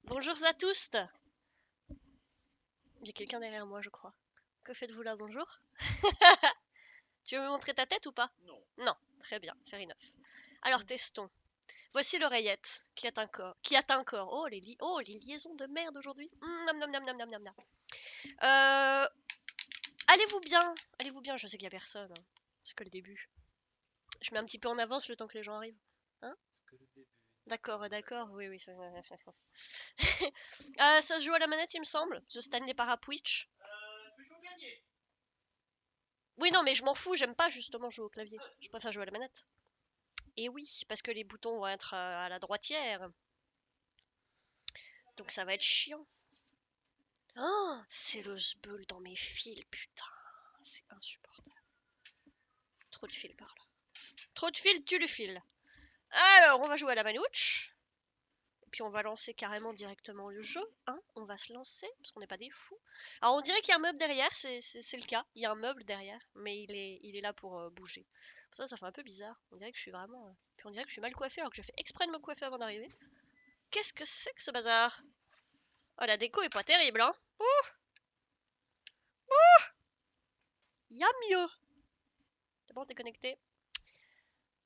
Bonjour à tous. Il y a quelqu'un derrière moi, je crois. Que faites-vous là, bonjour? Tu veux me montrer ta tête ou pas? Non. Non, très bien, fair enough. Alors, testons. Voici l'oreillette qui atteint corps. Oh, les liaisons de merde aujourd'hui. Nam, nam, nam, nam, nam, nam, nam. Euh, allez-vous bien? Allez-vous bien? Je sais qu'il y a personne, hein. C'est que le début. Je mets un petit peu en avance le temps que les gens arrivent. Hein? C'est que le début. D'accord, d'accord. Oui, oui. Ça se joue à la manette, il me semble. The Stanley Parable. Tu joues au clavier. Oui, non, mais je m'en fous, j'aime pas justement jouer au clavier. Je préfère jouer à la manette. Et oui, parce que les boutons vont être à la droitière. Donc ça va être chiant. Oh, c'est le sbeul dans mes fils, putain. C'est insupportable. Trop de fils par là. Trop de fils, tu le files. Alors, on va jouer à la manouche. Et puis on va lancer carrément directement le jeu. Hein, on va se lancer, parce qu'on n'est pas des fous. Alors on dirait qu'il y a un meuble derrière, c'est le cas. Il y a un meuble derrière, mais il est là pour bouger. Pour ça fait un peu bizarre. On dirait que je suis vraiment... Puis on dirait que je suis mal coiffée alors que j'ai fait exprès de me coiffer avant d'arriver. Qu'est-ce que c'est que ce bazar? Oh, la déco est pas terrible, hein. Y a mieux. C'est bon, t'es connecté?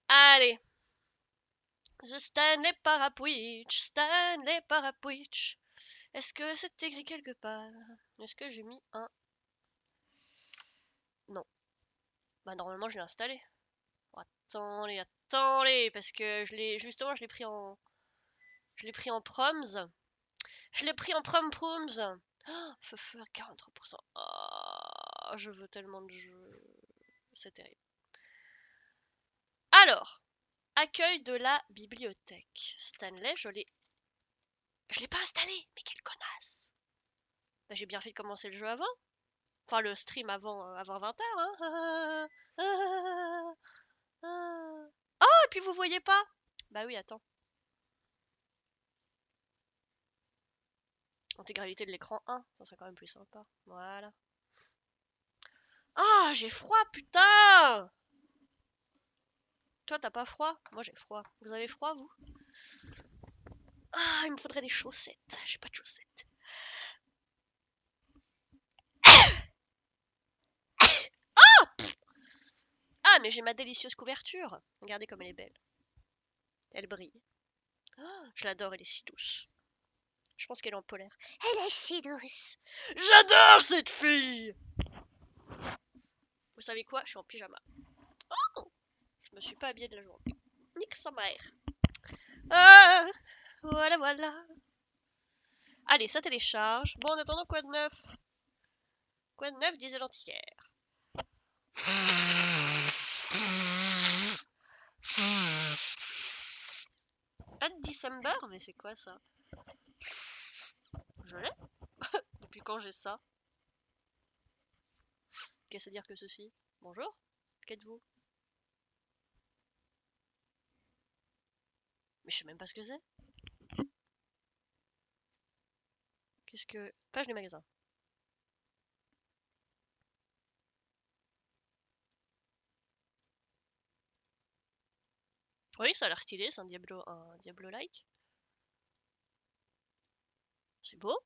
Allez. The Stanley Parapwitch, Stanley Parapwitch. Est-ce que c'est écrit quelque part? Est-ce que j'ai mis un... Non. Bah normalement je l'ai installé. Oh, attendez, attendez, parce que justement je l'ai pris en... Je l'ai pris en proms. Je l'ai pris en proms. Oh, feu à 43%. Oh, je veux tellement de jeux. C'est terrible. Alors, accueil de la bibliothèque. Stanley, je l'ai pas installé, mais quelle connasse. Bah, j'ai bien fait de commencer le jeu avant. Enfin, le stream avant 20h, hein. Oh, et puis vous voyez pas? Bah oui, attends. Intégralité de l'écran 1, ça serait quand même plus sympa. Voilà. Ah, j'ai froid, putain! Toi, t'as pas froid? Moi, j'ai froid. Vous avez froid, vous? Ah, il me faudrait des chaussettes. J'ai pas de chaussettes. Ah, mais j'ai ma délicieuse couverture. Regardez comme elle est belle. Elle brille. Oh, je l'adore, elle est si douce. Je pense qu'elle est en polaire. Elle est si douce. J'adore cette fille. Vous savez quoi? Je suis en pyjama. Oh, je me suis pas habillée de la journée. Nique sa mère. Ah, voilà, voilà. Allez, ça télécharge. Bon, en attendant, quoi de neuf? Quoi de neuf, disait l'antiquaire. Hot December? Mais c'est quoi ça? Je l'ai? Depuis quand j'ai ça? Qu'est-ce à dire que ceci? Bonjour? Qu'êtes-vous? Mais je sais même pas ce que c'est. Qu'est-ce que... Page du magasin. Oui, ça a l'air stylé, c'est un Diablo-like. C'est beau.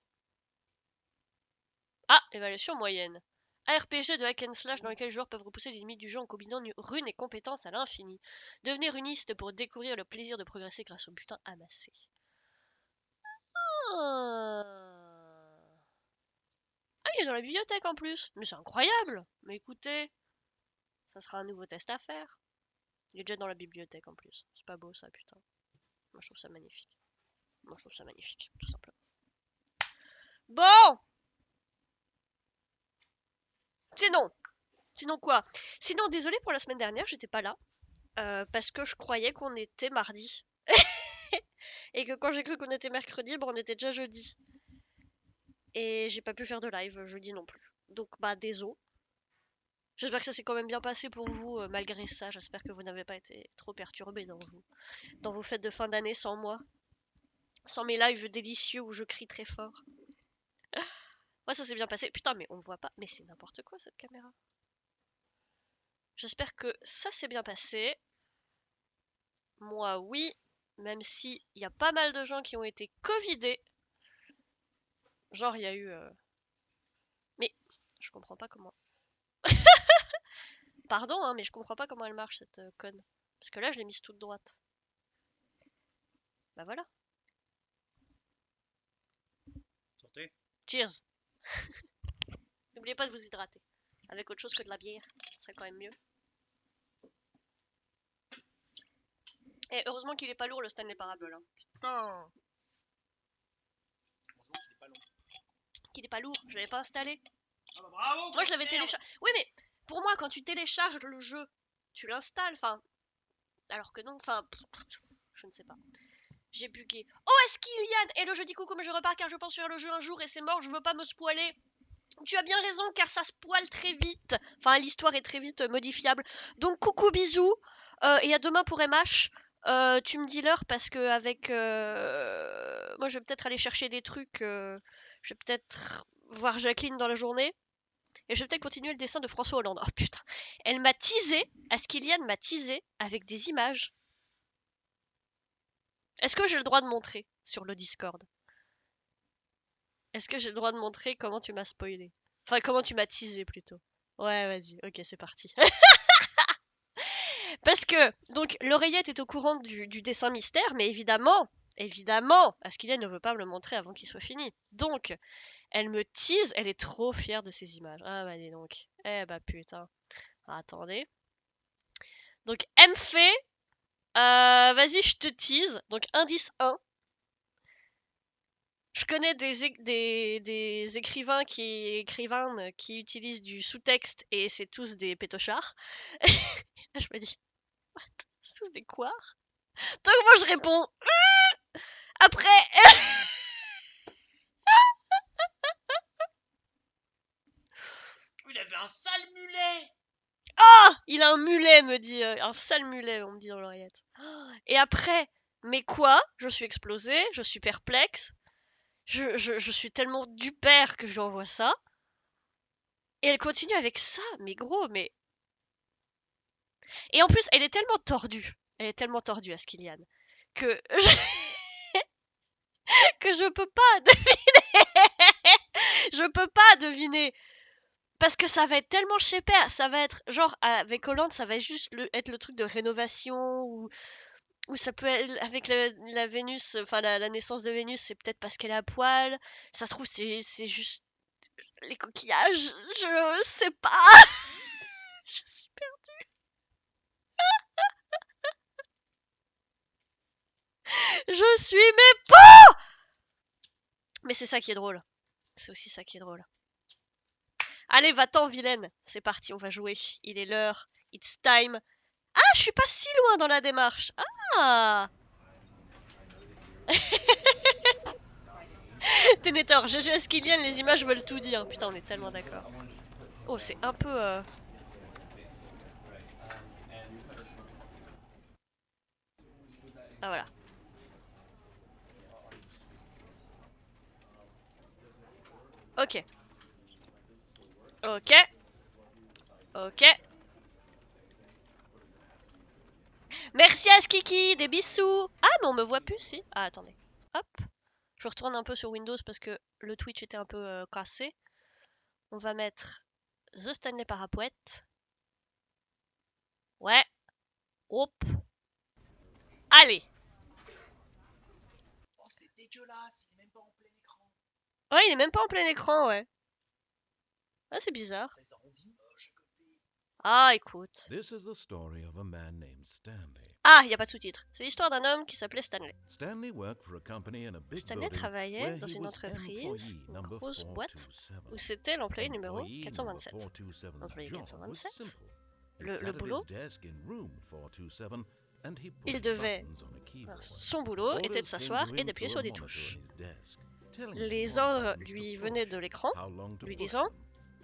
Ah, évaluation moyenne. ARPG de hack and slash dans lequel les joueurs peuvent repousser les limites du jeu en combinant runes et compétences à l'infini. Devenez runiste pour découvrir le plaisir de progresser grâce au butin amassé. Ah, il est dans la bibliothèque en plus. Mais c'est incroyable. Mais écoutez, ça sera un nouveau test à faire. Il est déjà dans la bibliothèque en plus. C'est pas beau ça, putain. Moi je trouve ça magnifique. Moi je trouve ça magnifique, tout simplement. Bon, sinon, sinon quoi? Sinon, désolé pour la semaine dernière, j'étais pas là. Parce que je croyais qu'on était mardi. Et que quand j'ai cru qu'on était mercredi, on était déjà jeudi. Et j'ai pas pu faire de live jeudi non plus. Donc bah désolé. J'espère que ça s'est quand même bien passé pour vous malgré ça. J'espère que vous n'avez pas été trop perturbés dans vos fêtes de fin d'année sans moi. Sans mes lives délicieux où je crie très fort. Ouais, ça s'est bien passé. Putain, mais on me voit pas. Mais c'est n'importe quoi cette caméra. J'espère que ça s'est bien passé. Moi, oui. Même si il y a pas mal de gens qui ont été covidés. Genre, il y a eu... Mais, je comprends pas comment... Pardon, hein, mais je comprends pas comment elle marche, cette conne. Parce que là, je l'ai mise toute droite. Bah voilà. Santé. Cheers. N'oubliez pas de vous hydrater. Avec autre chose que de la bière. Ce serait quand même mieux. Et heureusement qu'il est pas lourd, le Stanley Parable. Hein. Putain. Heureusement qu'il est pas long. Qu'il est pas lourd, je l'avais pas installé. Ah bah bravo. Moi, je l'avais téléchargé. Oui, mais pour moi, quand tu télécharges le jeu, tu l'installes. Enfin, alors que non, enfin, je ne sais pas. J'ai bugué. Oh, est-ce qu'il y a... Hello, je dis coucou, mais je repars car je pense sur le jeu un jour et c'est mort, je veux pas me spoiler. Tu as bien raison car ça spoile très vite. Enfin, l'histoire est très vite modifiable. Donc, coucou, bisous. Et à demain pour MH. Tu me dis l'heure parce que avec... moi, je vais peut-être aller chercher des trucs. Je vais peut-être voir Jacqueline dans la journée. Et je vais peut-être continuer le dessin de François Hollande. Oh putain. Elle m'a teasé. Askilian m'a teasé avec des images. Est-ce que j'ai le droit de montrer sur le Discord? Est-ce que j'ai le droit de montrer comment tu m'as spoilé? Enfin, comment tu m'as teasé plutôt. Ouais, vas-y, ok, c'est parti. Parce que, donc, l'oreillette est au courant du dessin mystère, mais évidemment, Askilian ne veut pas me le montrer avant qu'il soit fini. Donc, elle me tease, elle est trop fière de ces images. Ah bah dis donc. Eh bah putain. Attendez. Donc, elle me fait... vas-y, je te tease. Donc, indice 1. Je connais des écrivains écrivaines qui utilisent du sous-texte et c'est tous des pétochards. Là, je me dis, what? C'est tous des quoi? Donc moi je réponds, après, Il avait un sale mulet. ah, il a un mulet, me dit, un sale mulet, on me dit dans l'oreillette. Et après, mais quoi? Je suis explosée, je suis perplexe, je suis tellement du père que je lui envoie ça. Et elle continue avec ça, mais gros, mais... Et en plus, elle est tellement tordue à Skilian, que que je peux pas je peux pas deviner. Parce que ça va être tellement chez père, ça va être genre avec Hollande, ça va juste être le truc de rénovation ou ça peut être avec la Vénus, enfin la naissance de Vénus, c'est peut-être parce qu'elle est à poil. Ça se trouve c'est juste les coquillages, je sais pas. Je suis perdue. Je suis mais pas. Mais c'est ça qui est drôle. C'est aussi ça qui est drôle. Allez, va-t'en, vilaine. C'est parti, on va jouer. Il est l'heure. It's time. Ah, je suis pas si loin dans la démarche. Ah. Ténétor, GG Skillian, les images veulent tout dire. Putain, on est tellement d'accord. Oh, c'est un peu... Ah, voilà. Ok. Ok. Ok. Merci à Skiki, des bisous. Ah, mais on me voit plus, si. Ah, attendez. Hop. Je retourne un peu sur Windows parce que le Twitch était un peu cassé. On va mettre The Stanley Parable. Ouais. Hop. Allez. Oh, c'est dégueulasse. Il est même pas en plein écran. Ouais, il est même pas en plein écran, ouais. Ah, c'est bizarre. Ça les arrondit moche à côté. Ah, écoute. This is the story of a man named Stanley. Ah, il n'y a pas de sous-titres. C'est l'histoire d'un homme qui s'appelait Stanley. Stanley worked for a company in a big Stanley building travaillait where dans he une was entreprise, employee une number grosse boîte, 427. où c'était l'employé numéro Employee 427. number 427's L'employé job was 427, simple. He le sat at boulot, his desk in room 427 and he il pushed devait... buttons on a keyboard. Son boulot était de Orders came s'asseoir to et him d'appuyer through sur a des monitor touches. on his desk, telling Les him what ordres buttons to lui push, venaient de l'écran, how long to lui push disant them,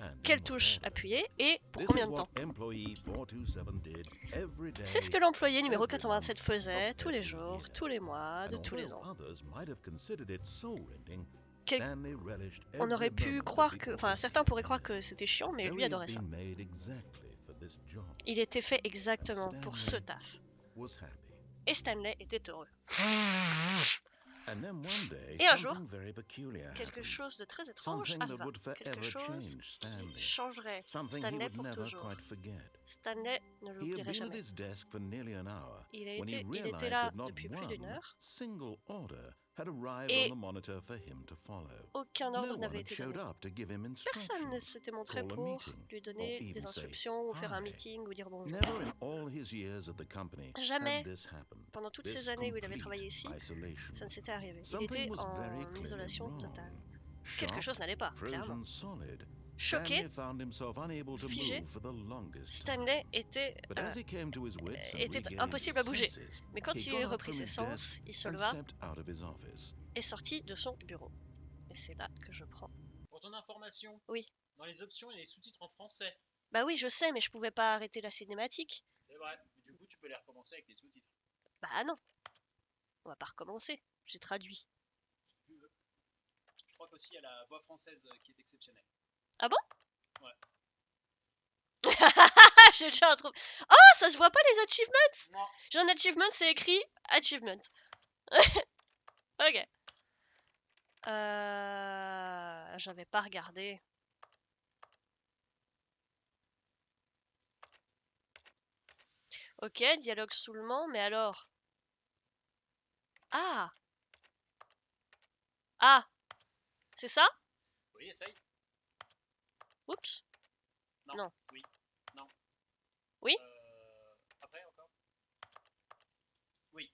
and in quelle what touche order. appuyer et pour This combien is de what temps. employee 427 did every day. C'est ce que l'employé numéro every 87 month faisait of tous les every jours, year. tous les mois, de And tous les although ans. others might have considered it soul-rending, Quel- Stanley relished On aurait every pu moment croire of the que... Enfin, work certains he pourraient croire did, que c'était chiant, mais though lui he had adorait ça. been made exactly for this job. Il était fait And exactement pour ce Stanley taf. was happy. Et Stanley était heureux. And then one day, Et un jour, something very peculiar quelque happened. chose de très étrange Something that arriva. would Quelque forever chose change qui Stanley. changerait Something he Stanley would pour never toujours. quite forget. Stanley ne He had l'oublierait been at jamais. his desk for nearly an hour Il when he était realized là that not depuis plus d'une one heure single order had arrived et on the monitor for him to follow. aucun No ordre one n'avait had été showed donné. up to give him Personne ne instructions, s'était montré call a pour meeting, lui or donner even des say instructions ou faire un hi. meeting ou dire bonjour. Never in all his years at the company Jamais, had this happened. pendant toutes This ces années où il avait complete travaillé ici, isolation. ça ne s'était arrivé. Il Something était was very en clearly isolation wrong. totale. Quelque chose Shocked, n'allait pas, clairement. frozen solid, Choqué, Stanley found himself unable to figé, move for the longest Stanley time. But as he came to his wits and était regained impossible his à bouger. senses, Mais quand he il got a up repris from ses his sens, desk il se and leva stepped out of his office. et sortit de son bureau. Et c'est là que je prends. Pour ton information, Oui. dans les options, il y a les sous-titres en français. Bah oui, je sais, mais je pouvais pas arrêter la cinématique. C'est vrai. Mais du coup, tu peux les recommencer avec les sous-titres. Bah non. On va pas recommencer. J'ai traduit. Je crois qu'aussi, il y a la voix française qui est exceptionnelle. Ah bon? Ouais. J'ai déjà un truc. Oh, ça se voit pas les achievements? Non. J'ai un achievement, c'est écrit achievement. Ok. J'avais pas regardé. Ok, dialogue saoulement, mais alors... Ah! Ah! C'est ça? Oui, essaye. Oups. Non. Non. Oui. Non. Oui? Après, encore. Oui.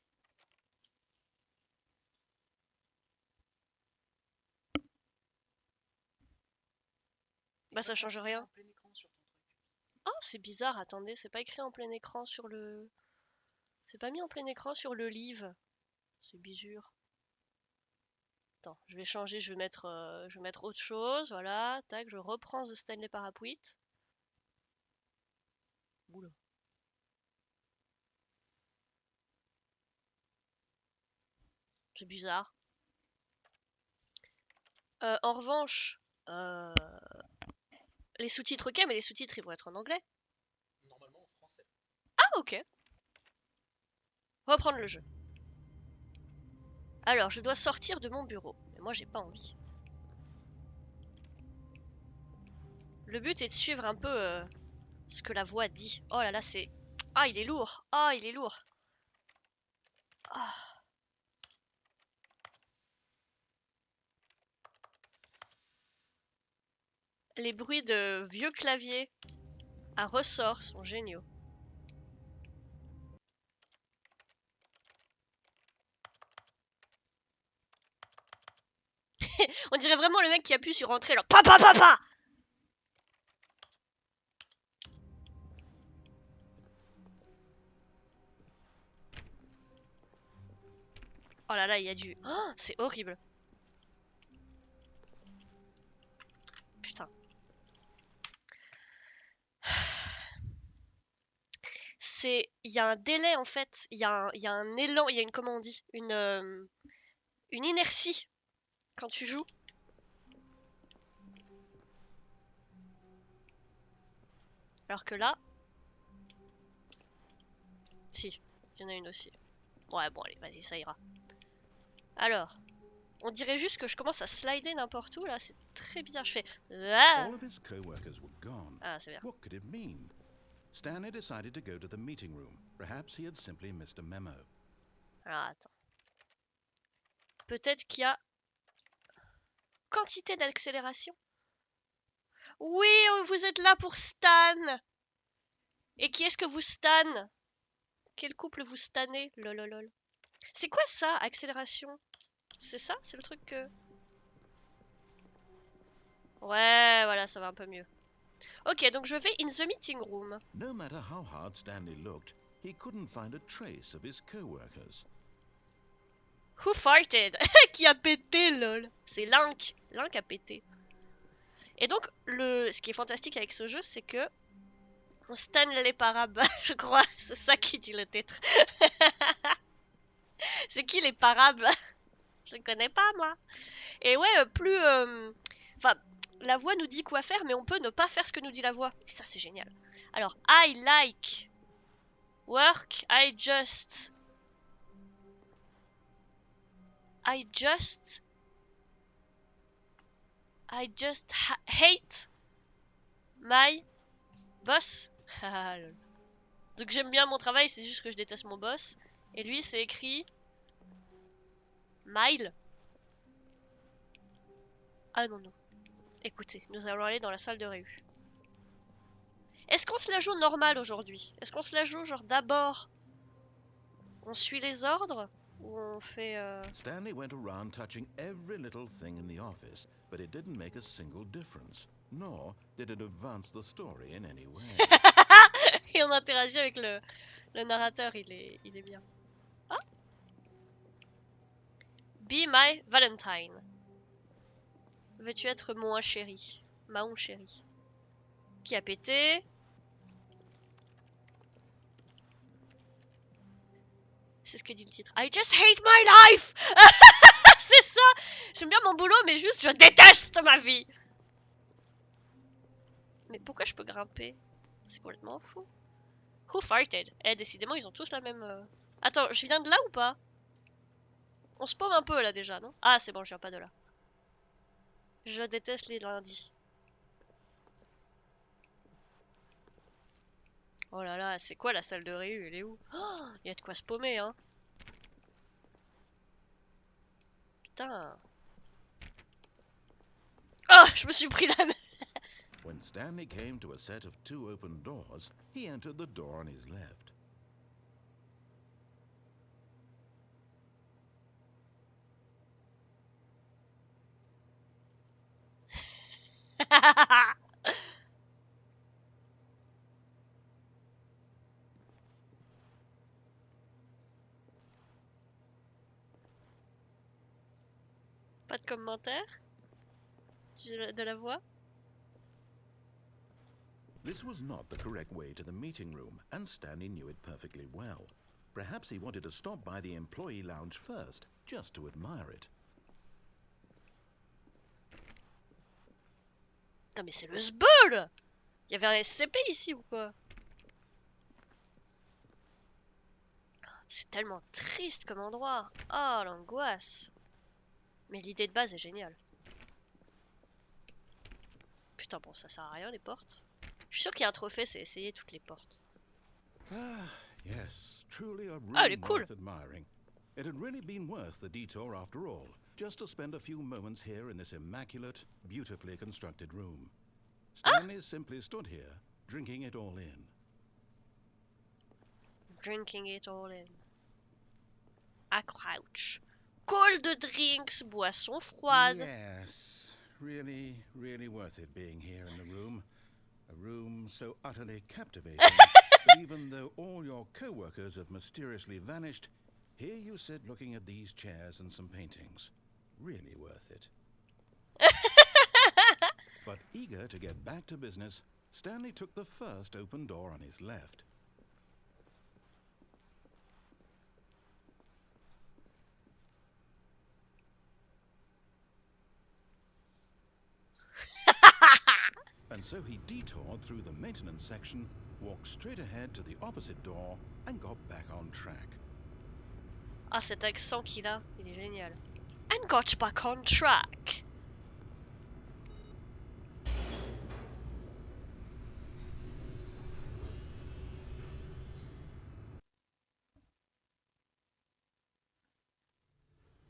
Bah ça change rien. En plein écran sur ton truc. Oh, c'est bizarre, attendez, c'est pas écrit en plein écran sur le... C'est pas mis en plein écran sur le livre. C'est bizarre. Attends, je vais changer, je vais mettre autre chose, voilà, tac, je reprends The Stanley Parable. Oula. C'est bizarre. En revanche, les sous-titres, ok, mais les sous-titres, ils vont être en anglais. Normalement en français. Ah, ok. Reprendre le jeu. Alors, je dois sortir de mon bureau. Mais moi, j'ai pas envie. Le but est de suivre un peu ce que la voix dit. Oh là là, c'est... Ah, il est lourd. Ah, il est lourd. Ah. Les bruits de vieux claviers à ressort sont géniaux. On dirait vraiment le mec qui appuie sur entrée, là. Papa, papa! Oh là là, il y a du... Oh, c'est horrible. Putain. C'est... Il y a un délai, en fait. Il y a un élan, il y a une... Comment on dit? Une inertie quand tu joues. Alors que là... Si, il y en a une aussi. Ouais, bon, allez, vas-y, ça ira. Alors, on dirait juste que je commence à slider n'importe où, là. C'est très bizarre. Je fais... All of his co-workers were gone. Ah, c'est bien. What could it mean? Stanley decided to go to the meeting room. Perhaps he had simply missed a memo. Alors, attends. Peut-être qu'il y a... Quantité d'accélération. Oui, vous êtes là pour Stan. Et qui est-ce que vous stan? Quel couple vous stannez? Lololol. C'est quoi ça, accélération? C'est ça? C'est le truc que... Ouais, voilà, ça va un peu mieux. Ok, donc je vais in the meeting room. No matter how hard Stanley looked, he couldn't find a trace of his co-workers. Who farted? Qui a pété, lol? C'est Link. Link a pété. Et donc, ce qui est fantastique avec ce jeu, c'est que on stan les parabes, je crois. C'est ça qui dit le titre. C'est qui les parabes? Je connais pas, moi. Et ouais, plus... Enfin, la voix nous dit quoi faire, mais on peut ne pas faire ce que nous dit la voix. Et ça, c'est génial. Alors, I like work, I just... I just hate my boss. Donc j'aime bien mon travail, c'est juste que je déteste mon boss. Et lui, c'est écrit Mile. Ah non, non. Écoutez, nous allons aller dans la salle de réu. Est-ce qu'on se la joue normal aujourd'hui? Est-ce qu'on se la joue genre d'abord on suit les ordres ou on fait Stanley went around touching every little thing in the office, but it didn't make a single difference, nor did it advance the story in any way. et on interagit avec le narrateur, il est bien. Ah, Be my Valentine. Veux-tu être mon chéri? Mahon chéri. Qui a pété? C'est ce que dit le titre. I just hate my life. C'est ça. J'aime bien mon boulot, mais juste je déteste ma vie. Mais pourquoi je peux grimper? C'est complètement fou. Who farted? Eh, décidément, ils ont tous la même... Attends, je viens de là ou pas? On se paume un peu là déjà, non? Ah, c'est bon, je viens pas de là. Je déteste les lundis. Oh là là, c'est quoi la salle de réu? Elle est où? Oh, y a de quoi se paumer, hein. Putain. Oh, je me suis pris la main. When Stanley came to a set of 2 open doors, he entered the door on his left. Pas de commentaire? De la voix? This was not the correct way to the meeting room, and Stanley knew it perfectly well. Perhaps he wanted to stop by the employee lounge first, just to admire it. Putain, mais c'est le sbeul! Il y avait un SCP ici ou quoi? C'est tellement triste comme endroit. Oh, l'angoisse. Mais l'idée de base est géniale. Putain, bon, ça sert à rien les portes. Je suis sûr qu'il y a un trophée, c'est essayer toutes les portes. Ah, yes, truly a room Ah, elle est cool. worth admiring. It had really been worth the detour after all, just to spend a few moments here in this immaculate, beautifully constructed room. Stanley simply stood here, drinking it all in. Drinking it all in. À crouch. Cold drinks, boisson froide. Yes, really, really worth it being here in the room. A room so utterly captivating that even though all your co-workers have mysteriously vanished, here you sit looking at these chairs and some paintings. Really worth it. But eager to get back to business, Stanley took the first open door on his left. And so he detoured through the maintenance section, walked straight ahead to the opposite door, and got back on track. Ah, cet accent qu'il a, il est génial. And got back on track.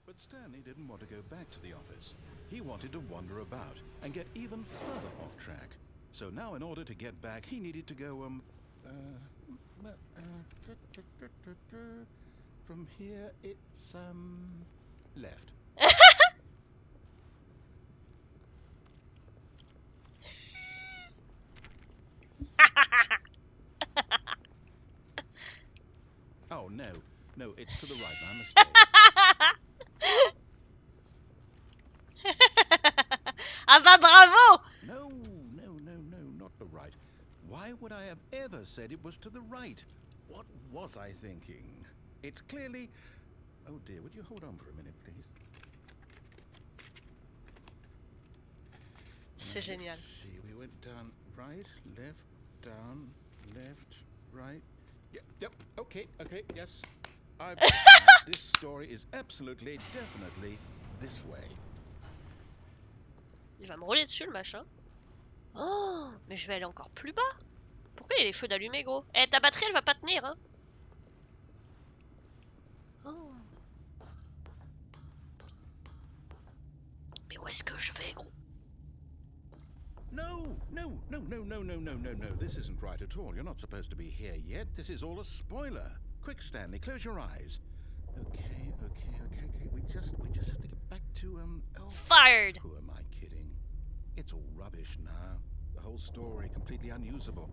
But Stanley didn't want to go back to the office. He wanted to wander about and get even further off track. So now in order to get back, he needed to go, from here it's, left. Oh, no. No, it's to the right, my mistake. Ah bah bravo! No, not the right. Why would I have ever said it was to the right? What was I thinking? It's clearly... Oh dear, would you hold on for a minute, please? C'est génial. Let's see, we went down right, left, right. Yep, okay, yes. I've got that. This story is absolutely, definitely this way. Il va me rouler dessus le machin. Oh, mais je vais aller encore plus bas. Pourquoi il y a les feux d'allumer, gros? Eh, ta batterie, elle va pas tenir, hein. Oh. Mais où est-ce que je vais, gros? No, no, no, no, no, no, no, no, no. This isn't right at all. You're not supposed to be here yet. This is all a spoiler. Quick, Stanley, close your eyes. Okay. We just have to get back to oh, Fired! who am I kidding? It's all rubbish now. The whole story completely unusable.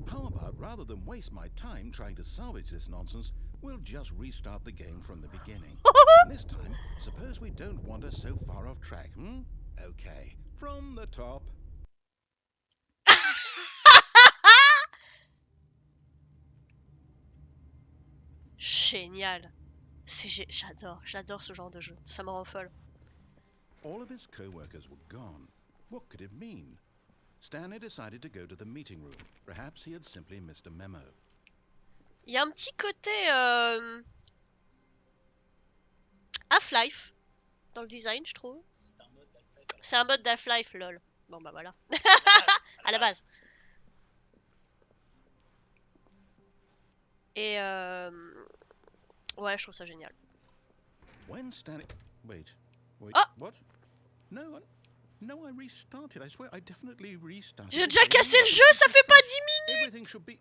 How about, rather than waste my time trying to salvage this nonsense, we'll just restart the game from the beginning. And this time, suppose we don't wander so far off track, hmm? Okay, from the top. Génial. J'adore ce genre de jeu. Ça me rend folle. All of his co-workers were gone. What could it mean? Stanley decided to go to the meeting room. Perhaps he had simply missed a memo. Il y a un petit côté Half-Life dans le design, je trouve. C'est un mode d'Half-Life, lol. Bon bah voilà. À la base. Et ouais, je trouve ça génial. When Stanley... Wait. Oh! What? No, I restarted. I swear, I definitely restarted. J'ai déjà cassé le jeu, ça fait pas 10 minutes! Everything should be...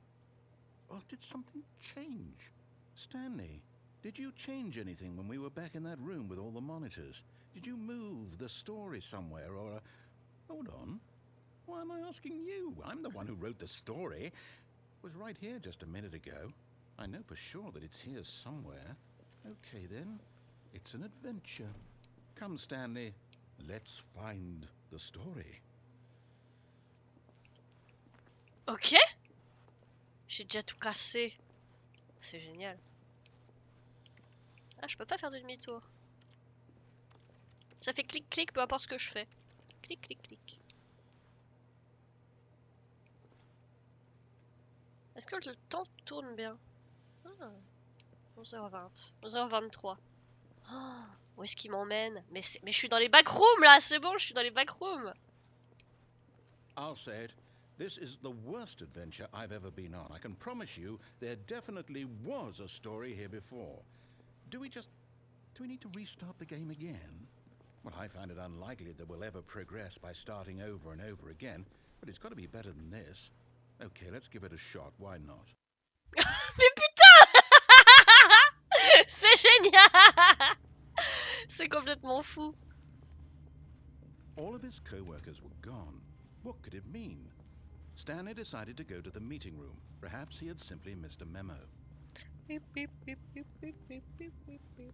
Oh, did something change? Stanley, did you change anything when we were back in that room with all the monitors? Did you move the story somewhere or... Hold on. Why am I asking you? I'm the one who wrote the story. It was right here just a minute ago. I know for sure that it's here somewhere. Okay then, it's an adventure. Come, Stanley, let's find the story. Ok. J'ai déjà tout cassé. C'est génial. Ah, je peux pas faire de demi-tour. Ça fait clic-clic, peu importe ce que je fais. Clic-clic-clic. Est-ce que le temps tourne bien? Ah, 11h20. 11h23. Oh, où est-ce qu'il m'emmène? Mais je suis dans les backrooms là, c'est bon, je suis dans les backrooms. I'll say it. This is the worst adventure I've ever been on. I can promise you there definitely was a story here before. Do we need to restart the game again? Well, I find it unlikely that we'll ever progress by starting over and over again, but it's got to be better than this. Okay, let's give it a shot. Why not? Mais putain! C'est génial! C'est complètement fou. All of his co-workers were gone. What could it mean? Stanley decided to go to the meeting room. Perhaps he had simply missed a memo. Beep, beep, beep, beep, beep, beep, beep, beep, beep.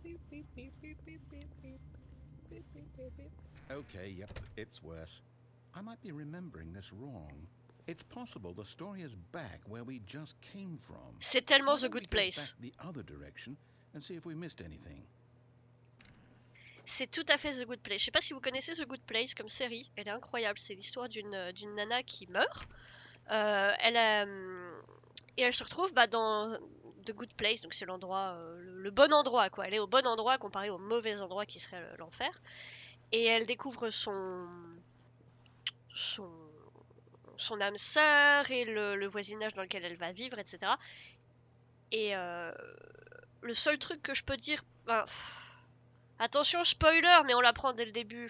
Beep, beep, beep, beep, beep, beep, beep. Beep, beep, beep, beep. Okay, yep, it's worse. I might be remembering this wrong. It's possible the story is back where we just came from. C'est tellement Why The don't we Good go Place. back the other direction and see if we missed anything. C'est tout à fait The Good Place. Je sais pas si vous connaissez The Good Place comme série. Elle est incroyable. C'est l'histoire d'une nana qui meurt. Et elle se retrouve dans The Good Place. Donc c'est l'endroit, le bon endroit quoi. Elle est au bon endroit comparé au mauvais endroit qui serait l'enfer. Et elle découvre son âme sœur et le voisinage dans lequel elle va vivre, etc. Et le seul truc que je peux dire, attention spoiler, mais on l'apprend dès le début,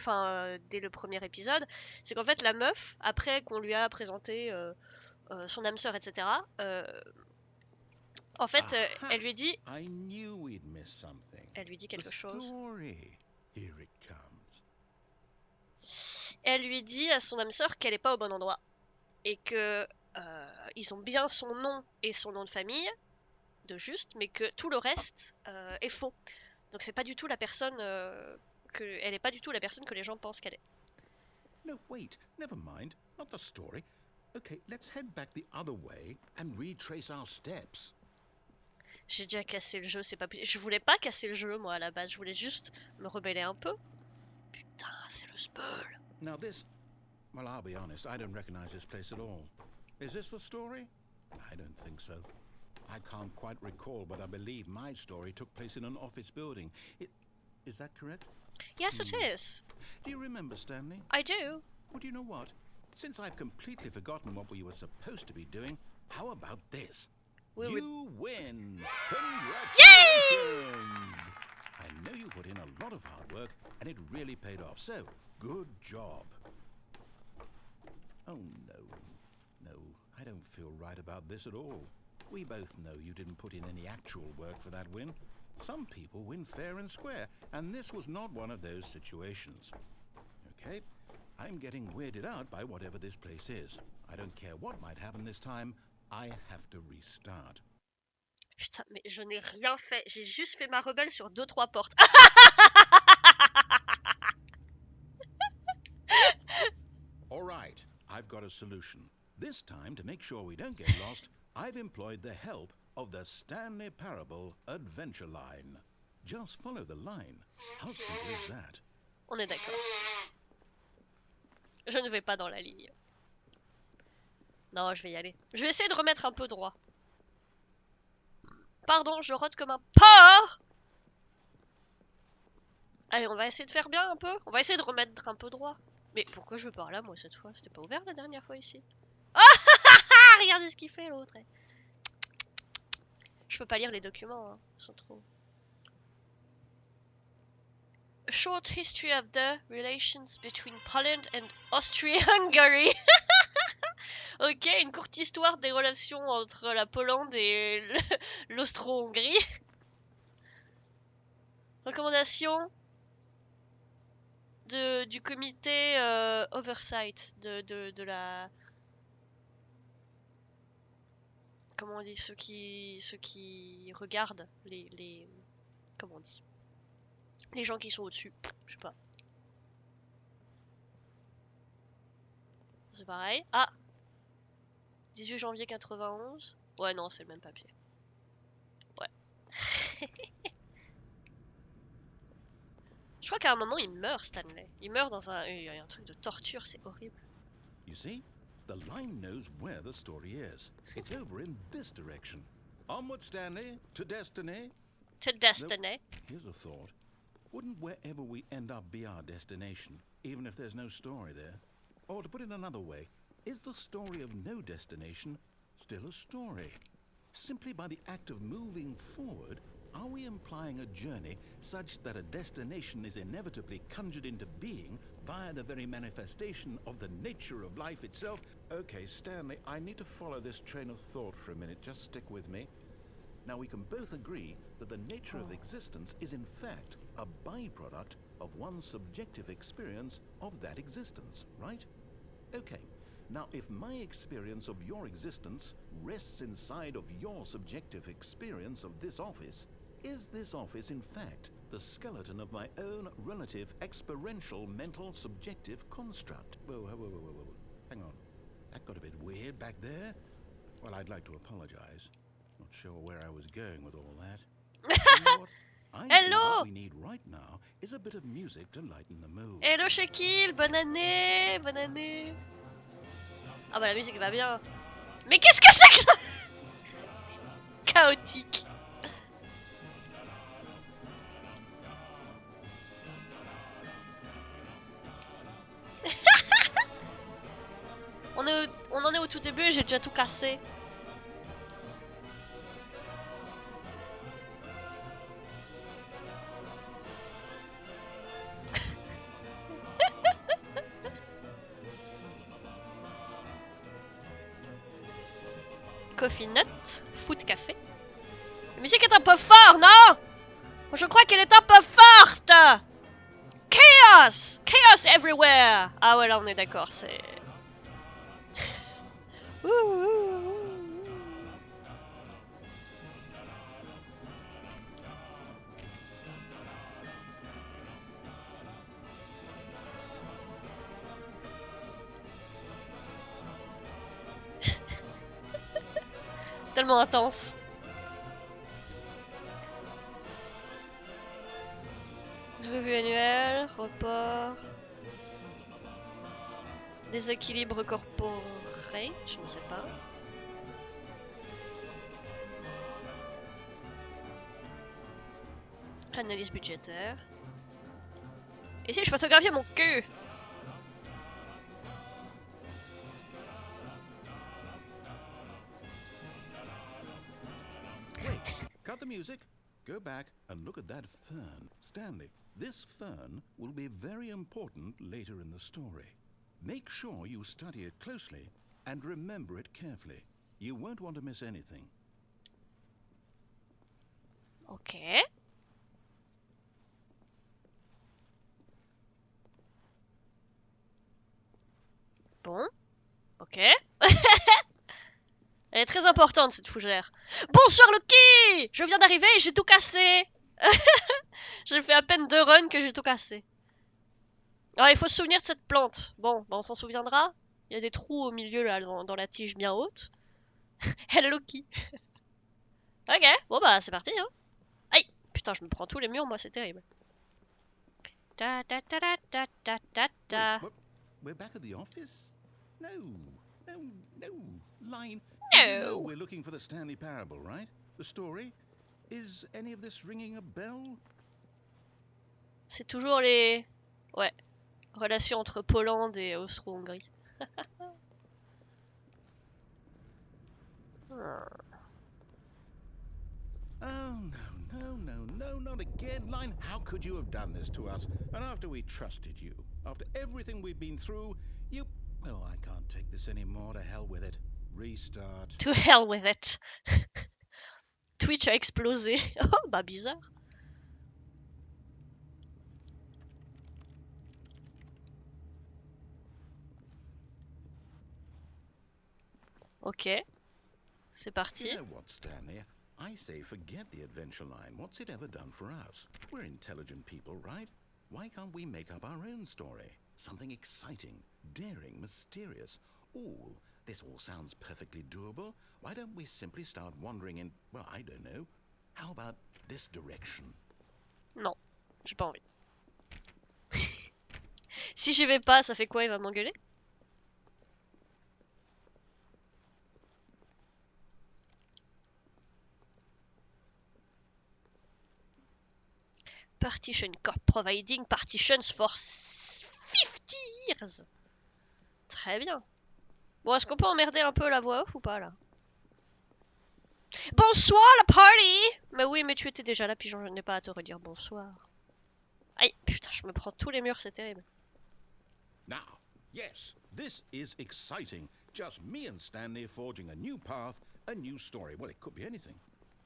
dès le premier épisode, c'est qu'en fait la meuf, après qu'on lui a présenté son âme sœur, etc. En fait, elle lui dit, I knew we'd miss something. elle lui dit quelque chose. Story. Here it comes. Elle lui dit à son âme sœur qu'elle est pas au bon endroit et que ils ont bien son nom et son nom de famille de juste, mais que tout le reste est faux. Donc c'est pas du tout la personne elle est pas du tout la personne que les gens pensent qu'elle est. No, wait, never mind. Not the story. Okay, let's head back the other way and retrace our steps. J'ai déjà cassé le jeu, c'est pas possible. Je voulais pas casser le jeu moi à la base, je voulais juste me rebeller un peu. Putain, c'est le spoil. Now this... Well, I'll be honest, I don't recognize this place at all. Is this the story? I don't think so. I can't quite recall, but I believe my story took place in an office building. Is that correct? Yes, it is. Do you remember, Stanley? I do. Well, do you know what? Since I've completely forgotten what we were supposed to be doing, how about this? You win! Congratulations! I know you put in a lot of hard work, and it really paid off. So, good job. Oh, no. No, I don't feel right about this at all. We both know you didn't put in any actual work for that win. Some people win fair and square, and this was not one of those situations. Okay? I'm getting weirded out by whatever this place is. I don't care what might happen this time. I have to restart. Putain, mais je n'ai rien fait. J'ai juste fait ma rebelle sur 2-3 portes. All right, I've got a solution. This time, to make sure we don't get lost, I've employed the help of the Stanley Parable Adventure Line. Just follow the line. How simple is that? On est d'accord. Je ne vais pas dans la ligne. Non, je vais y aller. Je vais essayer de remettre un peu droit. Pardon, je rote comme un porc. Allez, on va essayer de faire bien un peu. On va essayer de remettre un peu droit. Mais pourquoi je pars là, moi, cette fois? C'était pas ouvert la dernière fois ici. Ah, regardez ce qu'il fait, l'autre. Je peux pas lire les documents, hein. Ils sont trop... A short history of the relations between Poland and Austria-Hungary. Ok, une courte histoire des relations entre la Pologne et l'Austro-Hongrie. Recommandation du comité oversight de la... Comment on dit, ceux qui regardent les... Comment on dit? Les gens qui sont au-dessus, je sais pas. C'est pareil. Ah, 18 janvier 91. Ouais, non, c'est le même papier. Ouais. Je crois qu'à un moment, il meurt, Stanley. Il meurt dans un truc de torture, c'est horrible. You see? The line knows where the story is. It's over in this direction. Onward, Stanley, to destiny. To destiny. Here's a thought. Wouldn't wherever we end up be our destination, even if there's no story there? Or to put it another way, is the story of no destination still a story? Simply by the act of moving forward, are we implying a journey such that a destination is inevitably conjured into being via the very manifestation of the nature of life itself? Okay, Stanley, I need to follow this train of thought for a minute. Just stick with me. Now, we can both agree that the nature of existence is in fact a byproduct of one's subjective experience of that existence, right? Okay, now if my experience of your existence rests inside of your subjective experience of this office, is this office in fact the skeleton of my own relative experiential mental subjective construct? Whoa. Hang on. That got a bit weird back there. Well, I'd like to apologize. Not sure where I was going with all that. You know what? I think what we need right now is a bit of music to lighten the mood. Hello Shaquille, bonne année, bonne année. Ah bah la musique va bien. Mais qu'est-ce que c'est que ça? Chaotique. On en est au tout début et j'ai déjà tout cassé. Coffee Nut, Foot Café. La musique est un peu forte, non? Je crois qu'elle est un peu forte. Chaos! Chaos everywhere! Ah ouais, là on est d'accord, c'est... Tellement intense. Revue annuelle, report. Déséquilibre corporel, je ne sais pas. Analyse budgétaire. Et si je photographiais mon cul? Wait, cut the music. Go back and look at that fern. Stanley, this fern will be very important later in the story. Make sure you study it closely and remember it carefully. You won't want to miss anything. Ok. Bon. Ok. Elle est très importante cette fougère. Bonsoir Loki! Je viens d'arriver et j'ai tout cassé. J'ai fait à peine 2 runs que j'ai tout cassé. Alors il faut se souvenir de cette plante. Bon, bah on s'en souviendra. Il y a des trous au milieu là dans la tige bien haute. Hello Loki. Ok, bon bah c'est parti hein. Aïe! Putain, je me prends tous les murs, moi c'est terrible. Ta ta ta ta ta ta ta ta. Wait, what? We're back at the office? No, no, no. Line. No. You do know we're looking for the Stanley Parable, right? The story? Is any of this ringing a bell? C'est toujours les... Ouais. Relations entre Pologne et Austro-Hongrie. Oh, no, not again. Line, how could you have done this to us? And after we trusted you, after everything we've been through, you... Oh, I can't take this anymore. To hell with it. Restart. To hell with it. Twitch a explosé. Oh, bah bizarre. Ok. C'est parti. You know what, Stanley? I say forget the adventure line. What's it ever done for us? We're intelligent people, right? Why can't we make up our own story? Something exciting, daring, mysterious. Ooh, this all sounds perfectly doable. Why don't we simply start wandering in, well, I don't know. How about this direction? Non, j'ai pas envie. Si j'y vais pas, ça fait quoi? Il va m'engueuler? Partition Corp providing partitions for 50 years. Très bien. Bon, est-ce qu'on peut emmerder un peu la voix off ou pas là? Bonsoir la party! Mais oui, mais tu étais déjà là, puis je n'ai pas à te redire bonsoir. Aïe, putain, je me prends tous les murs, c'est terrible. Now, yes, this is exciting. Just me and Stanley forging a new path, a new story. Well, it could be anything.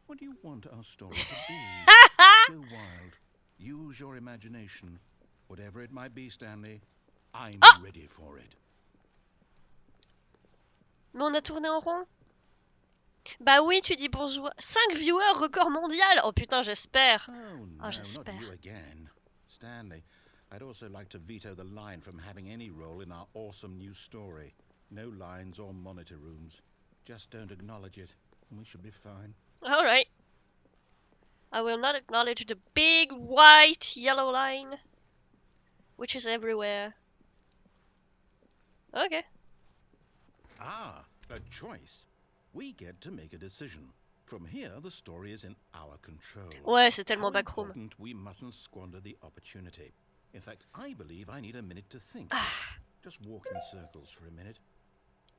What do you want our story to be? Go wild. Use your imagination. Whatever it might be, Stanley, I'm ready for it. Mais on a tourné en rond? Bah oui, tu dis bonjour. 5 viewers, record mondial! Oh putain, j'espère. Oh, no, not you again. Stanley, I'd also like to veto the line from having any role in our awesome new story. No lines or monitor rooms. Just don't acknowledge it, and we should be fine. Alright. I will not acknowledge the big white yellow line, which is everywhere. Okay. Ah, a choice. We get to make a decision. From here, the story is in our control. Ouais, c'est tellement How backroom. important we mustn't squander the opportunity. In fact, I believe I need a minute to think. Just walk in circles for a minute.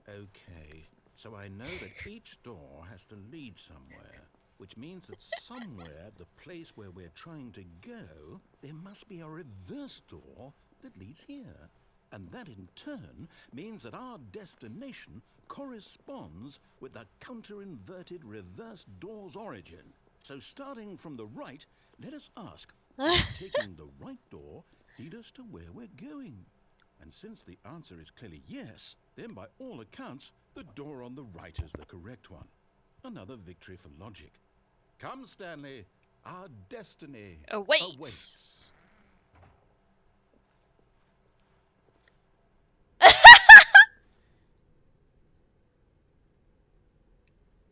Okay, so I know that each door has to lead somewhere, which means that somewhere at the place where we're trying to go, there must be a reverse door that leads here. And that in turn means that our destination corresponds with the counter-inverted reverse door's origin. So starting from the right, let us ask, will taking the right door lead us to where we're going? And since the answer is clearly yes, then by all accounts, the door on the right is the correct one. Another victory for logic. Come, Stanley, our destiny awaits.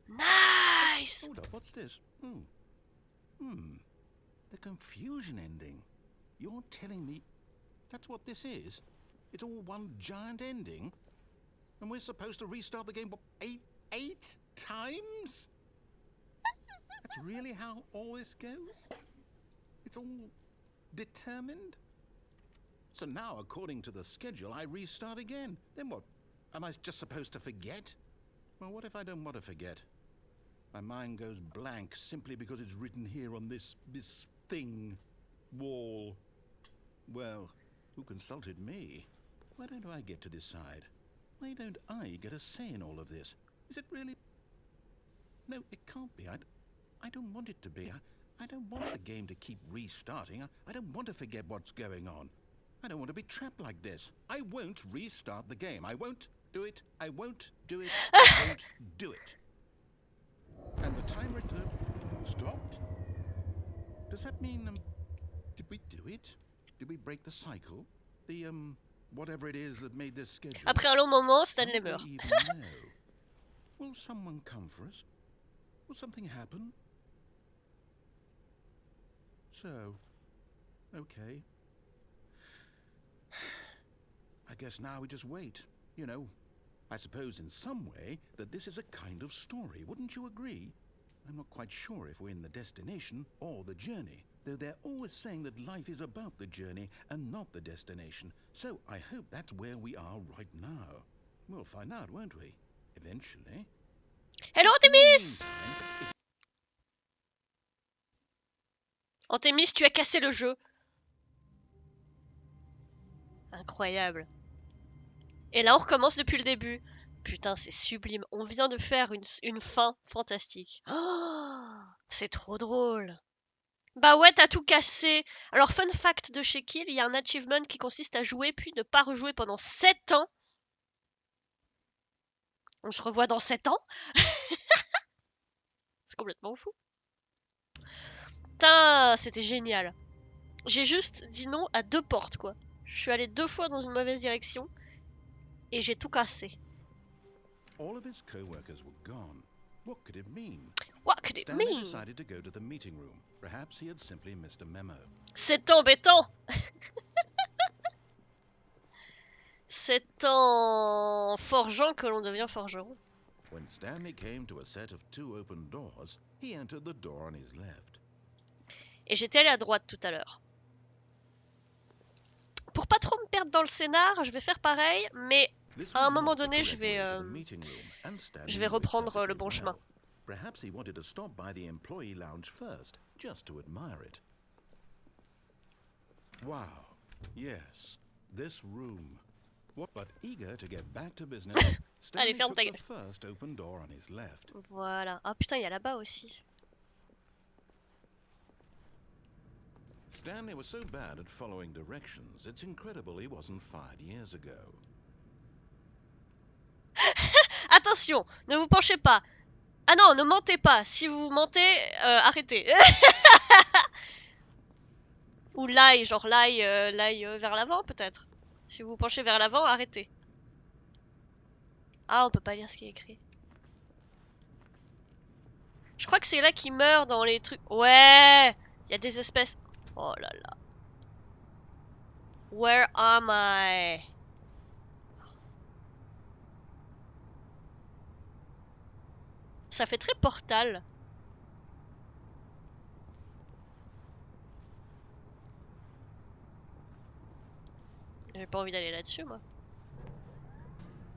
Nice! Hold up, what's this? The confusion ending. You're telling me that's what this is? It's all one giant ending? And we're supposed to restart the game, what, eight times? That's really how all this goes? It's all determined? So now, according to the schedule, I restart again. Then what? Am I just supposed to forget? Well, what if I don't want to forget? My mind goes blank simply because it's written here on this thing, wall. Well, who consulted me? Why don't I get to decide? Why don't I get a say in all of this? Is it really? No, it can't be. I don't want it to be. I don't want the game to keep restarting. I don't want to forget what's going on. I don't want to be trapped like this. I won't restart the game. I won't do it. I won't do it. I won't do it. And the timer stopped? Does that mean, did we do it? Did we break the cycle? The, whatever it is that made this schedule? Après un long moment, Stanley How do meurt. we even know? Will someone come for us? Will something happen? So, okay. I guess now we just wait. You know, I suppose in some way that this is a kind of story. Wouldn't you agree? I'm not quite sure if we're in the destination or the journey, though they're always saying that life is about the journey and not the destination. So I hope that's where we are right now. We'll find out, won't we? Eventually. Hello, In the Artemis! meantime, Artemis, tu as cassé le jeu. Incroyable. Et là, on recommence depuis le début. Putain, c'est sublime. On vient de faire une fin fantastique. Oh, c'est trop drôle. Bah ouais, t'as tout cassé. Alors, fun fact de chez Kill, il y a un achievement qui consiste à jouer puis ne pas rejouer pendant 7 ans. On se revoit dans 7 ans. C'est complètement fou. Putain, c'était génial. J'ai juste dit non à 2 portes, quoi. Je suis allée 2 fois dans une mauvaise direction et j'ai tout cassé. all of his co-workers were gone. What could it mean? What could it Stanley mean? decided to go to the meeting room. Perhaps he had simply missed a memo. C'est embêtant. C'est en forgeant que l'on devient forgeron. When Stanley came to a set of 2 open doors, he entered the door on his left. Et j'étais allée à droite tout à l'heure. Pour pas trop me perdre dans le scénar, je vais faire pareil, mais This à un was moment not the donné, correct way to the meeting room, and Stanley je vais knew it reprendre le perfectly bon chemin. well. Perhaps he wanted to stop by the employee lounge first, just to admire it. Wow, yes, this room. What, but eager to get back to business, Stanley ferme took ta the gueule. first open door on his left. Voilà. Ah putain, il y a là-bas aussi. Stanley was so bad at following directions, it's incredible he wasn't fired years ago. Attention, ne vous penchez pas. Ah non, ne mentez pas. Si vous mentez, arrêtez. Ou l'ail, genre l'ail vers l'avant peut-être. Si vous vous penchez vers l'avant, arrêtez. Ah, on peut pas lire ce qui est écrit. Je crois que c'est là qu'il meurt dans les trucs. Ouais, il y a des espèces. Oh là là. Where am I? Ça fait très Portal. J'ai pas envie d'aller là-dessus, moi.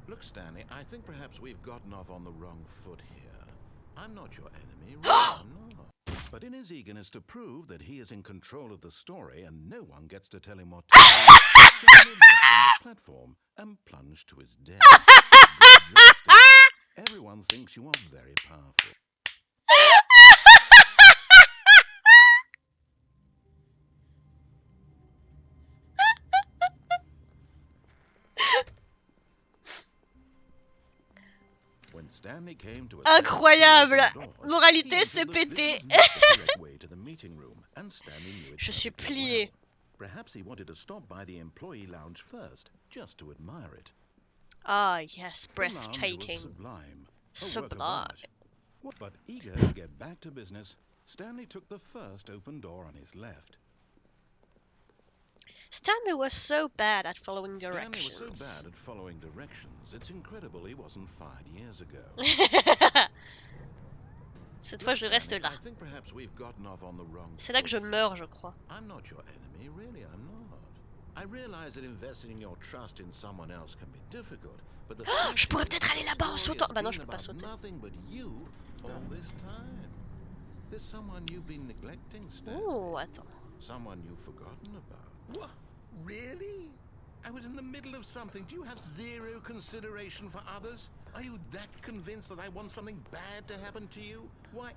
Look, Stanley, I think perhaps we've gotten off on the wrong foot here. I'm not your enemy, really, I'm not. But in his eagerness to prove that he is in control of the story and no one gets to tell him what to do, Stanley leapt from the platform and plunged to his death. Good job, Stanley. Everyone thinks you are very powerful. When Stanley came to a Incroyable. set of 2 open doors, Moralité, he c'est understood that pété. this was not the correct way to the meeting room, and Stanley knew it Je suis perfectly pliée. well. Perhaps he wanted to stop by the employee lounge first, just to admire it. Ah, yes, The lounge was breathtaking. sublime. A work of Sublime. art. But eager to get back to business, Stanley took the first open door on his left. Stanley was so bad at following Stanley directions. was so bad at following directions, it's incredible he wasn't fired years ago. Cette fois, je reste là. I think perhaps we've gotten off on the wrong C'est là que je foot. meurs, je crois. I'm not your enemy, really, I'm not. I realize that investing your trust in someone else can be difficult, but the fact Je pourrais is peut-être that aller the là-bas en story sautant. has Bah non, been je peux pas about sauter. nothing but you all this time. There's someone you've been neglecting, Stanley. Oh, attends. Someone you've forgotten about. What? Really? I was in the middle of something. Do you have zero consideration for others? Are you that convinced that I want something bad to happen to you? Why,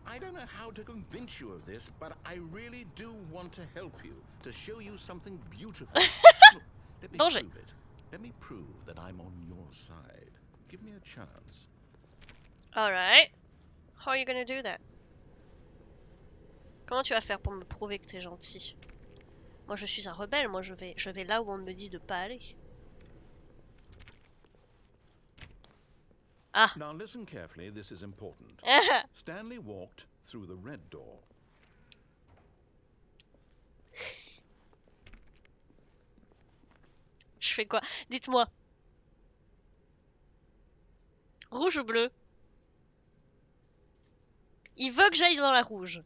I don't know how to convince you of this, but I really do want to help you, to show you something beautiful. Look, let me Danger. prove it. Let me prove that I'm on your side. Give me a chance. Alright. How are you gonna do that? Comment tu vas faire pour me prouver que t'es gentil? Moi je suis un rebelle, moi je vais là où on me dit de pas aller. Ah. Now listen carefully, this is important. Stanley walked through the red door. Je fais quoi? Dites-moi. Rouge ou bleu? Il veut que j'aille dans la rouge.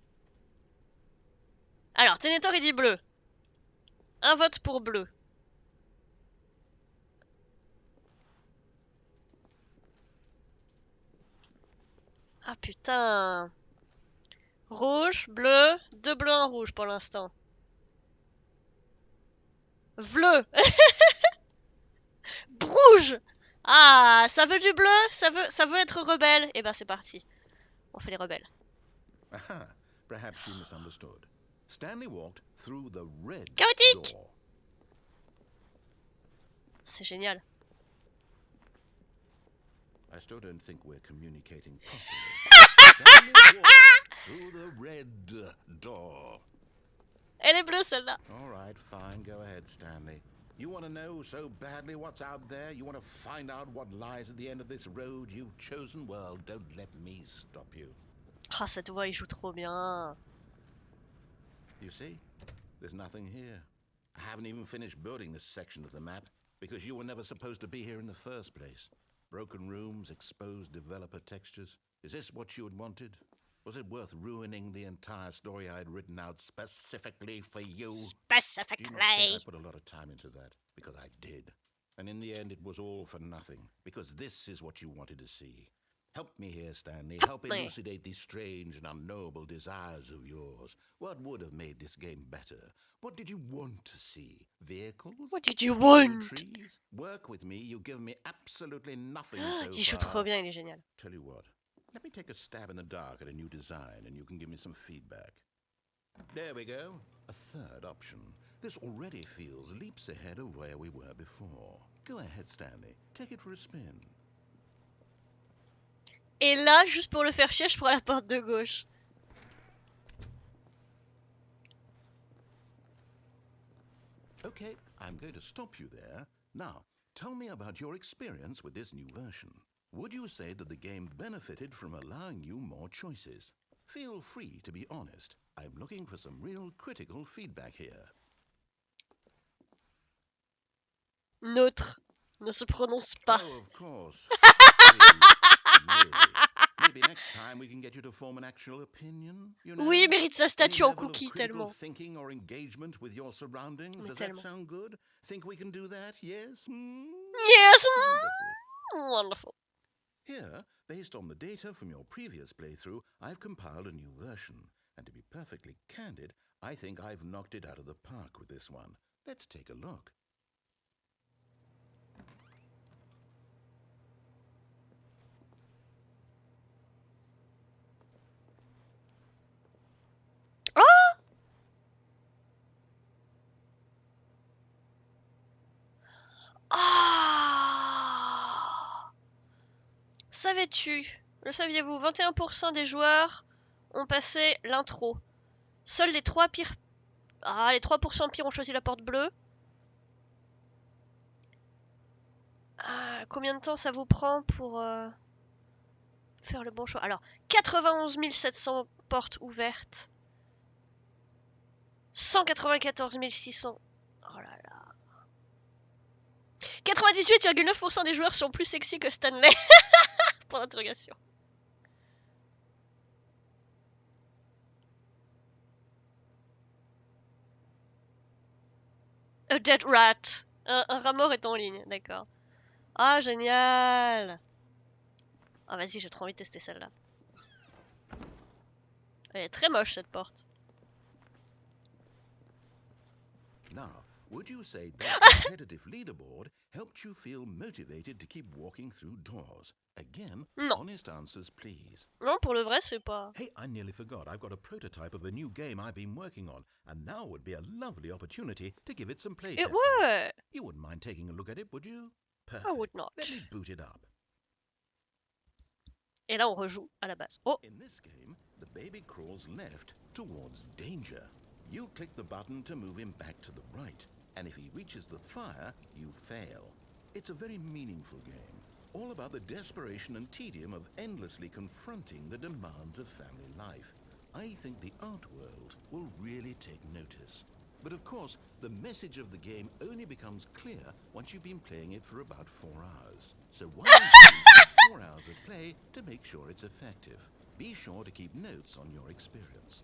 Alors, Ténétor il dit bleu. Un vote pour bleu. Ah putain. Rouge, bleu, deux bleus, un rouge pour l'instant. Bleu. Rouge. Ah, ça veut du bleu, ça veut être rebelle. Et ben c'est parti. On fait les rebelles. Aha, perhaps you misunderstood. Stanley walked through the red Chaotique. door. C'est génial. I still don't think we're communicating properly. Stanley walked through the red door. Elle est bleue celle-là. All right, fine. Go ahead, Stanley. You want to know so badly what's out there? You want to find out what lies at the end of this road you've chosen? Well, don't let me stop you. Ah, cette voix, il joue trop bien. You see? There's nothing here. I haven't even finished building this section of the map because you were never supposed to be here in the first place. Broken rooms, exposed developer textures. Is this what you had wanted? Was it worth ruining the entire story I had written out specifically for you? Do you not think I put a lot of time into that? Because I did. And in the end, it was all for nothing. Because this is what you wanted to see. Help me here, Stanley. Help elucidate these strange and unknowable desires of yours. What would have made this game better? What did you want to see? Vehicles? What did you Stone want? trees? Work with me. You've given me absolutely nothing so Il joue far. trop bien, il est génial. Tell you what. Let me take a stab in the dark at a new design and you can give me some feedback. There we go. A third option. This already feels leaps ahead of where we were before. Go ahead, Stanley. Take it for a spin. Et là, juste pour le faire chier, je prends la porte de gauche. Okay, I'm going to stop you there. Now, tell me about your experience with this new version. Would you say that the game benefited from allowing you more choices? Feel free to be honest. I'm looking for some real critical feedback here. Neutre. Ne se prononce pas. Oh, of course. Really? Maybe next time we can get you to form an actual opinion, you know? Oui, il mérite sa Any statue en level of cookie critical tellement. thinking or engagement with your surroundings. Mais Does tellement. that sound good? Think we can do that? Yes? Hmm? Yes! Wonderful. Wonderful. Here, based on the data from your previous playthrough, I've compiled a new version. And to be perfectly candid, I think I've knocked it out of the park with this one. Let's take a look. Oh! Ah! Savais-tu? Le saviez-vous? 21% des joueurs ont passé l'intro. Seuls les 3 pires... Ah, les 3% pires ont choisi la porte bleue. Ah, combien de temps ça vous prend pour faire le bon choix? Alors, 91 700 portes ouvertes. 194 600. Oh là là. 98,9% des joueurs sont plus sexy que Stanley. Pour l'interrogation. A dead rat. Un rat mort est en ligne, d'accord. Ah, génial. Ah, vas-y, j'ai trop envie de tester celle-là. Elle est très moche, cette porte. Now, would you say that competitive leaderboard helped you feel motivated to keep walking through doors? Again, Non. honest answers, please. Non, pour le vrai, c'est pas... Hey, I nearly forgot. I've got a prototype of a new game I've been working on, and now would be a lovely opportunity to give it some Et playtesting. ouais. You wouldn't mind taking a look at it, would you? Perfect. I would not. Let me boot it up. Et là, on rejoue à la base. Oh. In this game, the baby crawls left towards danger. You click the button to move him back to the right, and if he reaches the fire, you fail. It's a very meaningful game, all about the desperation and tedium of endlessly confronting the demands of family life. I think the art world will really take notice. But of course, the message of the game only becomes clear once you've been playing it for about 4 hours. So why don't you use 4 hours of play to make sure it's effective? Be sure to keep notes on your experience.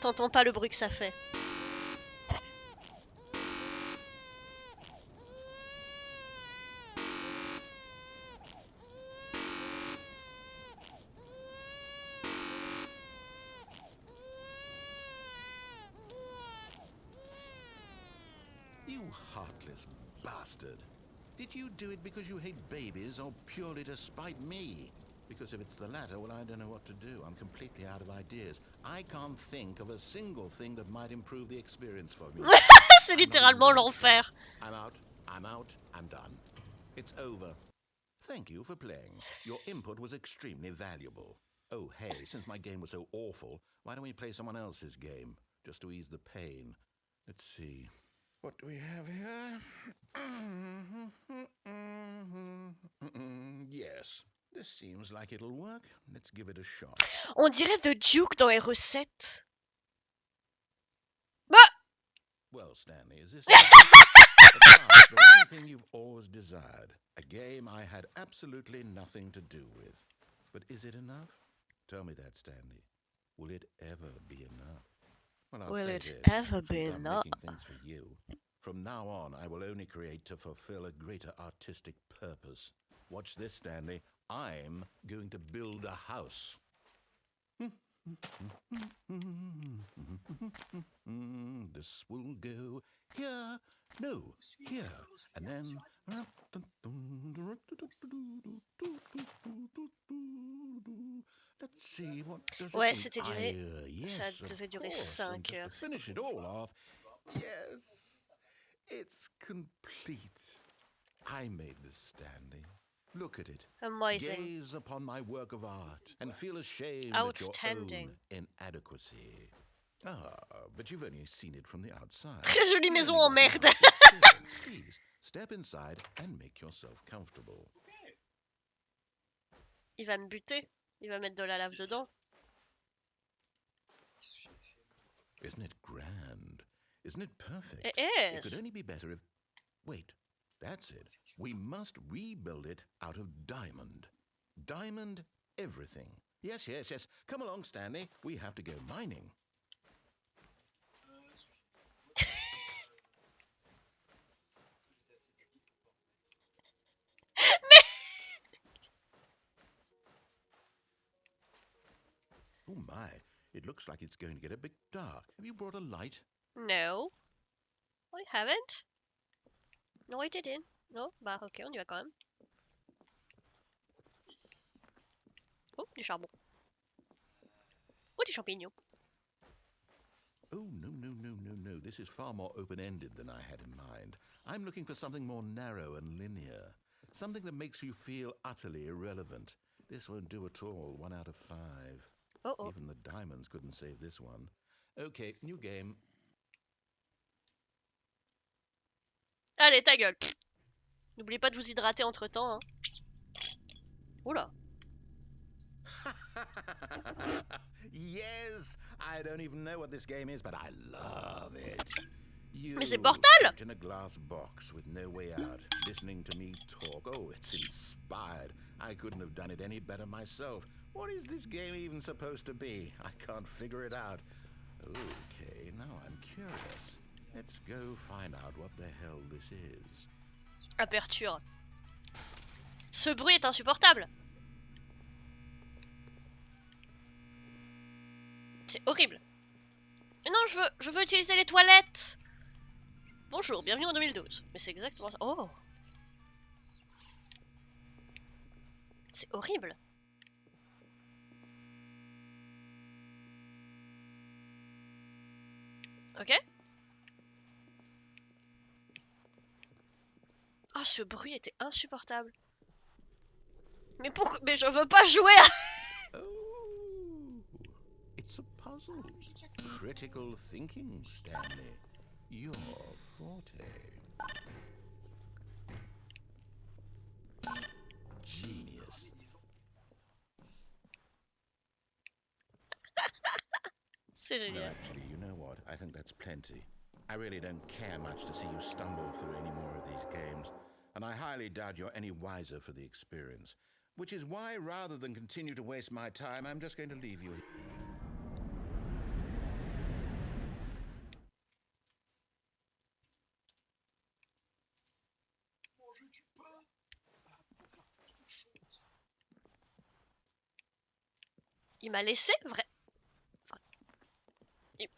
T'entends pas le bruit que ça fait. You heartless bastard. Did you do it because you hate babies or purely to spite me? Because if it's the latter, well, I don't know what to do. I'm completely out of ideas. I can't think of a single thing that might improve the experience for me. C'est littéralement l'enfer. I'm out, I'm done. It's over. Thank you for playing. Your input was extremely valuable. Oh, hey, since my game was so awful, why don't we play someone else's game? Just to ease the pain. Let's see. What do we have here? Yes, this seems like it'll work. Let's give it a shot. On dirait The Duke dans les recettes. Well, Stanley, is this at last, the one thing you've always desired? A game I had absolutely nothing to do with. But is it enough? Tell me that, Stanley. Will it ever be enough? Well, I'll Will say it this, ever be I'm enough? making things for you. From now on, I will only create to fulfill a greater artistic purpose. Watch this, Stanley. I'm going to build a house. This will go here, no, here, and then... Let's see, what does Ouais, it c'était need? duré... Yes, ça of devait durer course, 5 and just heures. to finish it all off, yes, it's complete. I made this, Stanley. Look at it. Amazing. Gaze upon my work of art and feel ashamed Outstanding. at your own inadequacy. Ah, but you've only seen it from the outside. Très jolie You maison only en got merde. now to experience. Please, step inside and make yourself comfortable. Il va me buter. Il va mettre de la lave dedans. Isn't it grand? Isn't it perfect? It It could is. only be better if... Wait, that's it. We must rebuild it out of diamond. Diamond everything. Yes, yes, yes. Come along, Stanley. We have to go mining. Oh my, it looks like it's going to get a bit dark. Have you brought a light? No. I haven't. No, I didn't. Non, bah ok, on y va quand même. Oh, du charbon. Oh, des champignons. Oh, no, no, no, no, no. This is far more open-ended than I had in mind. I'm looking for something more narrow and linear. Something that makes you feel utterly irrelevant. This won't do at all. 1 out of 5. Oh oh. Even the diamonds couldn't save this one. Okay, new game. Allez, ta gueule. N'oubliez pas de vous hydrater entre temps. Hein. Oula. Yes, I don't even know what this game is, but I love it. You c'est Portal! trapped in a glass box with no way out, listening to me talk. Oh, it's inspired. I couldn't have done it any better myself. What is this game even supposed to be? I can't figure it out. Okay, now I'm curious. Let's go find out what the hell this is. Aperture. Ce bruit est insupportable. C'est horrible. Mais non, je veux utiliser les toilettes. Bonjour, bienvenue en 2012. Mais c'est exactement ça. Oh. C'est horrible. Ok. Ah, ce bruit était insupportable. Mais pourquoi? Mais je veux pas jouer à... Oh, it's a puzzle. Critical thinking, Stanley. Your forte. Genius. C'est No, génial. actually, you know what? I think that's plenty. I really don't care much to see you stumble through any more of these games, and I highly doubt you're any wiser for the experience. Which is why, rather than continue to waste my time, I'm just going to leave you. Manger du pain pour faire plus de choses. Il m'a laissé vrai. Enfin, il-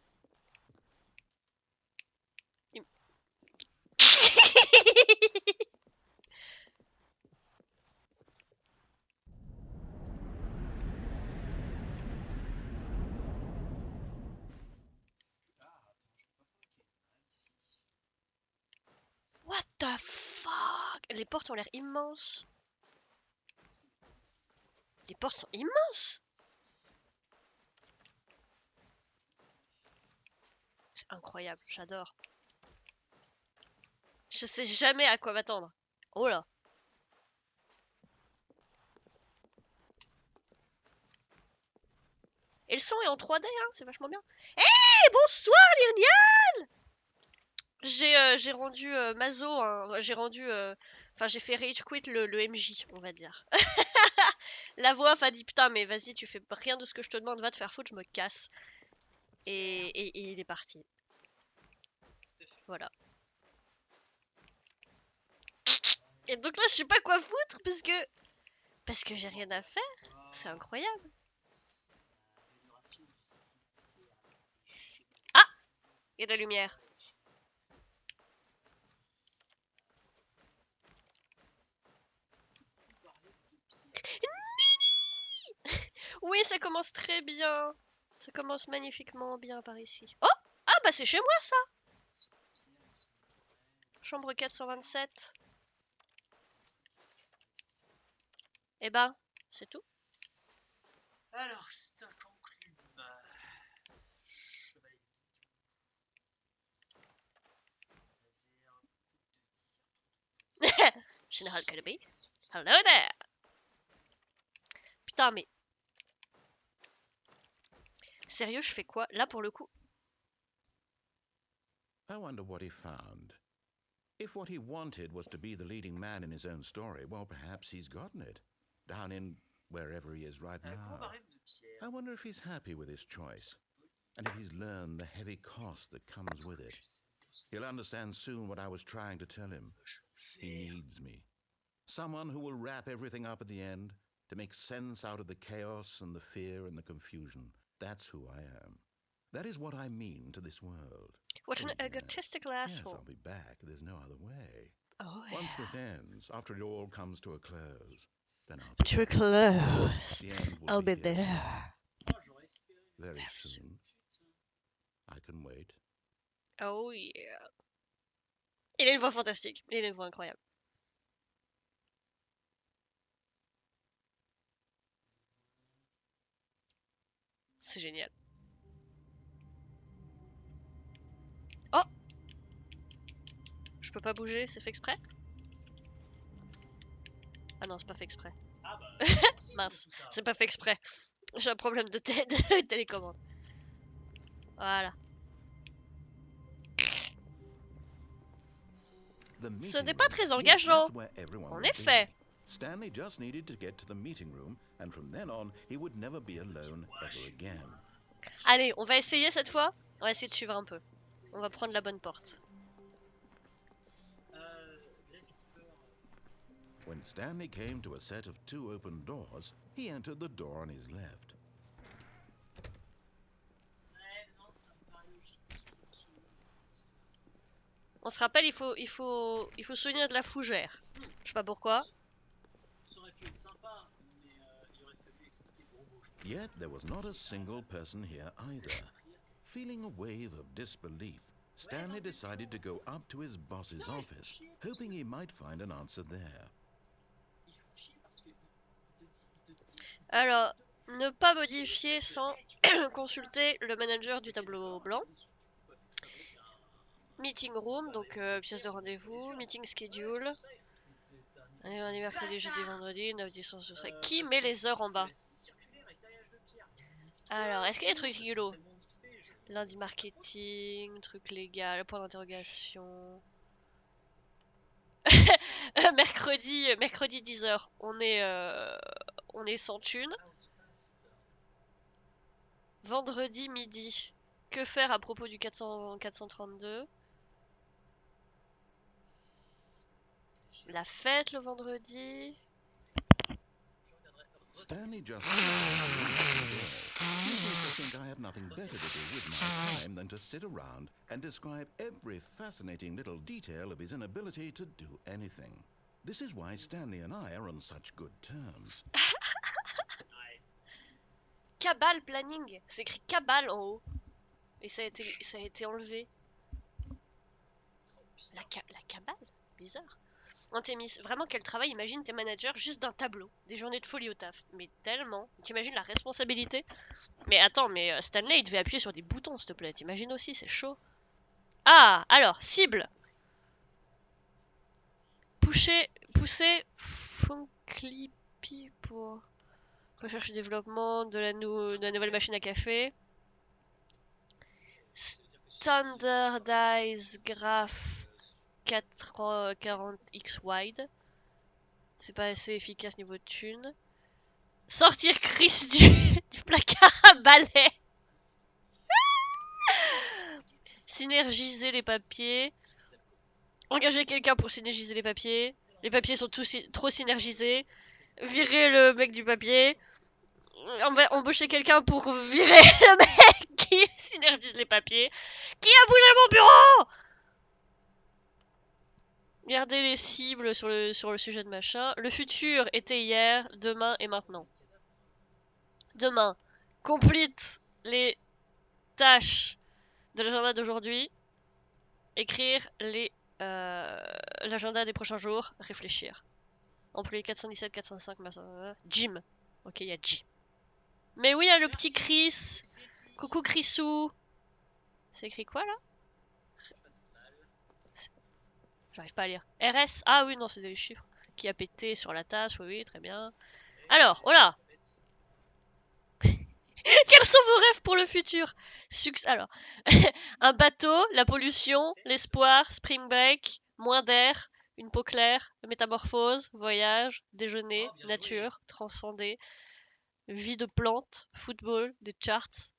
What the fuck? Les portes ont l'air immenses. Les portes sont immenses. C'est incroyable, j'adore. Je sais jamais à quoi m'attendre. Oh là. Et le son est en 3D, hein, c'est vachement bien. Hey, bonsoir Lirnia! J'ai rendu Mazo, hein, j'ai rendu... Enfin, j'ai fait Rage Quit le MJ, on va dire. La voix a dit, putain, mais vas-y, tu fais rien de ce que je te demande, va te faire foutre, je me casse. Et il est parti. Voilà. Et donc là, je sais pas quoi foutre, parce que j'ai rien à faire. C'est incroyable. Ah! Il y a de la lumière. Oui, ça commence très bien. Ça commence magnifiquement bien par ici. Oh! Ah bah c'est chez moi ça! Chambre 427. Eh ben, c'est tout. Alors, c'est un conclume. Chevalier. Général Kirby. Hello there! Putain, mais... Sérieux, je fais quoi? Là, pour le coup... I wonder what he found. If what he wanted was to be the leading man in his own story, well, perhaps he's gotten it. Down in wherever he is right Un now. gros barème de pierre. I wonder if he's happy with his choice, and if he's learned the heavy cost that comes with it. He'll understand soon what I was trying to tell him. He needs me. Someone who will wrap everything up at the end, to make sense out of the chaos and the fear and the confusion. That's who I am. That is what I mean to this world. What an Oh, yes. egotistical Yes, asshole. I'll be back. There's no other way. Oh, Once yeah. this ends, after it all comes to a close, then I'll be To a back. close. The end will I'll be be here there. Moi, j'aurais espéré. Very Very soon. I can wait. Oh yeah. Il a une voix fantastique. Il a une voix incroyable. C'est génial. Oh! Je peux pas bouger, c'est fait exprès? Ah non, c'est pas fait exprès. Ah bah, Mince, c'est pas fait exprès. J'ai un problème de télécommande. Voilà. The Ce meeting n'est pas room. très Yes, engageant. that's where everyone En would effet. be. Stanley just needed to get to the meeting room, and from then on, he would never be alone ever again. Allez, on va essayer cette fois. On va essayer de suivre un peu. On va prendre la bonne porte. When Stanley came to a set of 2 open doors, he entered the door on his left. On se rappelle, il faut se souvenir de la fougère. Je sais pas pourquoi. Ça aurait pu être sympa, mais il aurait fallu expliquer le gros mot, je pense. Yet there was not a single person here either. Feeling a wave of disbelief, Stanley decided to go up to his boss's office, hoping he might find an answer there. Ils font chier parce que ils te disent Alors, ne pas modifier sans consulter le manager du tableau blanc. Meeting room, donc pièce de rendez-vous. Meeting schedule. Lundi, mercredi, jeudi, vendredi, 9, 10, 11, 12. Qui met les heures en bas? Alors, est-ce qu'il y a des trucs rigolos? Lundi marketing, truc légal, point d'interrogation. mercredi 10h, on est sans thune. Vendredi midi, que faire à propos du 432? La fête le vendredi. Stanley just he seems to think I have nothing better to do with my time than to sit around and describe every fascinating little detail of his inability to do anything. This is why Stanley and I are on such good terms. Cabal planning, c'est écrit cabal en haut. Et ça a été enlevé. La cabale, bizarre. Antémis, vraiment quel travail, imagine t'es manager juste d'un tableau, des journées de folie au taf, mais tellement, t'imagines la responsabilité. Mais attends, mais Stanley il devait appuyer sur des boutons s'il te plaît, t'imagines aussi, c'est chaud. Ah, alors, cible. Pousser Funklippy pour recherche et développement de la nouvelle machine à café. Standardize graph 440x wide. C'est pas assez efficace niveau de thune. Sortir Chris du placard à balai. Synergiser les papiers. Engager quelqu'un pour synergiser les papiers. Les papiers sont tous trop synergisés. Virer le mec du papier. On va embaucher quelqu'un pour virer le mec qui synergise les papiers. Qui a bougé mon bureau? Garder les cibles sur le sujet de machin. Le futur était hier, demain et maintenant. Demain, complete les tâches de l'agenda d'aujourd'hui. Écrire l'agenda des prochains jours. Réfléchir. Employé 417, 405, Jim. Ok, il y a Jim. Mais oui, il y a le petit Chris. Coucou Chrisou. C'est écrit quoi là? J'arrive pas à lire. RS. Ah oui, non, c'est des chiffres. Qui a pété sur la tasse. Oui, oui, très bien. Alors, oh là. Quels sont vos rêves pour le futur? Alors, un bateau, la pollution, l'espoir, spring break, moins d'air, une peau claire, métamorphose, voyage, déjeuner, nature, transcender, vie de plante, football, des charts,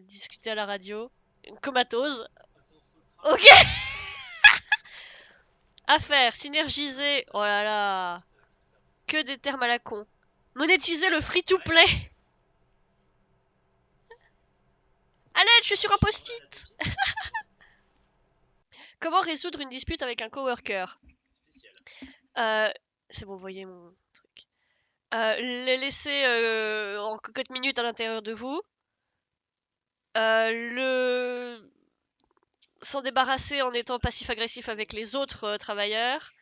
discuter à la radio, une comatose. Ok. Affaire, synergiser. Oh là là. Que des termes à la con. Monétiser le free-to-play. Allez, je suis sur un post-it. Comment résoudre une dispute avec un coworker? C'est bon, vous voyez mon truc. Les laisser en cocotte minute à l'intérieur de vous. S'en débarrasser en étant passif-agressif avec les autres travailleurs.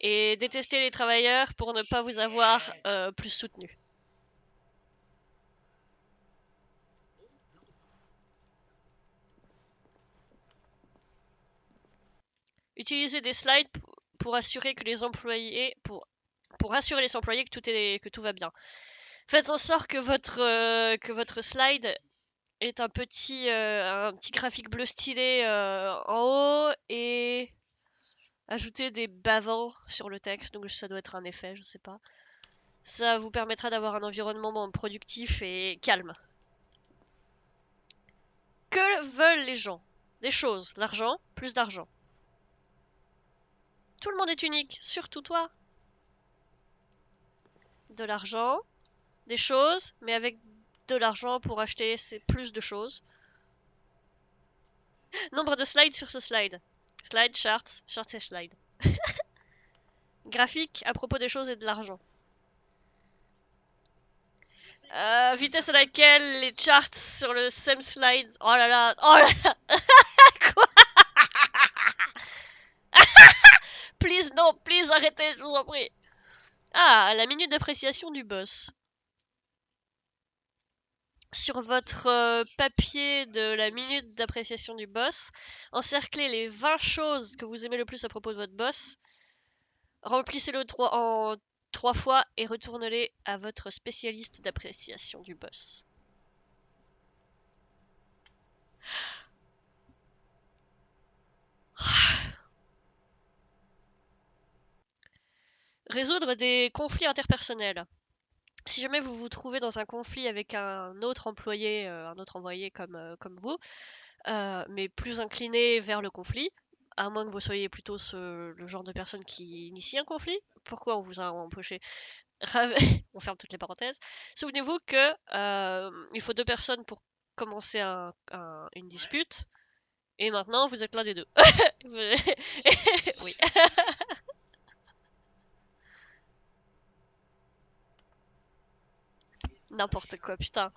Et détester les travailleurs pour ne pas vous avoir plus soutenu. Utiliser des slides pour assurer que les employés pour assurer les employés que tout va bien. Faites en sorte que votre slide est un petit graphique bleu stylé en haut et ajouter des bavels sur le texte, donc ça doit être un effet, je sais pas. Ça vous permettra d'avoir un environnement productif et calme. Que veulent les gens? Des choses, l'argent, plus d'argent. Tout le monde est unique, surtout toi. De l'argent, des choses, mais avec de l'argent pour acheter plus de choses. Nombre de slides sur ce slide. Slide, charts, charts et slide. Graphique à propos des choses et de l'argent. Vitesse à laquelle les charts sur le same slide. Oh là là, oh là là. Quoi? Please, non, please, arrêtez, je vous en prie. Ah, la minute d'appréciation du boss. Sur votre papier de la minute d'appréciation du boss, encerclez les 20 choses que vous aimez le plus à propos de votre boss. Remplissez-le en 3 fois et retournez-les à votre spécialiste d'appréciation du boss. Résoudre des conflits interpersonnels. Si jamais vous vous trouvez dans un conflit avec un autre employé, un autre envoyé comme vous, mais plus incliné vers le conflit, à moins que vous soyez plutôt le genre de personne qui initie un conflit. Pourquoi on vous a empoché? On ferme toutes les parenthèses. Souvenez-vous que il faut 2 personnes pour commencer une dispute, et maintenant vous êtes l'un des deux. Oui. N'importe quoi, putain.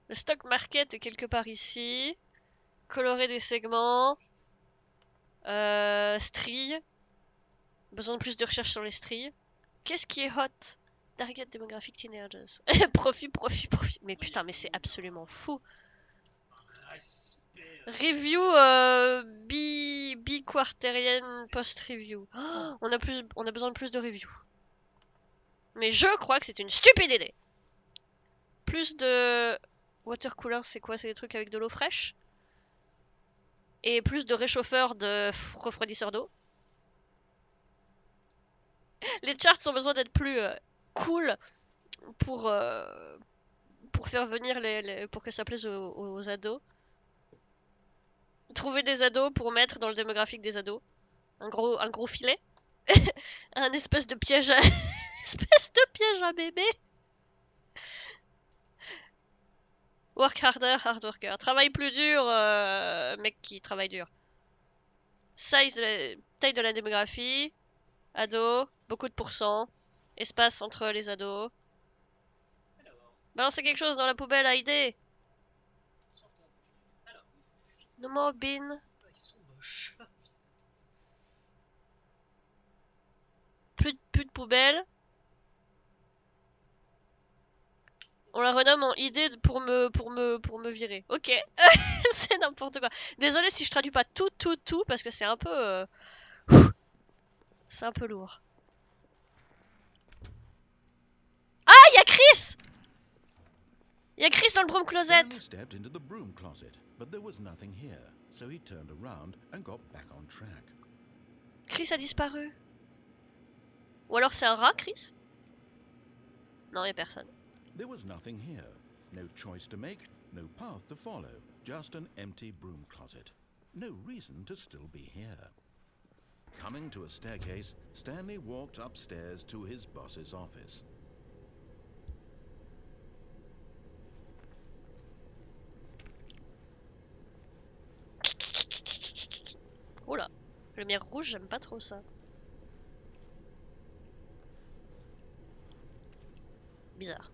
Le stock market est quelque part ici. Colorer des segments. Stries. Besoin de plus de recherche sur les stries. Qu'est-ce qui est hot? Target demographic teenagers. Profit, profit, profit. Mais putain, mais c'est absolument fou. Review bi-quartérienne post-review. Oh, on a besoin de plus de reviews. Mais je crois que c'est une stupide idée. Plus de water cooler, c'est quoi? C'est des trucs avec de l'eau fraîche. Et plus de réchauffeurs de refroidisseurs d'eau. Les charts ont besoin d'être plus cool pour, pour faire venir pour que ça plaise aux ados. Trouver des ados pour mettre dans le démographique des ados. Un gros filet. Un espèce de piège à... espèce de piège à bébé. Work harder, hard worker. Travaille plus dur, mec qui travaille dur. Taille de la démographie. Ados, beaucoup de pourcents. Espace entre les ados. Balancez quelque chose dans la poubelle à idée. No more bin. Ils sont moches. Plus de poubelle. On la renomme en idée pour me virer. Ok. C'est n'importe quoi. Désolé si je traduis pas tout, parce que c'est un peu... c'est un peu lourd. Ah, il y a Chris! Il y a Chris dans le broom closet. Stanley stepped into the broom closet, but there was nothing here, so he turned around and got back on track. Chris a disparu. Ou alors c'est un rat, Chris? Non, il y a personne. There was nothing here. No choice to make, no path to follow, just an empty broom closet. No reason to still be here. Coming to a staircase, Stanley walked upstairs to his boss's office. Oula, lumière rouge, j'aime pas trop ça. Bizarre.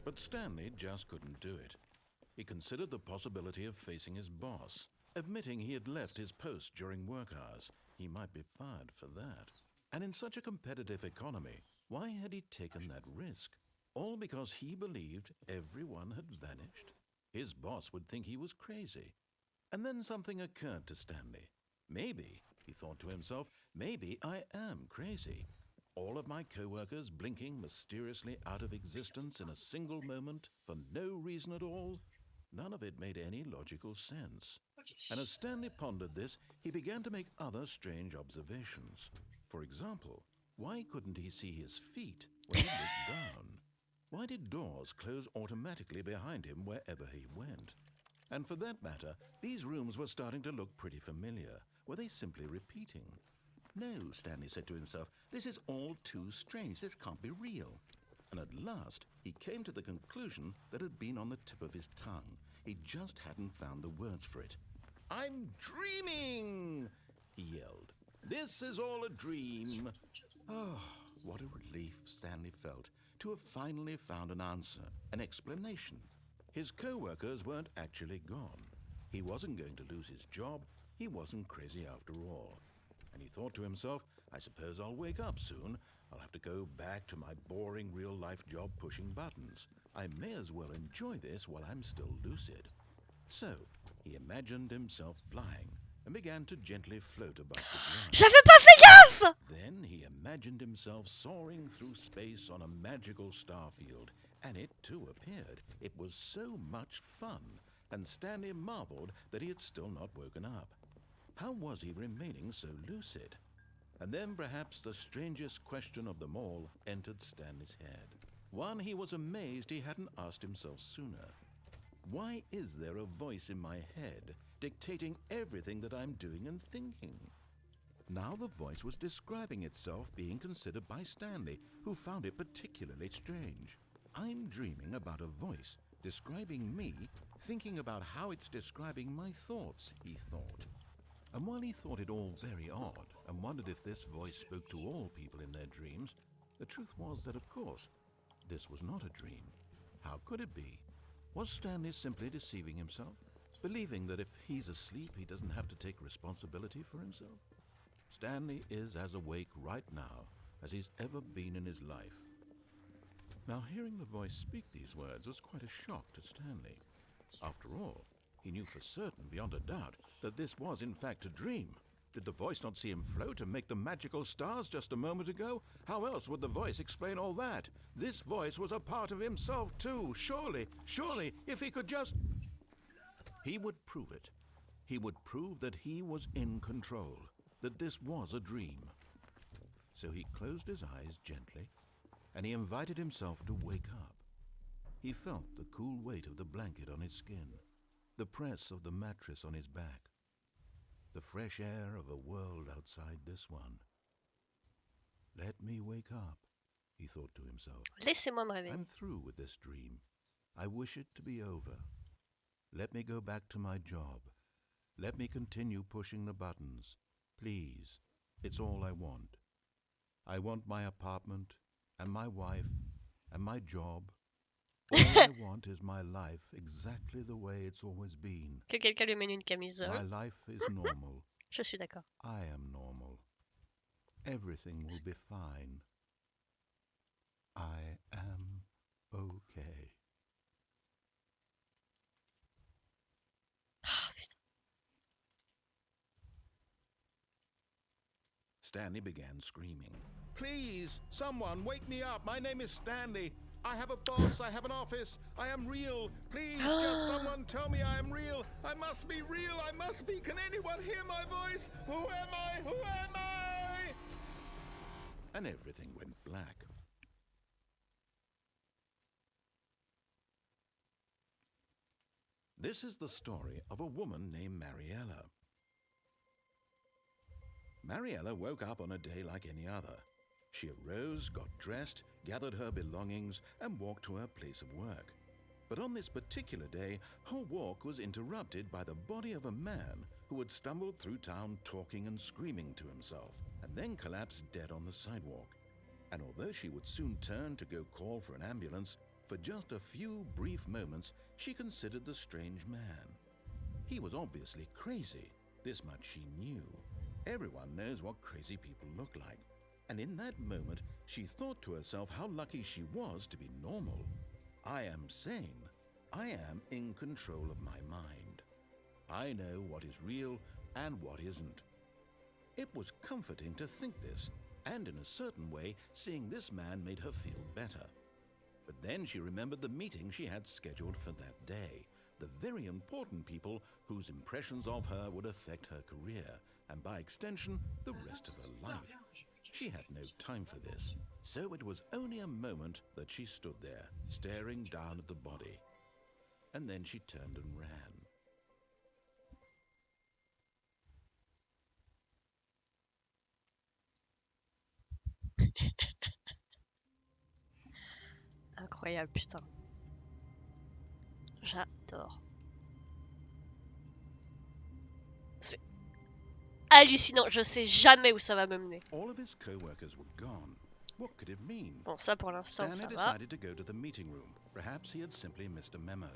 But Stanley just couldn't do it. He considered the possibility of facing his boss. Admitting he had left his post during work hours, he might be fired for that. And in such a competitive economy, why had he taken that risk? All because he believed everyone had vanished? His boss would think he was crazy. And then something occurred to Stanley. Maybe, he thought to himself, maybe I am crazy. All of my co-workers blinking mysteriously out of existence in a single moment for no reason at all? None of it made any logical sense. And as Stanley pondered this, he began to make other strange observations. For example, why couldn't he see his feet when he looked down? Why did doors close automatically behind him wherever he went? And for that matter, these rooms were starting to look pretty familiar. Were they simply repeating? No, Stanley said to himself, this is all too strange. This can't be real. And at last, he came to the conclusion that had been on the tip of his tongue. He just hadn't found the words for it. I'm dreaming, he yelled. This is all a dream. Oh, what a relief Stanley felt to have finally found an answer, an explanation. His co-workers weren't actually gone. He wasn't going to lose his job. He wasn't crazy after all. And he thought to himself, I suppose I'll wake up soon. I'll have to go back to my boring real-life job pushing buttons. I may as well enjoy this while I'm still lucid. So, he imagined himself flying and began to gently float above the ground. J'avais pas fait gaffe! Then he imagined himself soaring through space on a magical star field, and it too appeared. It was so much fun, and Stanley marveled that he had still not woken up. How was he remaining so lucid? And then perhaps the strangest question of them all entered Stanley's head. One he was amazed he hadn't asked himself sooner. Why is there a voice in my head dictating everything that I'm doing and thinking? Now the voice was describing itself being considered by Stanley, who found it particularly strange. I'm dreaming about a voice describing me, thinking about how it's describing my thoughts, he thought. And while he thought it all very odd and wondered if this voice spoke to all people in their dreams, the truth was that, of course, this was not a dream. How could it be? Was Stanley simply deceiving himself, believing that if he's asleep, he doesn't have to take responsibility for himself? Stanley is as awake right now as he's ever been in his life. Now, hearing the voice speak these words was quite a shock to Stanley. After all, he knew for certain, beyond a doubt, that this was in fact a dream. Did the voice not see him float and make the magical stars just a moment ago? How else would the voice explain all that? This voice was a part of himself too. Surely, if he could just... He would prove it. He would prove that he was in control, that this was a dream. So he closed his eyes gently, and he invited himself to wake up. He felt the cool weight of the blanket on his skin, the press of the mattress on his back, the fresh air of a world outside this one. Let me wake up, he thought to himself. Laissez-moi me réveiller. I'm through with this dream. I wish it to be over. Let me go back to my job. Let me continue pushing the buttons. Please, it's all I want. I want my apartment, and my wife, and my job. All I want is my life exactly the way it's always been. Que quelqu'un lui mène une My camisole. life is normal. Je suis d'accord. I am normal. Everything will be fine. I am okay. Ah, putain. Stanley began screaming. Please, someone, wake me up. My name is Stanley. I have a boss. I have an office. I am real. Please, just someone tell me I am real. I must be real. I must be. Can anyone hear my voice? Who am I? Who am I? And everything went black. This is the story of a woman named Mariella. Mariella woke up on a day like any other. She arose, got dressed, gathered her belongings, and walked to her place of work. But on this particular day, her walk was interrupted by the body of a man who had stumbled through town talking and screaming to himself, and then collapsed dead on the sidewalk. And although she would soon turn to go call for an ambulance, for just a few brief moments she considered the strange man. He was obviously crazy, this much she knew. Everyone knows what crazy people look like. And in that moment, she thought to herself how lucky she was to be normal. I am sane. I am in control of my mind. I know what is real and what isn't. It was comforting to think this, and in a certain way, seeing this man made her feel better. But then she remembered the meeting she had scheduled for that day, the very important people whose impressions of her would affect her career, and by extension, the rest of her life. She had no time for this, so it was only a moment that she stood there, staring down at the body. And then she turned and ran. Incroyable, putain. J'adore. C'est hallucinant, je sais jamais où ça va me mener. All of his co-workers were gone. What could it mean? Bon, ça pour l'instant, ça Stanley va. decided to go to the meeting room. Perhaps he had simply missed a memo.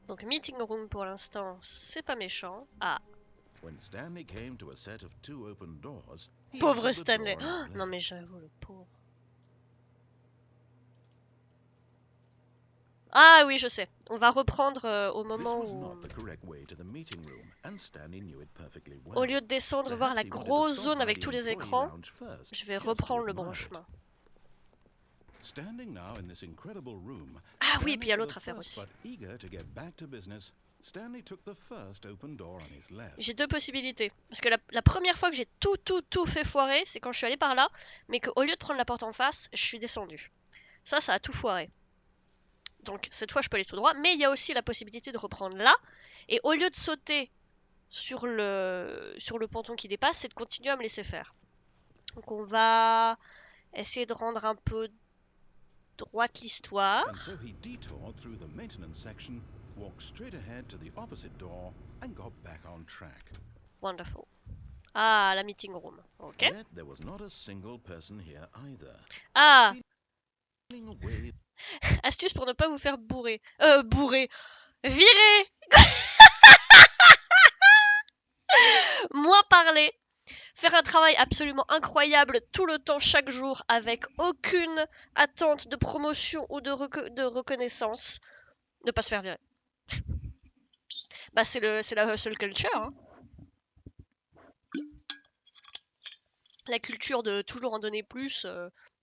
Donc, meeting room pour l'instant, c'est pas méchant. Ah, When Stanley came to a set of 2 open doors, he pauvre entered the Stanley. door and Oh, non left. mais j'avoue, le pauvre. Ah oui, je sais. On va reprendre au This moment was où... not the correct way to the meeting room, and Stanley knew it perfectly well. Au lieu de descendre voir Perhaps la he wanted to grosse stop zone by avec the tous les employee écrans, lounge first, je vais just to reprendre le bon admire it. chemin. Standing now in this incredible room, Ah oui, Stanley puis il y a for l'autre the affaire first aussi. but eager to get back to business, Stanley took the first open door on his left. J'ai deux possibilités. Parce que la première fois que j'ai tout fait foirer, c'est quand je suis allée par là, mais qu'au lieu de prendre la porte en face, je suis descendue. Ça a tout foiré. Donc cette fois, je peux aller tout droit, mais il y a aussi la possibilité de reprendre là, et au lieu de sauter sur le ponton qui dépasse, c'est de continuer à me laisser faire. Donc on va essayer de rendre un peu droite l'histoire. And so he detoured through the maintenance section, walked straight ahead to the opposite door, and got back on track. Wonderful. Ah, la meeting room. Ok. Yet there was not a single person here either. Ah, Feeling away, astuce pour ne pas vous faire bourrer. Bourrer. Virer. Moins parler. Faire un travail absolument incroyable tout le temps, chaque jour, avec aucune attente de promotion ou de reconnaissance. Ne pas se faire virer. Bah, c'est la hustle culture. Hein. La culture de toujours en donner plus,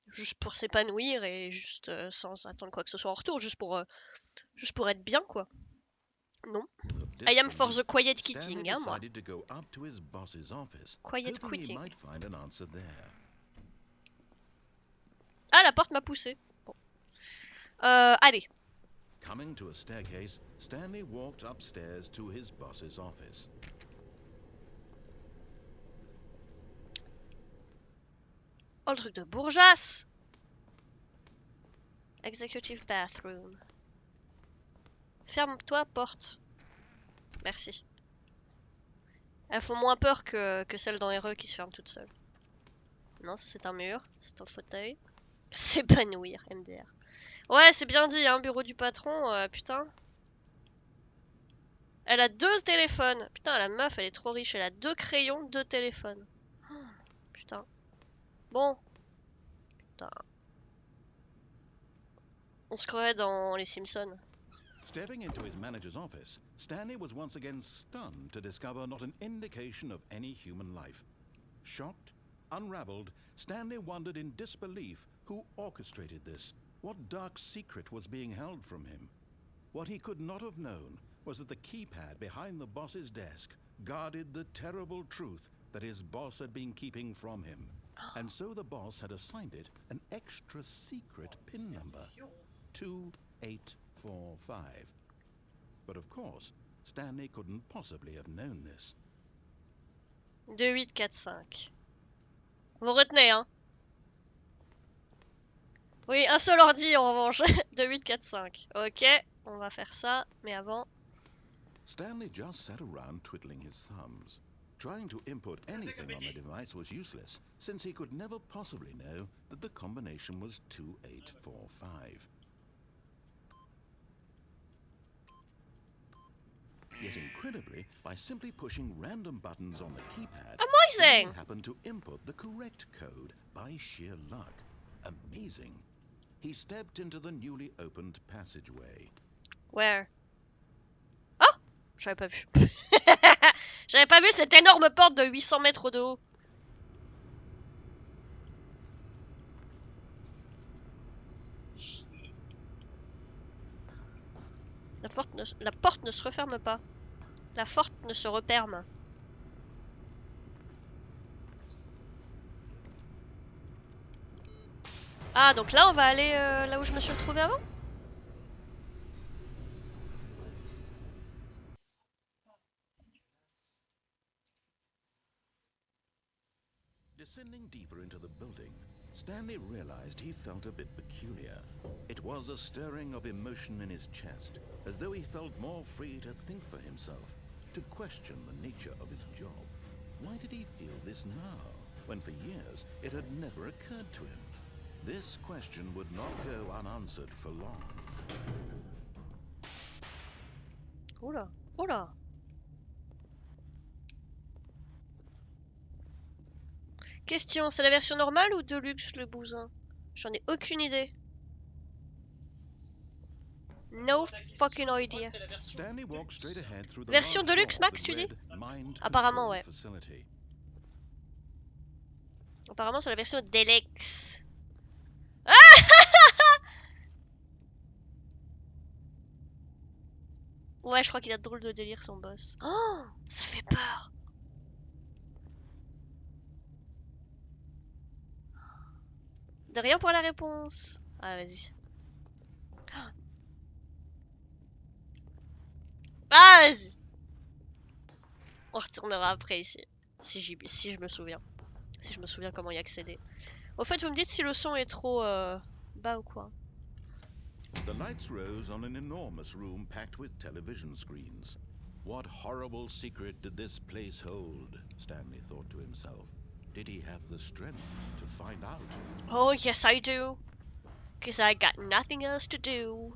juste pour s'épanouir et juste sans attendre quoi que ce soit en retour, juste pour être bien, quoi. Non. full of I am for the disbelief, quiet Stanley kicking, hein, moi. decided to go up to his boss's office, Quiet hoping he quitting. might find an answer there. Ah, la porte m'a poussé. Bon. Allez. Coming to a staircase, Stanley walked upstairs to his boss's office. Oh, le truc de bourgeasse. Executive bathroom. Ferme-toi, porte. Merci. Elles font moins peur que celles dans RE qui se ferment toutes seules. Non, ça c'est un mur, c'est un fauteuil. S'épanouir, MDR. Ouais, c'est bien dit, hein, bureau du patron, putain. Elle a 2 téléphones. Putain, la meuf, elle est trop riche. Elle a 2 crayons, 2 téléphones. Oh, putain. Bon. Putain. On se croirait dans les Simpsons. Stepping into his manager's office, Stanley was once again stunned to discover not an indication of any human life. Shocked, unraveled, Stanley wondered in disbelief who orchestrated this, what dark secret was being held from him. What he could not have known was that the keypad behind the boss's desk guarded the terrible truth that his boss had been keeping from him. And so the boss had assigned it an extra secret PIN number, 2845. But of course, Stanley couldn't possibly have known this. 2, 8, 4, 5. Vous retenez, hein? Oui, un seul ordi en revanche. 2, 8, 4, 5. Ok, on va faire ça, mais avant... Stanley just sat around twiddling his thumbs. Trying to input anything on the device was useless, since he could never possibly know that the combination was 2845. Yet incredibly, by simply pushing random buttons on the keypad, Amazing! Stanley happened to input the correct code by sheer luck. Amazing. He stepped into the newly opened passageway. Where? Oh! J'avais pas vu. J'avais pas vu cette énorme porte de 800 mètres de haut. La porte ne se referme pas. La porte ne se reperme. Ah, donc là, on va aller là où je me suis retrouvée avant? Descending deeper into the building, Stanley realized he felt a bit peculiar. It was a stirring of emotion in his chest, as though he felt more free to think for himself, to question the nature of his job. Why did he feel this now, when for years it had never occurred to him? This question would not go unanswered for long. Oula, oula. Question, c'est la version normale ou Deluxe le bousin? J'en ai aucune idée. No fucking idea. Stanley walked straight ahead through the Version large Deluxe door Max, that tu dis? read Mind Apparemment, Control ouais. Facility. Apparemment, c'est la version Deluxe. Ouais, je crois qu'il a drôle de délire, son boss. Oh, ça fait peur. De rien pour la réponse. Ah, vas-y. Ah, vas-y. On retournera après ici. Si je me souviens. Si je me souviens comment y accéder. Au fait, vous me dites si le son est trop bas ou quoi. The lights rose on an enormous room packed with television screens. What horrible secret did this place hold? Stanley thought to himself. Did he have the strength to find out? Oh, yes, I do. 'Cause I got nothing else to do.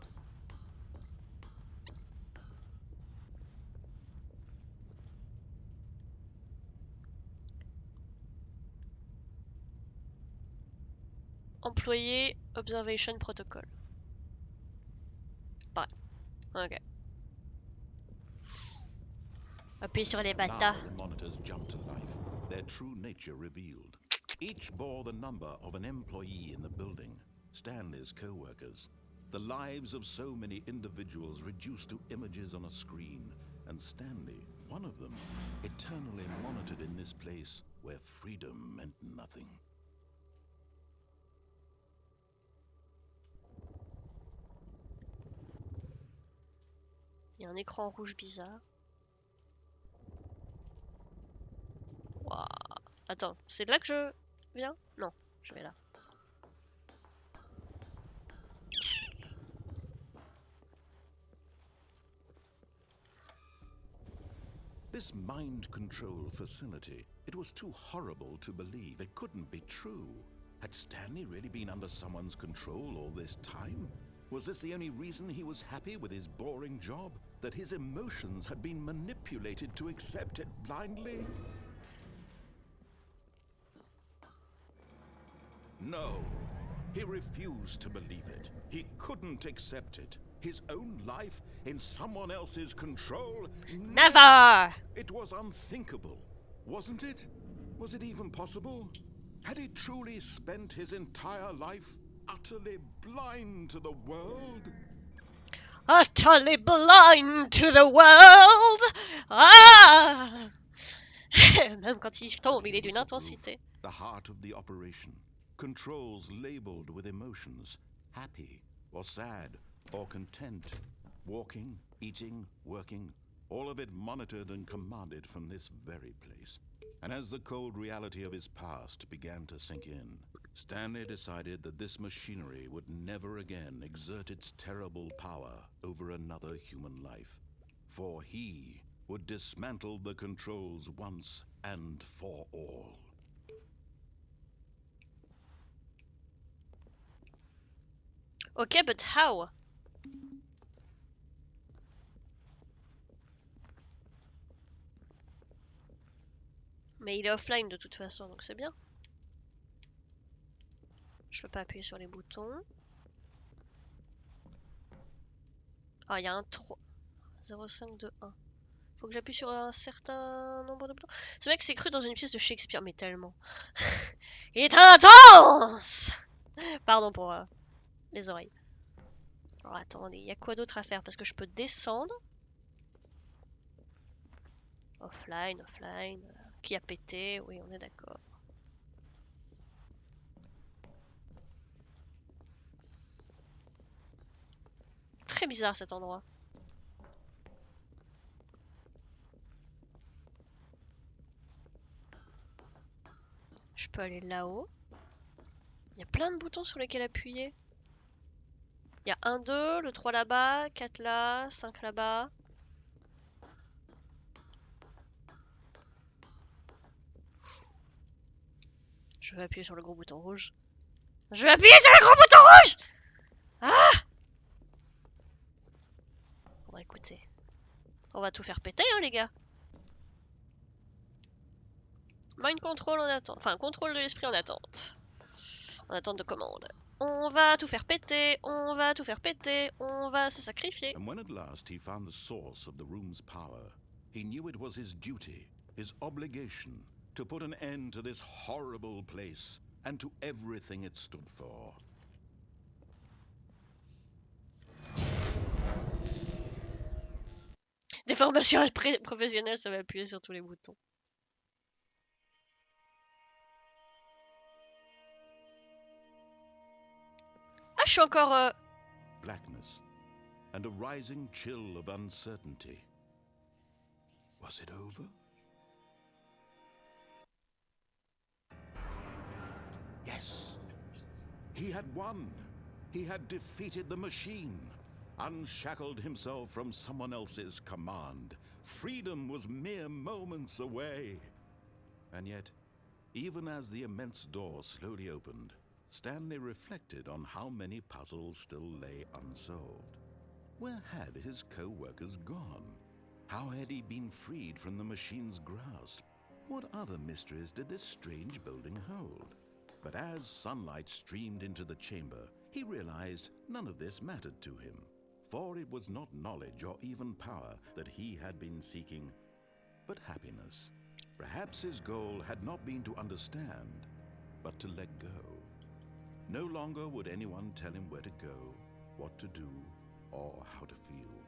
Employé Observation Protocol. Ouais. Ok. Appuyez sur les Now bâtards. the monitors jumped to life, their true nature revealed. Each bore the number of an employee in the building, Stanley's co-workers. The lives of so many individuals reduced to images on a screen, and Stanley, one of them, eternally monitored in this place where freedom meant nothing. Il y a un écran rouge bizarre. Waouh. Attends, c'est de là que je viens? Non, je vais là. This mind control facility, it was too horrible to believe. It couldn't be true. Had Stanley really been under someone's control all this time? Was this the only reason he was happy with his boring job? That his emotions had been manipulated to accept it blindly? No, he refused to believe it. He couldn't accept it. His own life in someone else's control? Never! It was unthinkable, wasn't it? Was it even possible? Had he truly spent his entire life utterly blind to the world? Utterly blind to the world! Ah! Même quand il tombe, il est d'une intensité. The heart of the operation. Controls labeled with emotions. Happy or sad or content. Walking, eating, working. All of it monitored and commanded from this very place. And as the cold reality of his past began to sink in, Stanley decided that this machinery would never again exert its terrible power over another human life. For he would dismantle the controls once and for all. Ok, but how? Mais il est offline de toute façon, donc c'est bien. Je peux pas appuyer sur les boutons. Ah, il y a un 3. 0,521. Faut que j'appuie sur un certain nombre de boutons. Ce mec s'est cru dans une pièce de Shakespeare, mais tellement. Il est intense! Pardon pour les oreilles. Alors attendez, il y a quoi d'autre à faire? Parce que je peux descendre. Offline, offline. Qui a pété? Oui, on est d'accord. Très bizarre cet endroit. Je peux aller là-haut. Il y a plein de boutons sur lesquels appuyer. Il y a 1, 2, le 3 là-bas, 4 là, 5 là-bas. Je vais appuyer sur le gros bouton rouge. Je vais appuyer sur le gros bouton rouge! Ah! Bon, écoutez. On va tout faire péter, hein, les gars. Mind control en attente. Enfin, contrôle de l'esprit en attente. En attente de commande. On va tout faire péter, on va tout faire péter, on va se sacrifier. And when at last he found the source of the room's power, he knew it was his duty, his obligation, to put an end to this horrible place and to everything it stood for. Des formations professionnelles, ça va appuyer sur tous les boutons. Ah, je suis encore... Blackness and a rising chill of uncertainty. Was it over? Yes. He had won. He had defeated the machine, unshackled himself from someone else's command. Freedom was mere moments away. And yet, even as the immense door slowly opened, Stanley reflected on how many puzzles still lay unsolved. Where had his co-workers gone? How had he been freed from the machine's grasp? What other mysteries did this strange building hold? But as sunlight streamed into the chamber, he realized none of this mattered to him, for it was not knowledge or even power that he had been seeking, but happiness. Perhaps his goal had not been to understand, but to let go. No longer would anyone tell him where to go, what to do, or how to feel.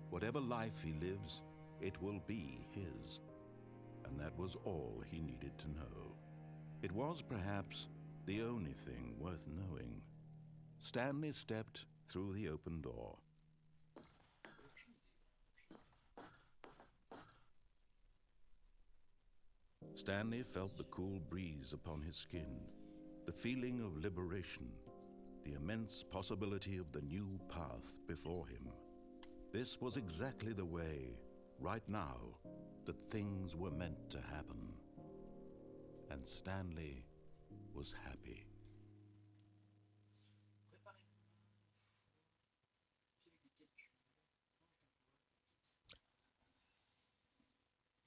Whatever life he lives, it will be his. And that was all he needed to know. It was perhaps the only thing worth knowing. Stanley stepped through the open door. Stanley felt the cool breeze upon his skin, the feeling of liberation, the immense possibility of the new path before him. This was exactly the way, right now, that things were meant to happen. And Stanley was happy.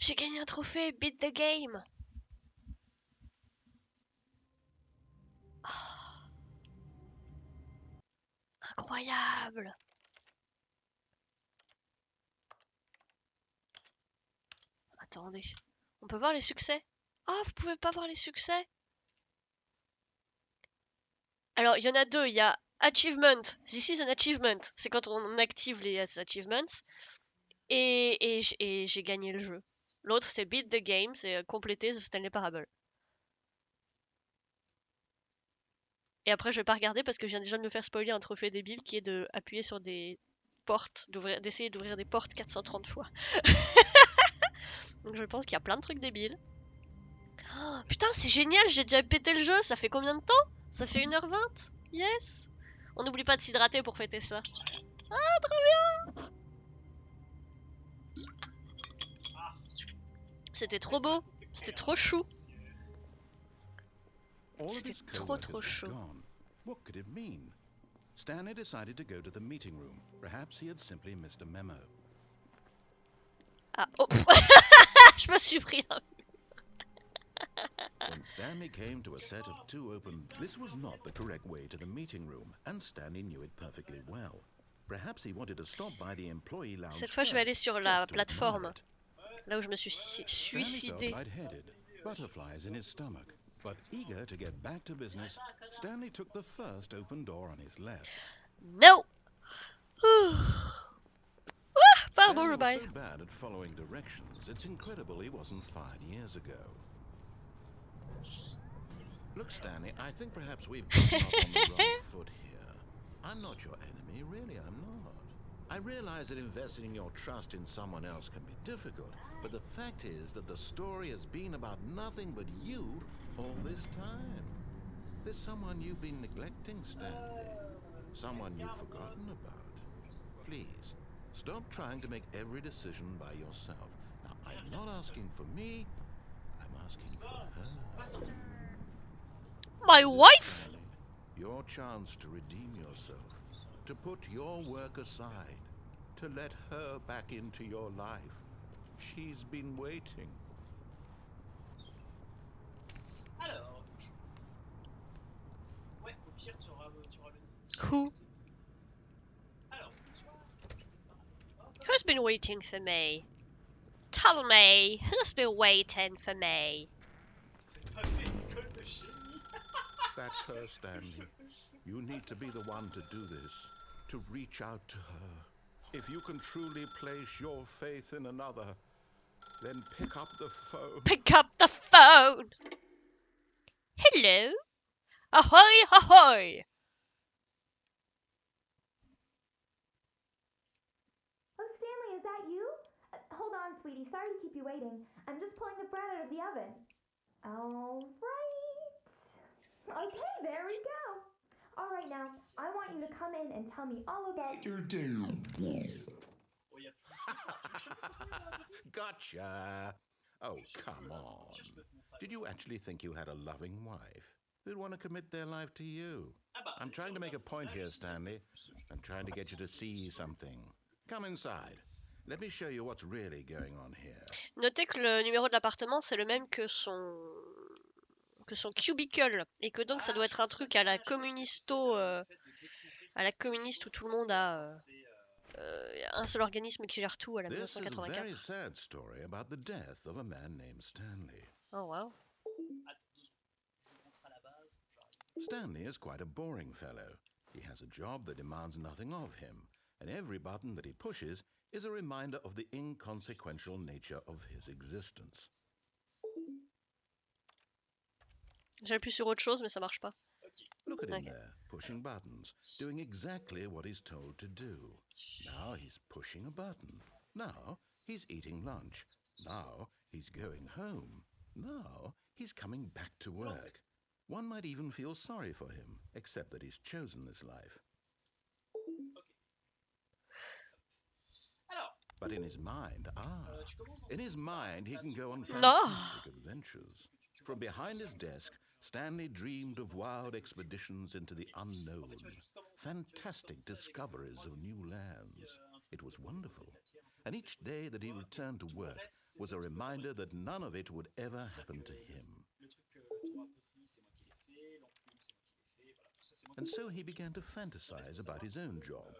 J'ai gagné un trophée, beat the game. Oh. Incroyable. Attendez, on peut voir les succès? Ah, vous pouvez pas voir les succès? Alors, il y en a deux, il y a Achievement, This is an achievement, c'est quand on active les achievements, et j'ai gagné le jeu. L'autre, c'est Beat the Game, c'est compléter The Stanley Parable. Et après, je vais pas regarder parce que je viens déjà de me faire spoiler un trophée débile qui est de appuyer sur des portes, d'essayer d'ouvrir des portes 430 fois. Donc je pense qu'il y a plein de trucs débiles. Oh, putain, c'est génial, j'ai déjà pété le jeu, ça fait combien de temps? Ça fait 1h20. Yes. On n'oublie pas de s'hydrater pour fêter ça. Ah, trop bien. C'était trop beau, c'était trop chou. C'était trop chaud. What could it mean? Stanley decided to go to the meeting room. Perhaps he had simply missed a memo. Ah, oh. Je me suis pris un... When Stanley came to a set of two open... This was not the correct way to the meeting room, and Stanley knew it perfectly well. Perhaps he wanted to stop by the employee lounge. Cette fois, je vais aller sur la plateforme, là où je me suis suicidé. Butterflies in his stomach, but eager to get back to business, Stanley took the first open door on his left. No! Pardon, Stanley le was bail. so bad at following directions, it's incredible he wasn't fired years ago. Look, Stanley, I think perhaps we've gotten off on the wrong foot here. I'm not your enemy, really, I'm not. I realize that investing your trust in someone else can be difficult, but the fact is that the story has been about nothing but you all this time. There's someone you've been neglecting, Stanley. Someone you've forgotten about. Please, stop trying to make every decision by yourself. Now, I'm not asking for me, I'm asking for her. My This is it, wife? Stanley. Your chance to redeem yourself, to put your work aside, to let her back into your life. She's been waiting. Alors, ouais, au pire, tu auras le. Who? Alors, bonsoir. Who's been waiting for me? Tell me, who's been waiting for me? Pas fait l'école de génie. That's her, Stanley. You need to be the one to do this, to reach out to her. If you can truly place your faith in another, then pick up the phone. Pick up the phone! Hello? Ahoy, ahoy! Oh, Stanley, is that you? Hold on, sweetie. Sorry to keep you waiting. I'm just pulling the bread out of the oven. All right. Okay, there we go. All right, now, I want you to come in and tell me all about your day. Oh, il y a plus que ça. Tu veux que je te montre? Gotcha. Oh, come on. Did you actually think you had a loving wife who'd want to commit their life to you? I'm trying to make a point here, Stanley. I'm trying to get you to see something. Come inside. Let me show you what's really going on here. Notez que le numéro de l'appartement, c'est le même que son cubicle. Et que donc ça doit être un truc à la communisto... à la communiste où tout le monde a un seul organisme qui gère tout à la This is a very 1984. sad story about the death of a man named Stanley. Oh wow. Stanley is quite a boring fellow. He has a job that demands nothing of him, and every button that he pushes is a reminder of the inconsequential nature of his existence. J'appuie sur autre chose mais ça marche pas. Look at him Okay. there, pushing buttons, doing exactly what he's told to do. Now he's pushing a button. Now he's eating lunch. Now he's going home. Now he's coming back to work. One might even feel sorry for him, except that he's chosen this life. But in his mind, in his mind he can go on fantastic adventures. From behind his desk, Stanley dreamed of wild expeditions into the unknown, fantastic discoveries of new lands. It was wonderful. And each day that he returned to work was a reminder that none of it would ever happen to him. And so he began to fantasize about his own job.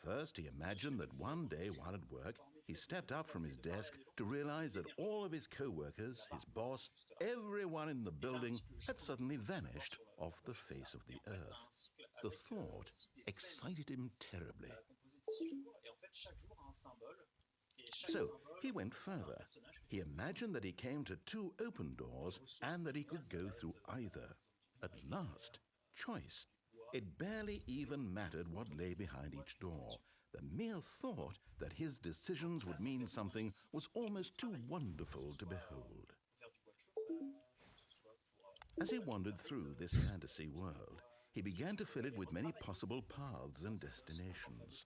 First, he imagined that one day while at work, he stepped up from his desk to realize that all of his co-workers, his boss, everyone in the building had suddenly vanished off the face of the earth. The thought excited him terribly. So he went further. He imagined that he came to two open doors and that he could go through either. At last, choice. It barely even mattered what lay behind each door. The mere thought that his decisions would mean something was almost too wonderful to behold. As he wandered through this fantasy world, he began to fill it with many possible paths and destinations.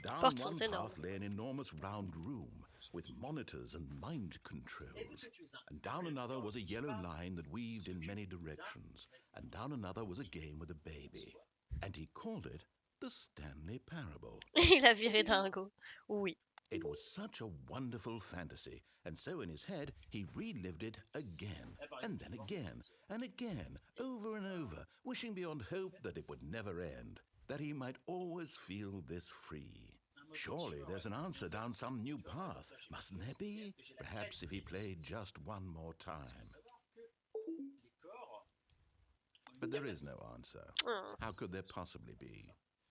Down one path lay an enormous round room with monitors and mind controls. And down another was a yellow line that weaved in many directions. And down another was a game with a baby. And he called it The Stanley Parable. Il a viré dingo. Oui. It was such a wonderful fantasy, and so in his head he relived it again, and then again, and again, over and over, wishing beyond hope that it would never end, that he might always feel this free. Surely there's an answer down some new path, mustn't there be? Perhaps if he played just one more time. But there is no answer. How could there possibly be?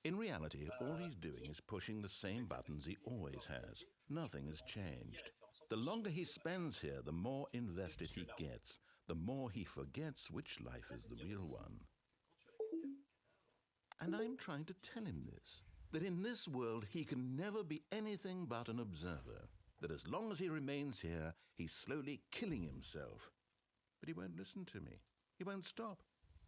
In reality, all he's doing is pushing the same buttons he always has. Nothing has changed. The longer he spends here, the more invested he gets, the more he forgets which life is the real one. And I'm trying to tell him this, that in this world he can never be anything but an observer, that as long as he remains here, he's slowly killing himself. But he won't listen to me. He won't stop.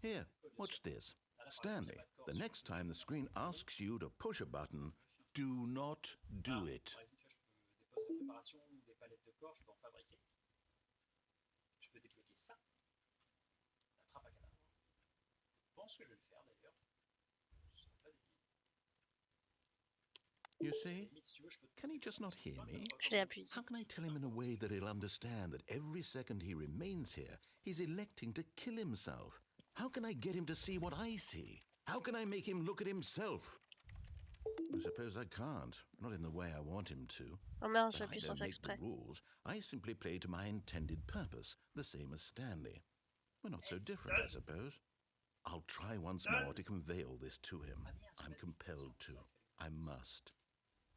Here, watch this. Stanley, the next time the screen asks you to push a button, do not do it. Par exemple, des postes de préparation ou des palettes de corps, je peux en fabriquer. Je peux débloquer ça. La trappe à cadavre. Je pense que je vais le faire d'ailleurs. Ce sera pas dégueu. You see? Limite, si tu veux, je peux te- Can he just not hear me? Je l'ai appuyé. How can I tell him in a way that he'll understand that every second he remains here, he's electing to kill himself? How can I get him to see what I see? How can I make him look at himself? I suppose I can't, not in the way I want him to. Oh mince, But I j'appuie sans don't faire make the exprès. rules. I simply play to my intended purpose, the same as Stanley. We're not so different, I suppose. I'll try once more to convey all this to him. I'm compelled to. I must.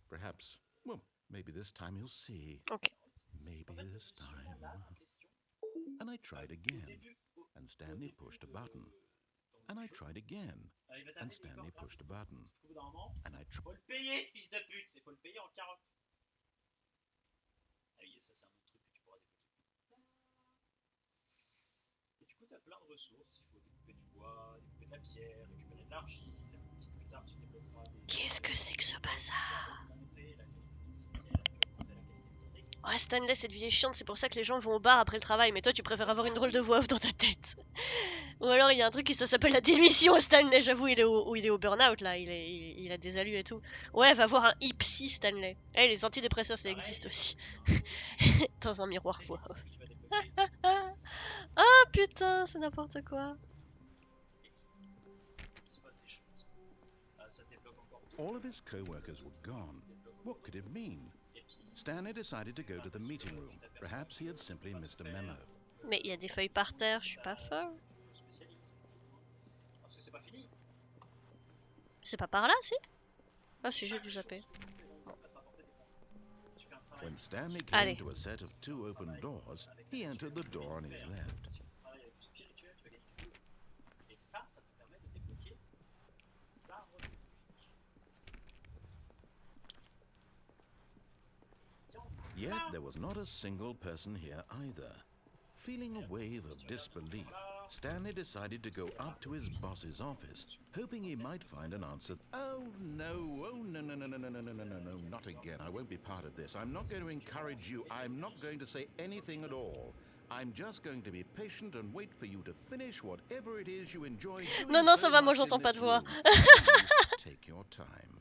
Perhaps, well, maybe this time he'll see. Ok. Maybe this time. Là, en question, And I tried again, début, and Stanley pushed a button. And I tried again, il va and taper des Stanley corps pushed a button. Sauf qu'au bout d'un moment, And I tried. faut le payer ce fils de pute, il faut le payer en carotte. Ah oui, ça c'est un autre truc que tu pourras débloquer. Et du coup, tu as plein de ressources, il faut découper du bois, découper de la pierre, récupérer de l'argile. Plus tard, tu débloqueras des... Qu'est-ce que c'est que ce bazar? Augmenter la qualité de ton cimetière, tu vas augmenter la qualité de ton équipe. Ouais, Stanley, cette vie est chiante, c'est pour ça que les gens vont au bar après le travail, mais toi tu préfères avoir une drôle de voix off dans ta tête. Ou alors il y a un truc qui ça s'appelle la démission, Stanley, j'avoue, il est au burn-out là, il a des allus et tout. Ouais, va voir un Ipsy, Stanley. Eh, les antidépresseurs ça existe aussi. Dans un miroir voix off. Que tu vas débloquer, Ah putain, c'est n'importe quoi. il se passe des choses. Ça débloque encore All of his co-workers were gone. What could it mean? Stanley decided to go to the meeting room. Perhaps he had simply missed a memo. Mais il y a des feuilles par terre, je suis pas folle. spécialiste. Parce que c'est pas fini. C'est pas par là, si? Ah si, j'ai dû zapper. When Stanley Allez. came to a set of two open doors, he entered the door on his left. Si tu travailles avec du spirituel, tu vas gagner du boulot. Et ça te permet de débloquer les arbres de musique. Yet there was not a single person here either. Feeling a wave of disbelief, Stanley decided to go up to his boss's office, hoping he might find an answer. Oh no, no, not again. I won't be part of this. I'm not going to encourage you. I'm not going to say anything at all. I'm just going to be patient and wait for you to finish whatever it is you enjoy doing. Non, non, so ça va, moi much in j'entends pas this de voix. room. Please take your time.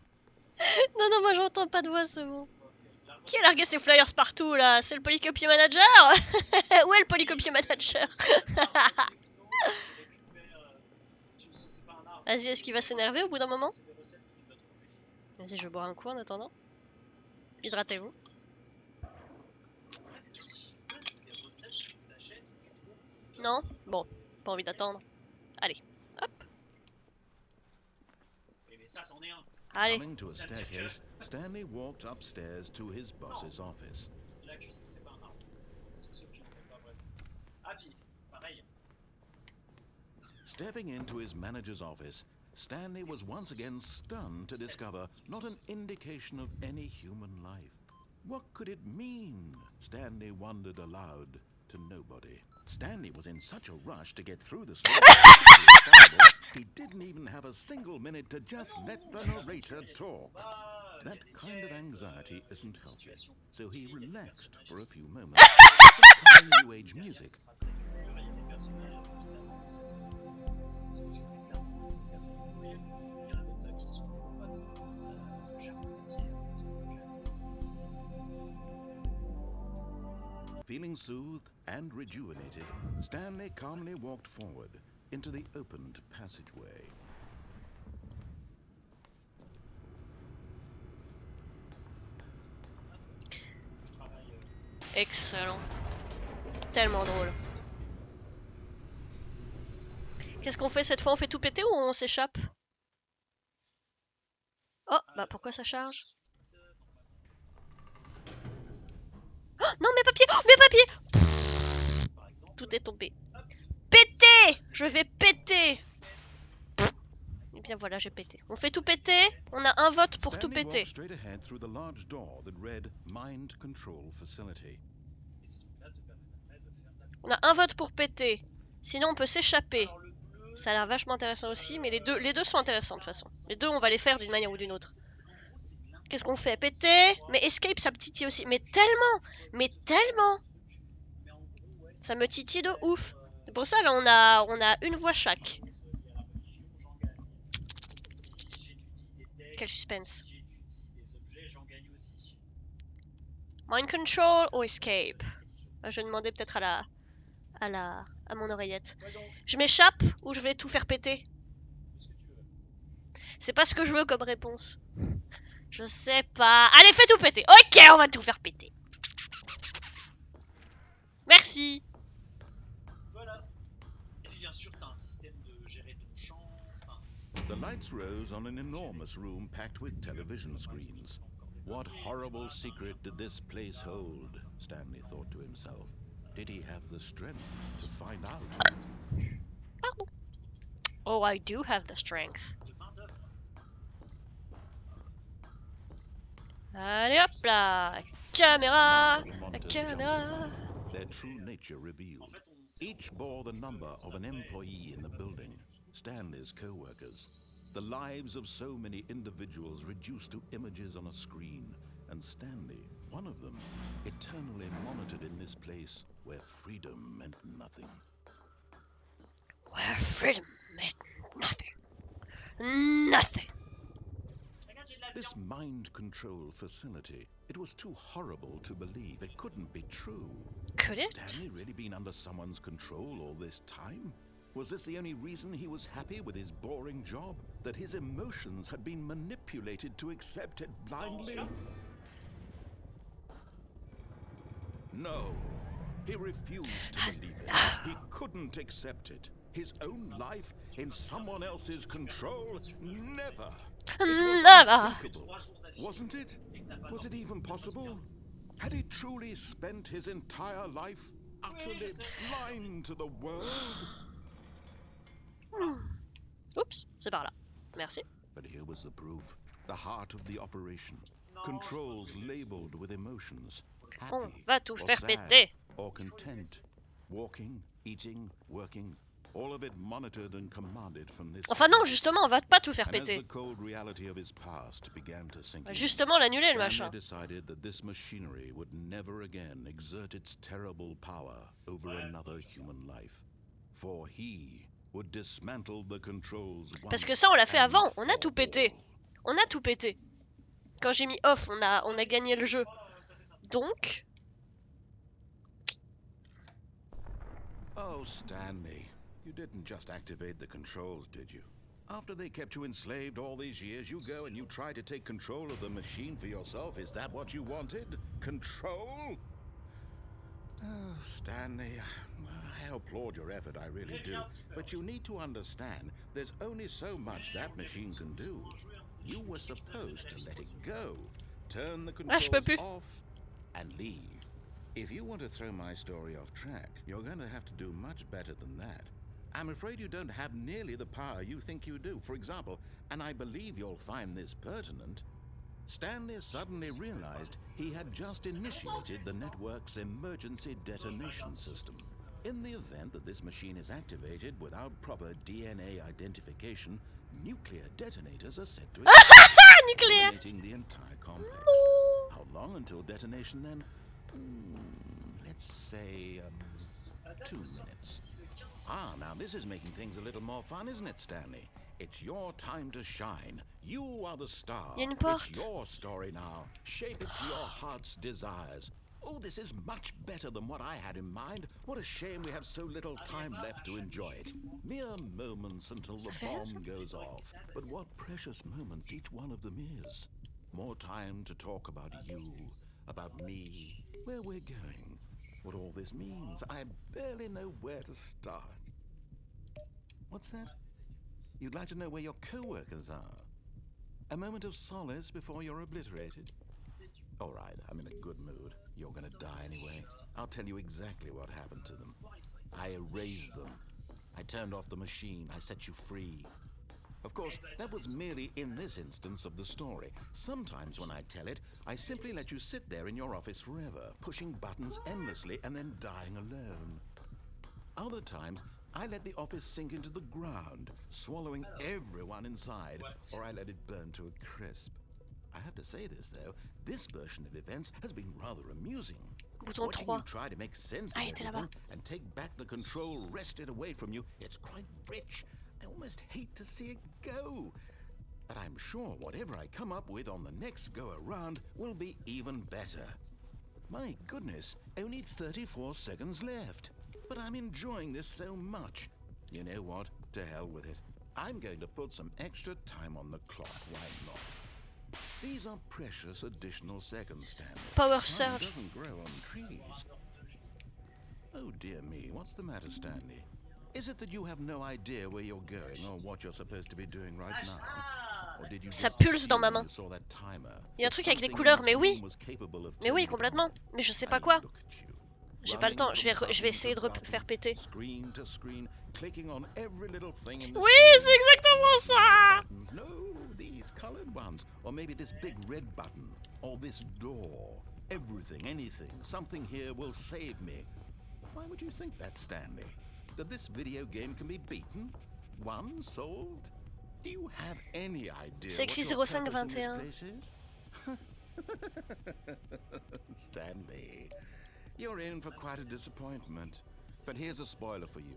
Non, non, moi j'entends pas de voix, c'est bon. Qui a largué ses flyers partout là? C'est le polycopier manager? Où est le polycopier manager? Vas-y, est-ce qu'il va s'énerver au bout d'un moment? Vas-y, je vais boire un coup en attendant. Hydratez-vous. Non? Bon, pas envie d'attendre. Allez, hop. Allez. Coming to a staircase, Stanley walked upstairs to his boss's office. La cuisine, c'est pas un arbre. C'est ceux qui n'en font pas, bref. Ah, puis, pareil. Stepping into his manager's office, Stanley was once again stunned to discover not an indication of any human life. What could it mean? Stanley wondered aloud to nobody. Stanley was in such a rush to get through the story he didn't even have a single minute to just let the narrator talk. That kind of anxiety isn't healthy, so he relaxed for a few moments with some New Age music. Feeling soothed and rejuvenated, Stanley calmly walked forward into the opened passageway. Excellent. C'est tellement drôle. Qu'est-ce qu'on fait cette fois? On fait tout péter ou on s'échappe? Bah pourquoi ça charge? Oh, non, mes papiers! Oh, mes papiers! Par exemple, Tout est tombé. hop, Péter! Je vais péter! Et bien voilà, j'ai pété. On fait tout péter? On a un vote pour tout Stanley péter. walked straight ahead through the large door that read Mind Control Facility. et ce truc-là te permet de faire de la... On a un vote pour péter. Sinon, on peut s'échapper. Alors, le bleu, Ça a l'air vachement intéressant aussi, mais les deux sont intéressants de toute façon. Les deux, on va les faire d'une manière ou d'une autre. en gros, c'est de l'intérêt. Qu'est-ce qu'on fait? Péter? Mais escape, ça me titille aussi. Mais tellement! Mais tellement! Mais en gros, ouais, Ça me titille de ouf. C'est pour ça, là, on a une voix chaque. Quel suspense. Si j'étudie des objets, j'en gagne aussi. Mind control ou escape? Je vais demander peut-être à mon oreillette. Ouais, donc, Je m'échappe ou je vais tout faire péter? ce que tu veux. C'est pas ce que je veux comme réponse. Je sais pas. Allez, fais tout péter. Ok, on va tout faire péter. Merci. Voilà. Et puis bien sûr, t'as un système de gérer ton champ, t'as un système... The lights rose on an enormous room packed with television screens. What horrible secret did this place hold? Stanley thought to himself. Did he have the strength to find out? Pardon. Oh, I do have the strength. de main-d'œuvre. Allez hop là. Caméra. Now the La monitors jumped to caméra. life, their true nature revealed. En fait, on sait Each bore the number of an employee in the building, Stanley's co-workers. The lives of so many individuals reduced to images on a screen, and Stanley, one of them, eternally monitored in this place where freedom meant nothing. Where freedom meant nothing. Nothing. Regarde, j'ai de la This viande. mind control facility, it was too horrible to believe. It couldn't be true. Could Had it? Stanley really been under someone's control all this time? Was this the only reason he was happy with his boring job? That his emotions had been manipulated to accept it blindly? No, he refused to believe it. He couldn't accept it. His own life in someone else's control? Never. It was Never. unthinkable. Wasn't it? Was it even possible? Had he truly spent his entire life utterly blind to the world? Oups, c'est par là. Merci. But here was the proof. The heart of the operation. Controls labeled with emotions. On Happy va tout or faire sad péter. or content. Walking, eating, working. All of it monitored and commanded from this. Enfin non, justement, on va pas tout faire And as péter. the cold reality of his past began to sink On va in, justement l'annuler le Stanley machin. decided that this machinery would never again exert its terrible power over another human life. For he would dismantle the controls Parce que once ça, on l'a fait and avant. On a for tout pété. all. On a tout pété. Quand j'ai mis off, on a gagné le jeu. Donc, Oh, Stanley, you didn't just activate the controls, did you? After they kept you enslaved all these years, you go and you try to take control of the machine for yourself. Is that what you wanted? Control? Oh, Stanley, I applaud your effort, I really do. But you need to understand, there's only so much that machine can do. You were supposed to let it go, turn the Ah, je peux controls plus. off, and leave. If you want to throw my story off track, you're going to have to do much better than that. I'm afraid you don't have nearly the power you think you do. For example, and I believe you'll find this pertinent, Stanley suddenly realized he had just initiated the network's emergency detonation system. In the event that this machine is activated without proper DNA identification, nuclear detonators are set to nucléaire. eliminating the entire complex. How long until detonation then? Let's say 2 minutes. Ah, now this is making things a little more fun, isn't it, Stanley? It's your time to shine. You are the star. Il y a une porte. It's your story now. Shape it to your heart's desires. Oh, this is much better than what I had in mind. What a shame we have so little time left to enjoy it. Mere moments until the fait rien, ça? bomb goes off. But what precious moments each one of them is. More time to talk about you, about me, where we're going, what all this means. I barely know where to start. What's that? You'd like to know where your co-workers are? A moment of solace before you're obliterated? All right, I'm in a good mood. You're gonna die anyway. I'll tell you exactly what happened to them. I erased them. I turned off the machine. I set you free. Of course, that was merely in this instance of the story. Sometimes when I tell it, I simply let you sit there in your office forever, pushing buttons endlessly and then dying alone. Other times, I let the office sink into the ground, swallowing everyone inside, or I let it burn to a crisp. I have to say this, though, this version of events has been rather amusing. Bouton Watching 3. you try to make sense of Ah, il était là-bas. everything and take back the control wrested away from you, it's quite rich. I almost hate to see it go. But I'm sure whatever I come up with on the next go-around will be even better. My goodness, only 34 seconds left. But I'm enjoying this so much. You know what? To hell with it. I'm going to put some extra time on the clock, why not? These are precious additional seconds, Stanley. Power Time surge. doesn't grow on trees. Oh dear me, what's the matter, Stanley? Is it that you have no idea where you're going or what you're supposed to be doing right now? Or did you Ça just pulse dans assume ma when main. you saw that timer Il y a un that truc avec les something in couleurs, this mais oui. room was capable of Mais oui, turning it complètement. off? Mais je sais I pas mean, quoi. look at you. J'ai pas le temps. Running Je from vais essayer de button to faire button, péter. Screen to screen, clicking on every little thing in this Oui, room. c'est exactement These ça. buttons, no, these colored ones, or maybe this big red button, or this door. Everything, anything, something here will save me. Why would you think that, Stanley? That this video game can be beaten? Won? Solved? Do you have any idea C'est what écrit your purpose in this 0521. place is? Stanley, you're in for quite a disappointment. But here's a spoiler for you.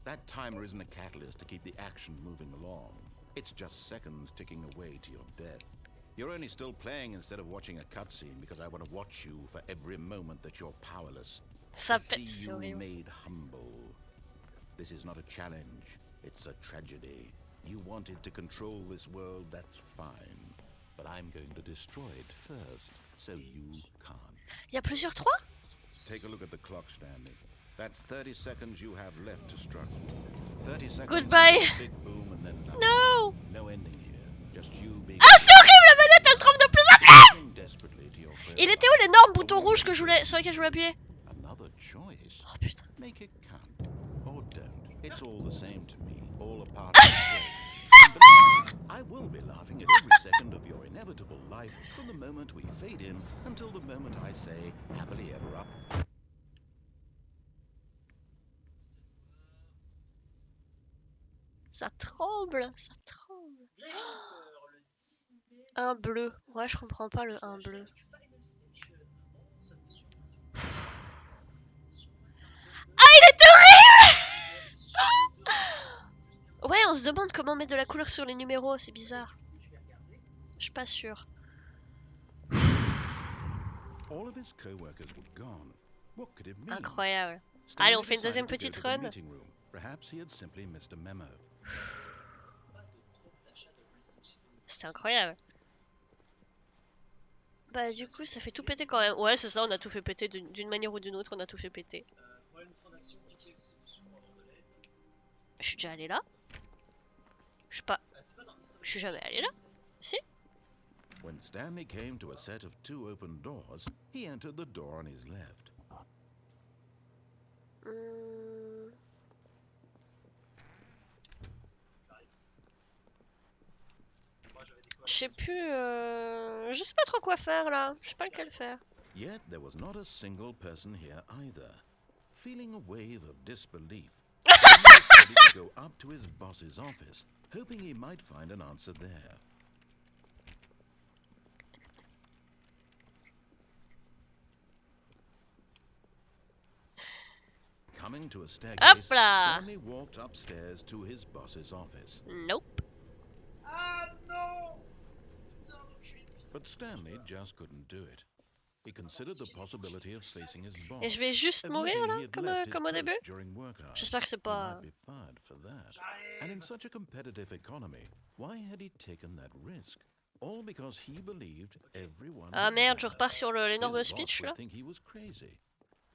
That timer isn't a catalyst to keep the action moving along. It's just seconds ticking away to your death. You're only still playing instead of watching a cutscene because I want to watch you for every moment that you're powerless. Ça To see pète, c'est you horrible. made humble. This is not a challenge. It's a tragedy. You wanted to control this world, that's fine. But I'm going to destroy it first, so you can't. Il y a plusieurs 3? Take a look at the clock, Stanley. That's 30 seconds you have left to struggle. 30 seconds. Goodbye. until a big boom and then nothing. No. No ending here. Just you being Ah, c'est horrible, la manette elle tremble de plus en plus. clinging desperately to your Il failure. était où l'énorme bouton rouge que je voulais, sur lequel je voulais appuyer? Another choice. Oh putain. Make it count. Or don't. It's all the same to me. All a part of the game. And believe me, I will be laughing at every second of your inevitable life from the moment we fade in until the moment I say happily ever up. Ça tremble, ça tremble. Un bleu. Ouais, je comprends pas le 1 bleu. Ah, il est horrible. Ouais, on se demande comment mettre de la couleur sur les numéros, c'est bizarre. Je suis pas sûre. All of his co-workers were gone. What could it mean? Incroyable. Stanley Allez, on fait une decided deuxième to go petite to the run. meeting room. Perhaps he had simply missed a memo. C'était incroyable. Bah du coup ça fait tout péter quand même. Ouais c'est ça, on a tout fait péter d'une manière ou d'une autre, on a tout fait péter. Je suis déjà allé là? Je suis pas... Je suis jamais allé là? Si? When Stanley came to a set of 2 open doors, he entered the door on his left. Je sais plus... Je sais pas trop quoi faire là. Je sais pas lequel faire. Yet there was not a single person here either. Feeling a wave of disbelief, he decided to go up to his boss's office, hoping he might find an answer there. Coming to a staircase, Hop là! Stanley walked upstairs to his boss's office. Nope. Ah non! But Stanley just couldn't do it. He considered the possibility of facing his boss. Et je vais juste mourir admitting là, he had left his comme au début. post during work hours. J'espère que c'est He pas... might be fired for that. And in such a competitive economy, why had he taken that risk? All because he believed everyone. Ah merde, je repars sur l'énorme His speech boss là. would think he was crazy.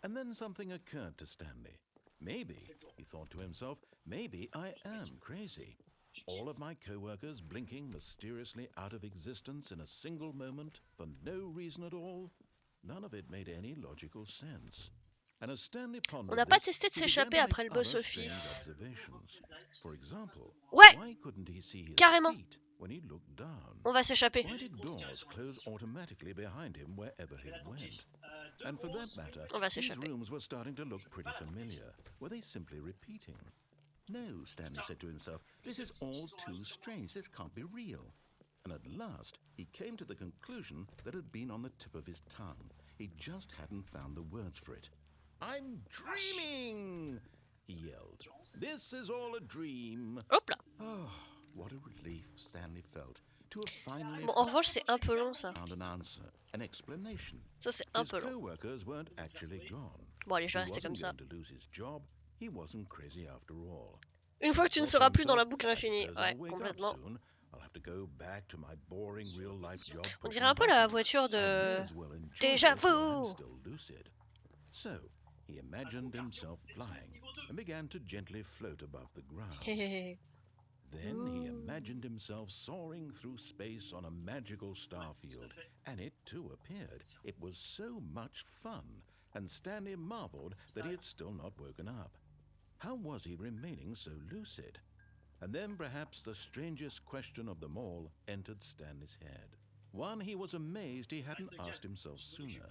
And then something occurred to Stanley. Maybe, he thought to himself, maybe I am crazy. All of my co-workers blinking mysteriously out of existence in a single moment for no reason at all. None of it made any logical sense. And as Stanley On pondered n'a pas this, testé de he began s'échapper to après make le boss other strange office. observations. For example, Ouais, why couldn't he see his carrément. feet when he looked down? On va s'échapper. Why did doors close automatically behind him wherever he went? And for that matter, On va these s'échapper. rooms were starting to look pretty familiar. Were they simply repeating? No, Stanley said to himself, this is all too strange. This can't be real. And at last, he came to the conclusion that had been on the tip of his tongue. He just hadn't found the words for it. I'm dreaming, he yelled. This is all a dream. Hop là. Oh, what a relief Stanley felt to have finally Bon, en revanche, c'est un peu long ça. found an answer, an explanation. Ça, c'est un His peu long. co-workers weren't actually gone. Bon, allez, je He vais rester comme wasn't ça. going to lose his job. He wasn't crazy after all. Une fois que tu ne seras plus dans la boucle infinie. Ouais, complètement. On dirait un peu la voiture de Déjà Vu. So, he imagined himself flying and began to gently float above the ground. Hehehe. Then he imagined himself soaring through space on a magical star field, and it too appeared. It was so much fun, and Stanley marveled that he had still not woken up. How was he remaining so lucid? And then perhaps the strangest question of them all entered Stanley's head. One he was amazed he hadn't asked himself sooner.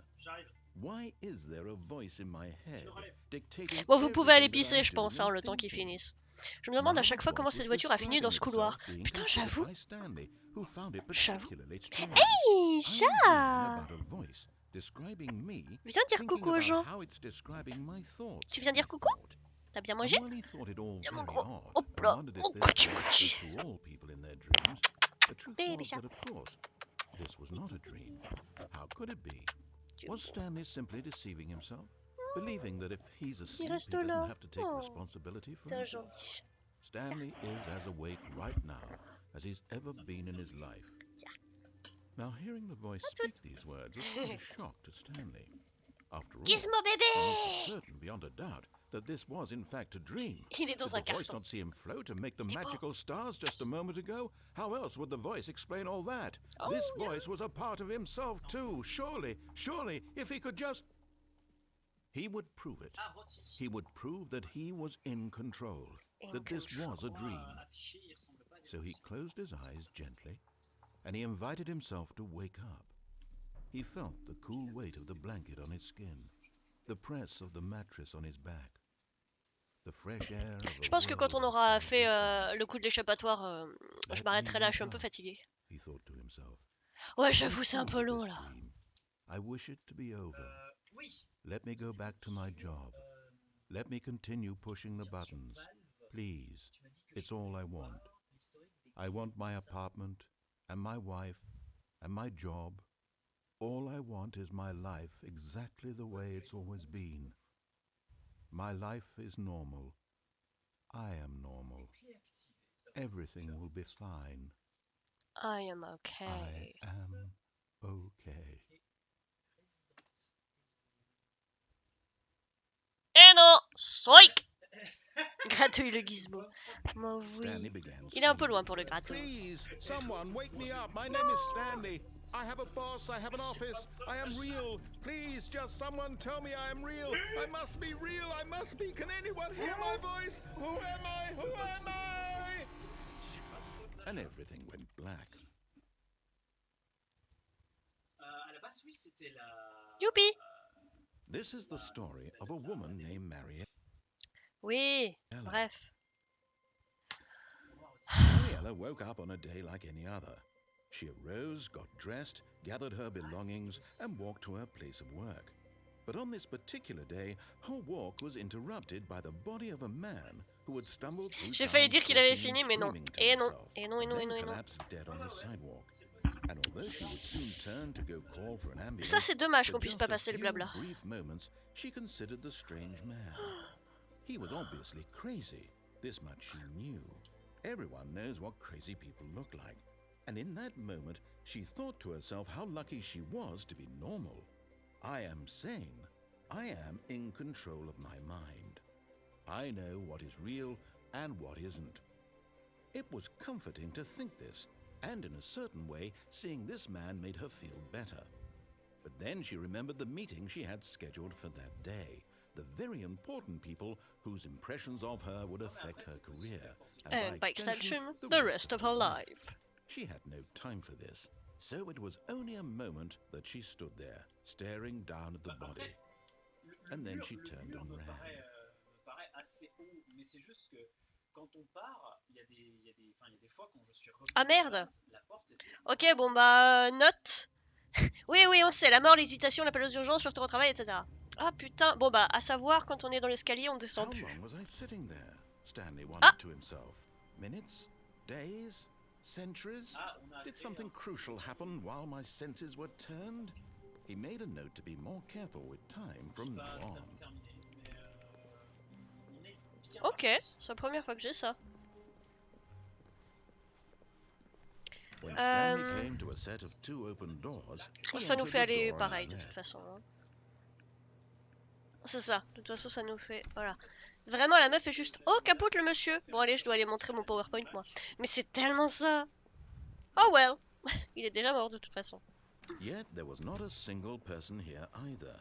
Why is there a voice in my head dictating Bon, vous pouvez aller everything that pisser, I'm je pense, doing hein, and le temps qu'ils thinking? finissent. Je me demande à chaque fois comment cette voiture a fini dans ce couloir. Putain, j'avoue. J'avoue. Hey, chat! Viens dire coucou aux gens. Tu viens dire coucou? T'as bien mangé? Viens mon gros. Hop là. Oh, couchi couchi. Baby chat. This was not a dream. How could it be? Was Stanley simply deceiving himself? Believing that if he's asleep, he reste doesn't là. have to take Oh, responsibility for T'es un himself? gentil. Stanley is as awake right now as he's ever been in his life. Now, hearing the voice speak these words was quite a shock to Stanley. After all, Gizmo he was bébé! certain beyond a doubt that this was in fact a dream. Il est dans Did un the voice carton. not see him float and make the magical stars just a moment ago? How else would the voice explain all that? Oh, This yeah. voice was a part of himself too. Surely, if he could just... He would prove it. He would prove that he was in control, that this was a dream. So he closed his eyes gently, and he invited himself to wake up. He felt the cool weight of the blanket on his skin, the press of the mattress on his back, the fresh air of Je pense que quand on aura fait le coup de l'échappatoire, je m'arrêterai là, je suis un peu fatiguée. He thought to himself. Ouais, j'avoue, c'est un peu long là. I wish it to be over. Oui. Let me go back to my job. Let me continue pushing the buttons. Please, it's all I want. I want my apartment, and my wife, and my job. All I want is my life exactly the way it's always been. My life is normal. I am normal. Everything will be fine. I am okay. I am okay. Eh non! Soik! Gratouille le gizmo. Moi, oui. Il est un peu loin pour le gratouille. Please, someone wake me up. My name is Stanley. I have a boss. I have an office. I am real. Please, just someone tell me I am real. I must be real. I must be. Can anyone hear my voice? Who am I? Who am I? And everything went black. À la base, oui, c'était la. Youpi! This is the story of a woman named Mariella. Oui, bref. Mariella woke up on a day like any other. She arose, got dressed, gathered her belongings, and walked to her place of work. But on this particular day, her walk was interrupted by the body of a man who had stumbled through J'ai town failli dire qu'il avait talking fini, and mais non. screaming to Et non, himself, et non, et non, et and non, then et non. collapsed dead on the sidewalk. And although she would soon turn to go call for an ambulance, Ça, c'est dommage for qu'on puisse just pas a passer le few blabla. brief moments, she considered the strange man. He was obviously crazy. This much she knew. Everyone knows what crazy people look like. And in that moment, she thought to herself how lucky she was to be normal. I am sane. I am in control of my mind. I know what is real and what isn't. It was comforting to think this, and in a certain way, seeing this man made her feel better. But then she remembered the meeting she had scheduled for that day. The very important people whose impressions of her would affect her career, And by extension, the rest of her life. She had no time for this, so it was only a moment that she stood there, staring down at the body. And then she turned and ran. Me paraît assez haut, mais c'est juste que quand on part, il y a des fois quand je suis revenu Ah merde. la porte était... Ok, bon bah, note. Oui, oui, on sait, la mort, l'hésitation, l'appel aux urgences, le retour au travail, etc. Ah putain, bon bah, à savoir, quand on est dans l'escalier, on descend How plus. long was I sitting there? Stanley wondered Ah. to himself. Minutes? Days? Centuries? Ah, on a Did créé something un crucial happen while my senses were turned? He made a note to be more careful with time from now on. terminé, mais on est bien Ok, parti. c'est la première fois que j'ai ça. When Stanley came to a set of 2 open doors, he Ça nous entered fait the aller door on pareil, his de toute left. façon. Hein. C'est ça, de toute façon, ça nous fait... Voilà. Vraiment, la meuf est juste... Oh, capote le monsieur. Bon, allez, je dois aller montrer mon PowerPoint, moi. Mais c'est tellement ça. Oh well. Il est déjà mort, de toute façon. Yet there was not a single person here either.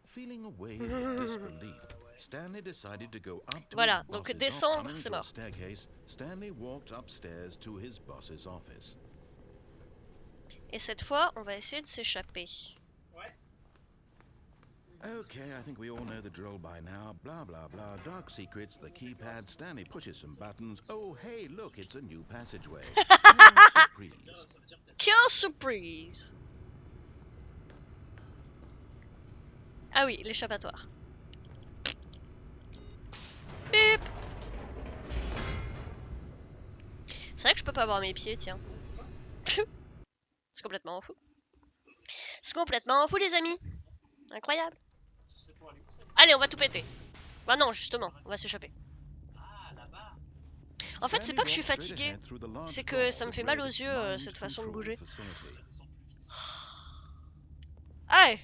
Feeling a wave of disbelief, Stanley decided to go up to Voilà, his donc boss's descendre, coming c'est to a mort. staircase. Stanley walked upstairs to his boss's office. Et cette fois, on va essayer de s'échapper. Ouais. Okay, I think we all know the drill by now. Blah, blah, blah. Dark secrets, the keypad. Stanley pushes some buttons. Oh, hey, look, it's a new passageway. Oh, surprise. Ça veut dire peut-être... Kill surprise. Ah oui, l'échappatoire. Bip. C'est vrai que je peux pas voir mes pieds, tiens. C'est complètement fou. C'est complètement fou, les amis. Incroyable. C'est pour aller où ça? Allez, on va tout péter. Bah non, justement, on va s'échapper. Ah, là-bas. En fait, c'est pas que je suis Stanley walked straight fatiguée, ahead through the large c'est que door ça me that fait mal read aux yeux, Mind cette façon de Control bouger. Facility. Ça descend plus vite. Aïe.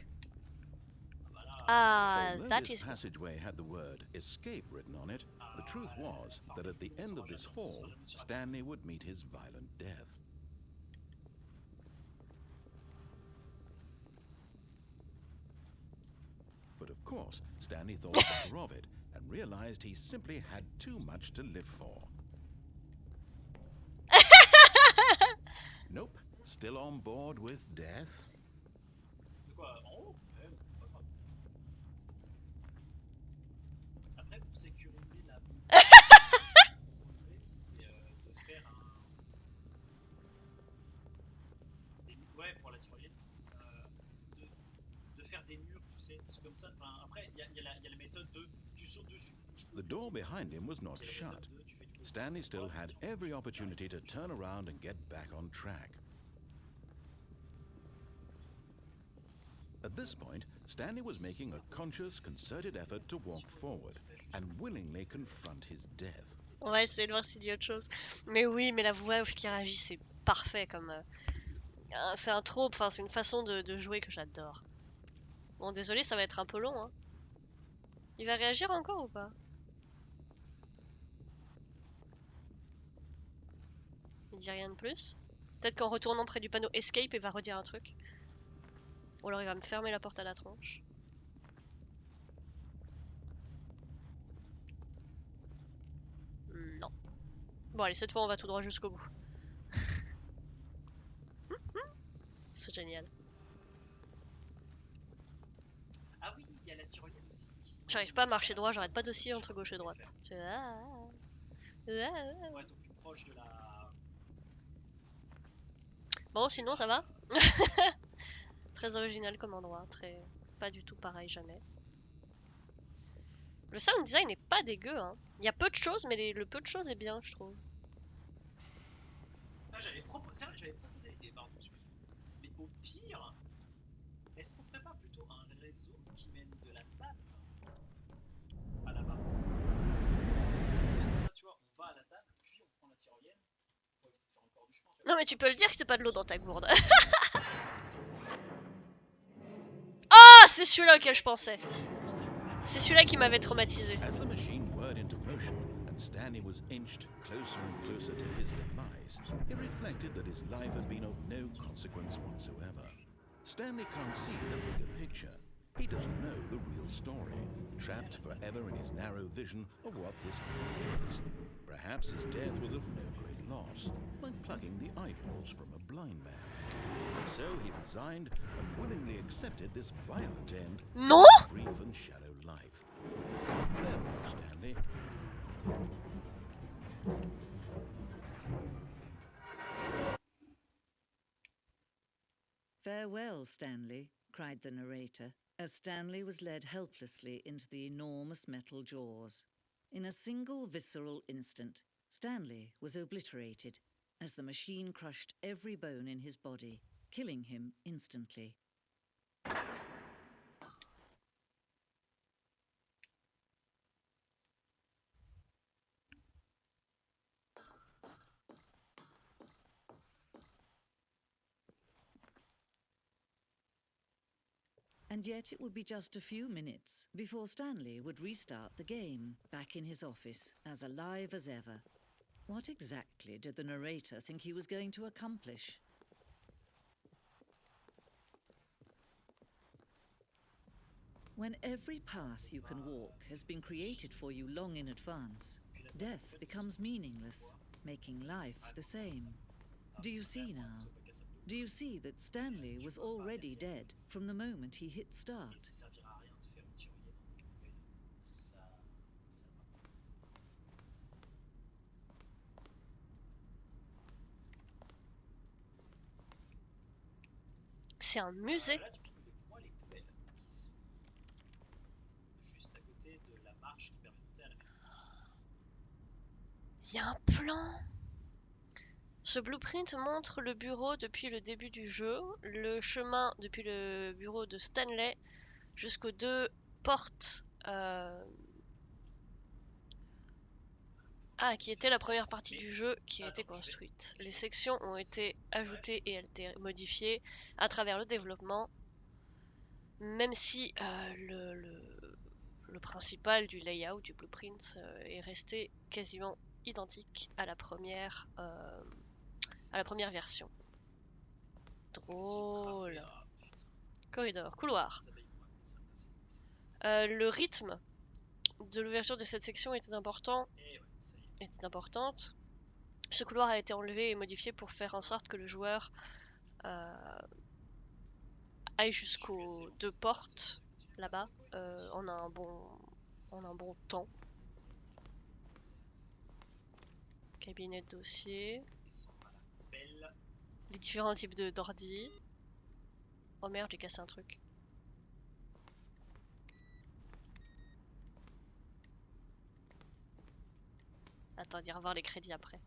Voilà. Ah, Although that this is... passageway had the word escape written on it, the truth was that at the end of this hall, Stanley would meet his violent death. But of course, Stanley thought better of it and realized he simply had too much to live for. Nope, still on board with death. De quoi? En haut? Ouais, pas grave. Après, pour sécuriser la boutique, c'est de faire un... Ouais, pour la tyrolienne. De faire des murs, tu sais. C'est comme ça. Enfin, après, il y a la méthode de... Tu sautes dessus. The door behind him was not Il y a la shut. méthode de... Tu fais du... Stanley still had every opportunity to turn around and get back on track. At this point, Stanley was making a conscious, concerted effort to walk forward and willingly confront his death. On va essayer de voir s'il y a autre chose. Mais oui, mais la voix qui réagit, c'est parfait comme... c'est un trope, enfin c'est une façon de jouer que j'adore. Bon, désolé, ça va être un peu long, hein. Il va réagir encore ou pas? Il dit rien de plus? Peut-être qu'en retournant près du panneau Escape, il va redire un truc. Ou alors il va me fermer la porte à la tronche. Non. Bon allez, cette fois on va tout droit jusqu'au bout. C'est génial. Ah oui, il y a la tyrolienne aussi. J'arrive pas à marcher droit, j'arrête pas d'osciller entre gauche et droite. Pour être au plus proche de la... Bon, sinon ça va. Très original comme endroit, très... pas du tout pareil jamais. Le sound design n'est pas dégueu, hein. Il y a peu de choses, mais le peu de choses est bien, je trouve. Ah, j'avais proposé l'idée, pardon, excuse-moi. Mais au pire, est-ce qu'on ferait pas plutôt un réseau qui mène de la table à là-bas? Comme ça, tu vois, on va à la table, puis on prend la tyrolienne pour éviter de faire encore du chemin. Non mais tu peux le dire que c'est pas de l'eau dans ta gourde. Oh, c'est celui-là auquel je pensais. C'est celui-là qui m'avait traumatisé. As the machine whirred into motion and When Stanley was inched closer and closer to his demise, he reflected that his life had been of no consequence whatsoever. Stanley can't see the bigger picture. He doesn't know the real story, trapped forever in his narrow vision of what this world is. Perhaps his death was of no great loss, like plucking the eyeballs from a blind man. So he resigned and willingly accepted this violent end Non! to his brief and shallow life. Farewell, Stanley. Farewell, Stanley, cried the narrator, as Stanley was led helplessly into the enormous metal jaws. In a single visceral instant, Stanley was obliterated as the machine crushed every bone in his body, killing him instantly. And yet it would be just a few minutes before Stanley would restart the game, back in his office, as alive as ever. What exactly did the narrator think he was going to accomplish? When every path you can walk has been created for you long in advance, death becomes meaningless, making life the same. Do you see now? Do you see that Stanley was already dead from the moment he hit start? C'est un musée. Là, tu trouves les poids, les poubelles qui sont juste à côté de la marche qui permet de monter à la maison. Il y a un plan. Ce blueprint montre le bureau depuis le début du jeu, le chemin depuis le bureau de Stanley jusqu'aux deux portes qui était la première partie du jeu qui a été construite. Les sections ont été ajoutées et modifiées à travers le développement, même si le principal du layout du blueprint est resté quasiment identique à la première version. Drôle. Corridor, couloir. Le rythme de l'ouverture de cette section était importante. Ce couloir a été enlevé et modifié pour faire en sorte que le joueur aille jusqu'aux deux portes là-bas en un bon temps. Cabinet de dossier. Les différents types d'ordi. Oh merde, j'ai cassé un truc. Attends, on ira voir les crédits après.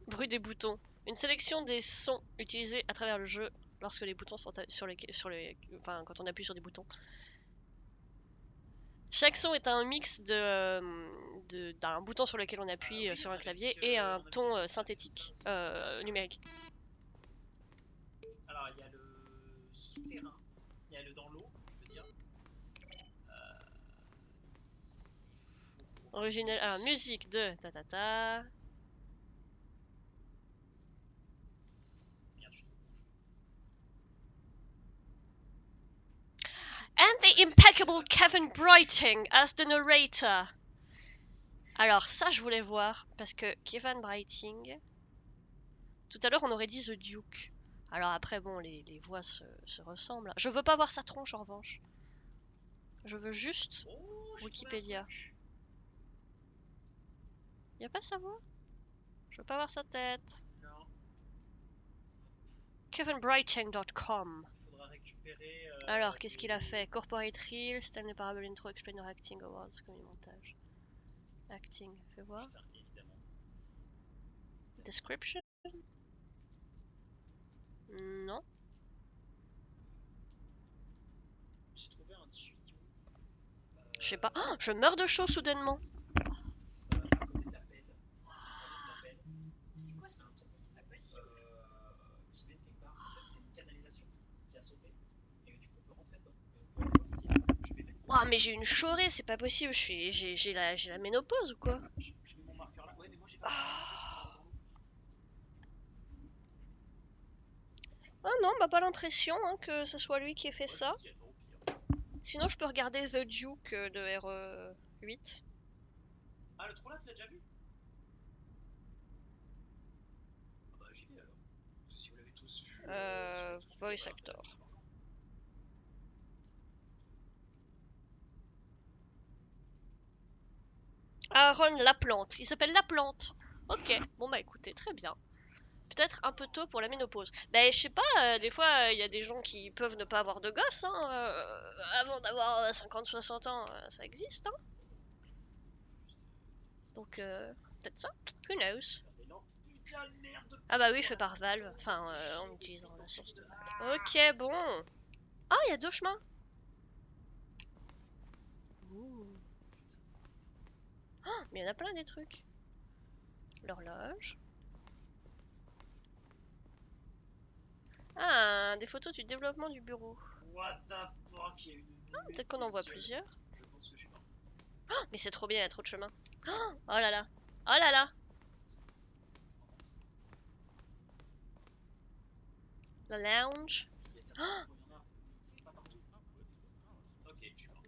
Bruit des boutons. Une sélection des sons utilisés à travers le jeu lorsque les boutons sont quand on appuie sur des boutons. Chaque son est un mix d'un bouton sur lequel on appuie sur un clavier et un ton synthétique, numérique. Alors il y a le souterrain, il y a le dans l'eau, je veux dire. Original. Alors, musique de ta. And the impeccable Kevin Brighting as the narrator. Alors ça je voulais voir parce que Kevin Brighting. Tout à l'heure on aurait dit The Duke. Alors après bon les voix se ressemblent. Je veux pas voir sa tronche en revanche. Je veux juste Wikipédia. Y a pas sa voix? Je veux pas voir sa tête. Non. KevinBrighting.com. Faudra récupérer. Alors qu'est-ce qu'il a fait? Corporate Reel, Stanley Parable Intro, Explainer Acting Awards, comme montage. Acting, fais voir. Putain, évidemment. Description? Non. J'ai trouvé un tuyau. Je sais pas. Oh, je meurs de chaud soudainement. À côté de la pelle. C'est quoi ça? C'est pas possible. Oh, mais j'ai une chorée, c'est pas possible. J'ai la ménopause ou quoi? Je mets mon marqueur là. Ouais, mais moi j'ai pas de Ah non, bah pas l'impression hein, que ce soit lui qui ait fait ça. si, attends, au pire. Sinon, je peux regarder The Duke de RE8. Ah, le trou là, tu l'as déjà vu? Ah bah j'y vais alors. Parce que si vous l'avez tous vu, Voice actor. Aaron Laplante. Il s'appelle Laplante. Ok, bon bah écoutez, très bien. Peut-être un peu tôt pour la ménopause. Bah je sais pas, des fois il y a des gens qui peuvent ne pas avoir de gosses, hein, avant d'avoir 50-60 ans, ça existe, hein. Donc peut-être ça, who knows. Putain de merde. Ah bah oui, fait par Valve, enfin en utilisant la source de Valve. Ok, bon. Ah, il y a 2 chemins. Ouh. Oh, mais il y en a plein des trucs. L'horloge. Ah, des photos du développement du bureau. What the fuck, il y a une minute. Peut-être qu'on en voit plusieurs. Je pense que je suis mort. Oh, mais c'est trop bien, il y a trop de chemins. Oh là là. Oh là là. La lounge. Il y a certains endroits où il y en a, mais pas partout. Ok, je suis mort.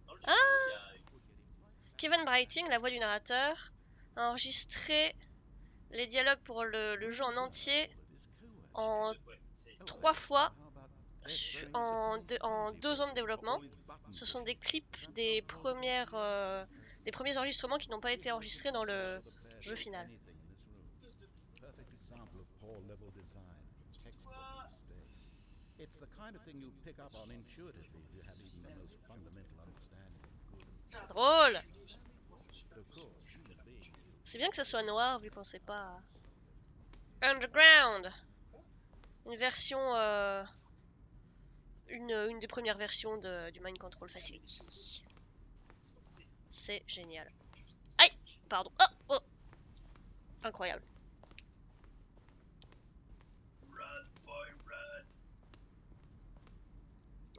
Dans le studio, il y a Kevin Brighting, la voix du narrateur, a enregistré les dialogues pour le jeu en entier en 3 fois en 2 ans de développement. Ce sont des clips des premiers enregistrements qui n'ont pas été enregistrés dans le jeu final. Perfect example of poor level design. Textbook mistake. It's the kind of thing you pick up on intuitively if you have even the most fundamental understanding of good and Drôle. But of course, human beings C'est bien que ce soit noir vu qu'on sait pas. Underground. Une version une des premières versions du Mind Control Facility. C'est génial. Aïe, pardon. Oh, oh. Incroyable. Run, boy, run.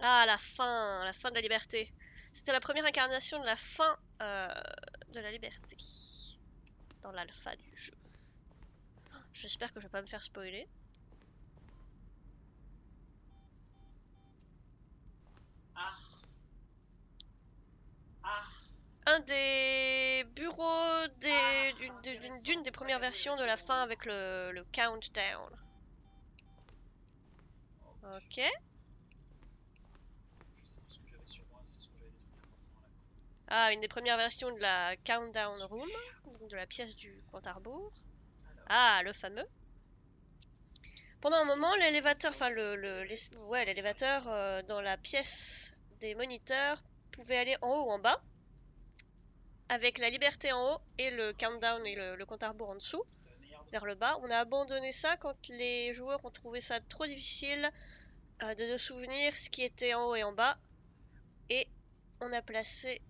Ah, la fin de la liberté. C'était la première incarnation de la fin de la liberté dans l'alpha du jeu. J'espère que je vais pas me faire spoiler. Ah. Ah. Un des bureaux d'une des premières versions de la fin avec le countdown. Ok. Je sais plus ce que j'avais sur moi, c'est ce que j'avais des trucs importants là. Ah, une des premières versions de la countdown room, donc de la pièce du compte à rebours. Ah, le fameux. Pendant un moment, l'élévateur, enfin l'élévateur dans la pièce des moniteurs pouvait aller en haut ou en bas, avec la liberté en haut et le countdown et le compte à rebours en dessous, vers le bas. On a abandonné ça quand les joueurs ont trouvé ça trop difficile de souvenir ce qui était en haut et en bas, et on a placé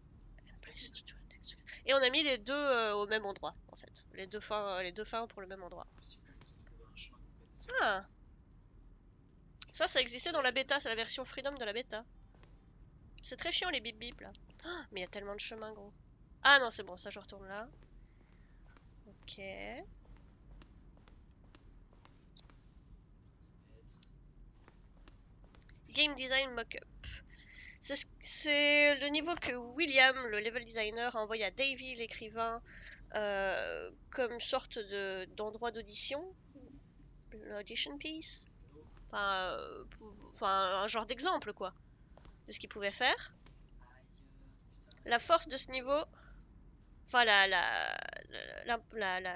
et on a mis les deux au même endroit en fait, les deux fins pour le même endroit. Ah. Ça existait dans la bêta, c'est la version Freedom de la bêta. C'est très chiant les bip bip là. Oh, mais il y a tellement de chemins gros. Ah non c'est bon, ça je retourne là. Ok. Game design mockup. C'est le niveau que William, le level designer, a envoyé à Davey, l'écrivain, comme sorte d'endroit d'audition. L'audition piece. Enfin, un genre d'exemple quoi. De ce qu'il pouvait faire. La force de ce niveau, enfin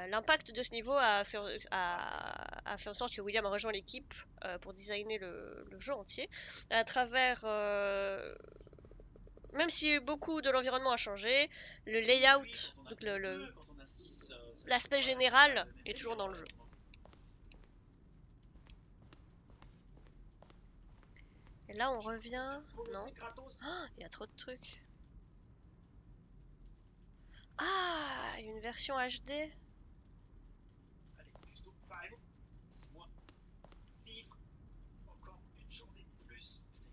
l'impact de ce niveau a fait en sorte que William a rejoint l'équipe pour designer le jeu entier à travers même si beaucoup de l'environnement a changé, le layout, donc l'aspect général est toujours dans le jeu. Et là on revient, non, il y a trop de trucs. Ah, il y a une version HD. Allez, juste au pareil. Laisse-moi vivre encore une journée de plus. Putain,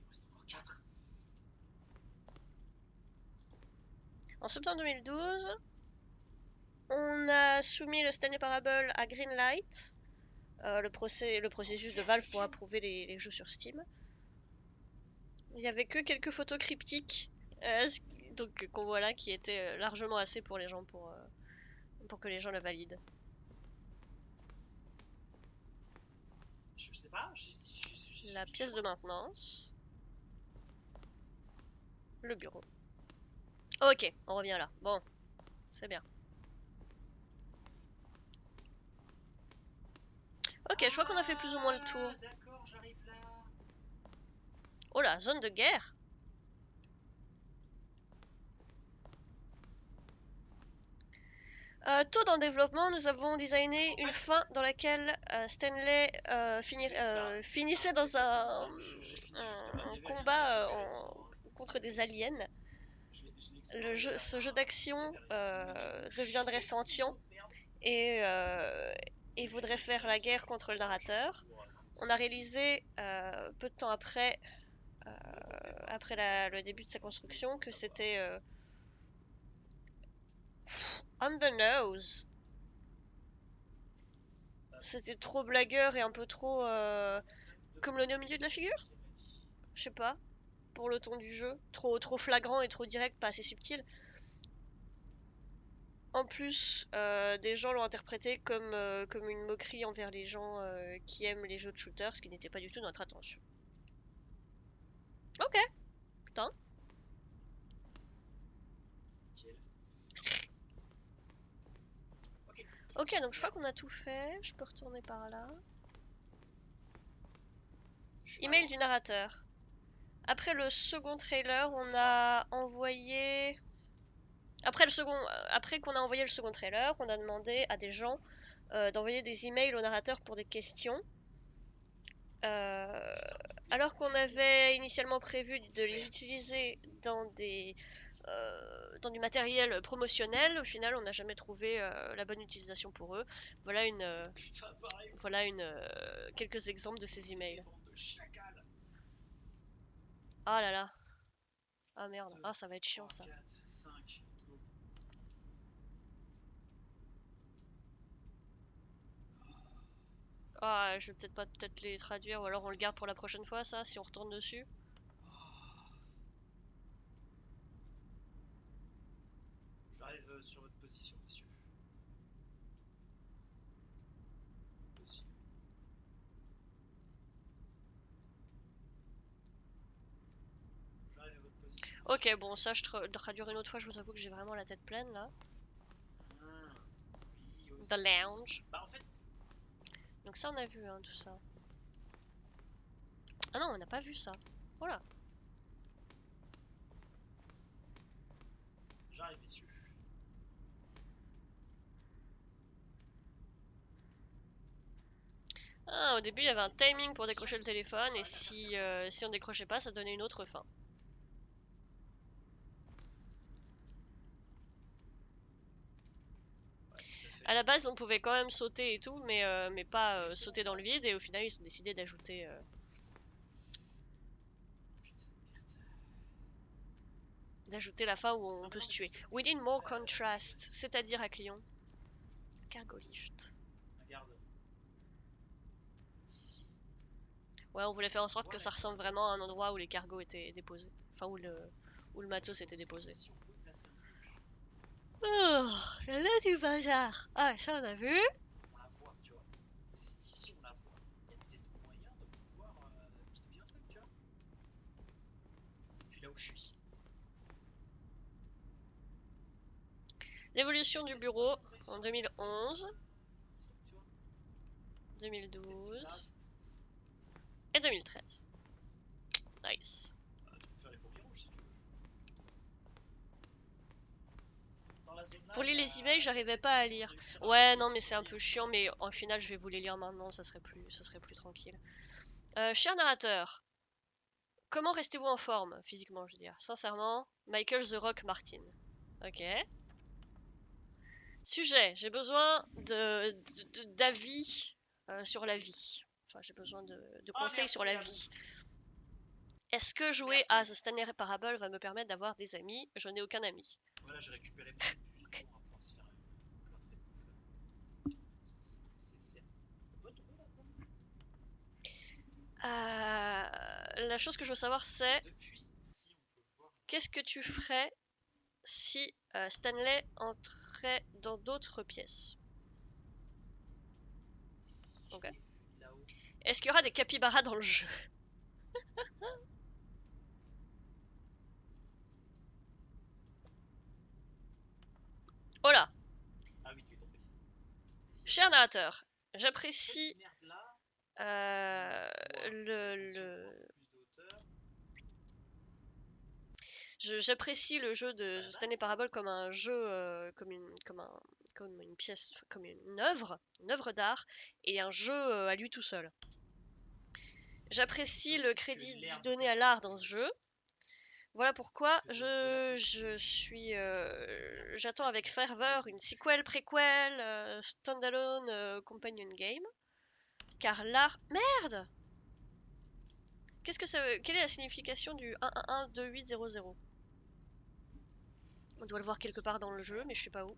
septembre 2012, on a soumis le Stanley Parable à Greenlight, le processus de Valve pour approuver les jeux sur Steam. Il n'y avait que quelques photos cryptiques, donc qu'on voit là, qui étaient largement assez pour les gens pour que les gens le valident. Je sais pas. La pièce de maintenance. Le bureau. Ok, on revient là. Bon, c'est bien. Ok, je crois qu'on a fait plus ou moins le tour. D'accord, j'arrive là. Oh la zone de guerre. Tôt dans le développement, nous avons designé une fin dans laquelle Stanley finissait dans un combat contre des aliens. Ce jeu d'action deviendrait sentient et voudrait faire la guerre contre le narrateur. On a réalisé peu de temps après le début de sa construction que c'était on the nose. C'était trop blagueur et un peu trop comme le nez au milieu de la figure. Je sais pas, pour le ton du jeu, trop flagrant et trop direct, pas assez subtil. En plus, des gens l'ont interprété comme une moquerie envers les gens qui aiment les jeux de shooter, ce qui n'était pas du tout notre intention. Ok, putain. Ok, donc je crois qu'on a tout fait. Je peux retourner par là. Email du narrateur. Après le second trailer, on a envoyé... Après qu'on a envoyé le second trailer, on a demandé à des gens d'envoyer des emails au narrateur pour des questions. Alors qu'on avait initialement prévu de les utiliser dans du matériel promotionnel, au final on n'a jamais trouvé la bonne utilisation pour eux. Voilà quelques exemples de ces emails. Ah là là. Ah merde. Ah, ça va être chiant ça. Ah, je vais peut-être les traduire, ou alors on le garde pour la prochaine fois, ça, si on retourne dessus. J'arrive sur votre position, messieurs. J'arrive à votre position. Ok, bon, ça, je traduirai une autre fois, je vous avoue que j'ai vraiment la tête pleine, là. Oui, aussi. The Lounge. Bah, en fait... Donc ça, on a vu, hein, tout ça. Ah non, on n'a pas vu ça. Voilà. J'arrive, messieurs. Ah, au début, il y avait un timing pour décrocher le téléphone, et si on décrochait pas, ça donnait une autre fin. À la base, on pouvait quand même sauter et tout, mais pas sauter dans le vide, et au final, ils ont décidé d'ajouter... la fin où on peut se tuer. We need more contrast, c'est-à-dire à Clion. Cargo lift. Regarde. Ouais, on voulait faire en sorte que ça ressemble vraiment à un endroit où les cargos étaient déposés. Enfin, où le matos était déposé. Oh, là du bazar. Ah, ça on a vu. On la voit, tu vois. Ici, on la voit. Il y a peut-être moyen de pouvoir bidouiller un truc, tu vois. Depuis là où je suis. L'évolution du bureau en 2011, 2012 et 2013. Nice. Tu peux faire les fourmis rouges si tu veux. Dans la zone là, Pour lire les emails, j'arrivais pas à lire. Ouais, non, mais c'est un peu chiant, mais en final, je vais vous les lire maintenant, ça serait plus tranquille. Cher narrateur, comment restez-vous en forme, physiquement, je veux dire? Sincèrement, Michael The Rock Martin. Ok. Sujet, j'ai besoin d'avis sur la vie. Enfin, j'ai besoin de conseils sur la vie. Est-ce que jouer à The Stanley Parable va me permettre d'avoir des amis? Je n'ai aucun ami. Voilà, j'ai récupéré plus pour pouvoir se faire plein de bouffe. C'est on peut tomber là-dedans. La chose que je veux savoir, c'est Depuis, si on peut voir. qu'est-ce que tu ferais si Stanley entrait dans d'autres pièces? Si Ok. je l'ai vu là-haut. Est-ce qu'il y aura des capybaras dans le jeu? Oh là! Ah oui, tu es tombé. Cher narrateur, j'apprécie Cette merde-là, le... plus de hauteur. J'apprécie le jeu de The Stanley Parable comme un jeu, comme une pièce, comme une œuvre d'art, et un jeu à lui tout seul. J'apprécie le crédit donné à l'art dans ce jeu. Voilà pourquoi j'attends avec ferveur une sequel, préquel, standalone, companion game. Car l'art... Merde! Quelle est la signification du 1112800? On doit le voir quelque part dans le jeu, mais je sais pas où.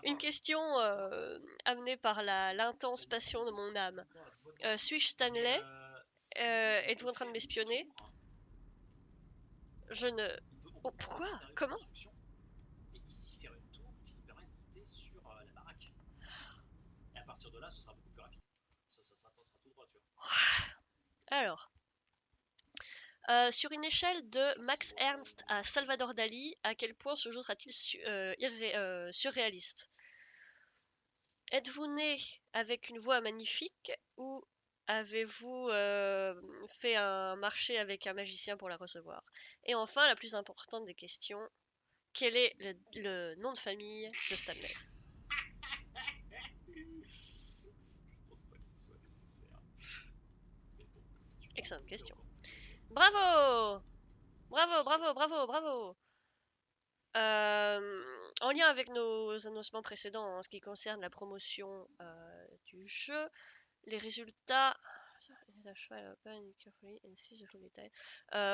Une question amenée par l'intense passion de mon âme. Suis-je Stanley? Êtes-vous en train de m'espionner? Je ne... Oh, pourquoi? Comment? Et ici, faire une tour qui nous permet de monter sur la baraque. Et à partir de là, ce sera beaucoup plus rapide. Ça sera tout droit, tu vois. Alors... sur une échelle de Max Ernst à Salvador Dali, à quel point ce jeu sera-t-il surréaliste? Êtes-vous né avec une voix magnifique ou avez-vous fait un marché avec un magicien pour la recevoir? Et enfin, la plus importante des questions, quel est le nom de famille de Stanley? Je pense pas que ce soit nécessaire. Mais bon, si tu Excellente veux, question. encore mieux. Bravo! Bravo, bravo, bravo, bravo! En lien avec nos annoncements précédents en ce qui concerne la promotion du jeu, les résultats...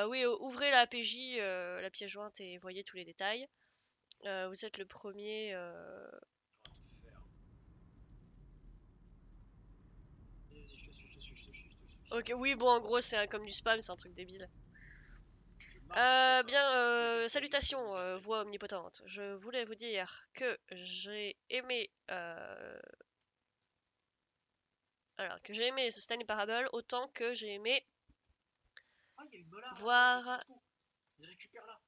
oui, ouvrez la APJ, la pièce jointe, et voyez tous les détails. Vous êtes le premier... Vas-y, je te suis. Ok, oui, bon, en gros, c'est comme du spam, c'est un truc débile. Salutations, voix omnipotente. Je voulais vous dire que j'ai aimé... Alors, que j'ai aimé ce Stanley Parable autant que j'ai aimé voir Il récupère là.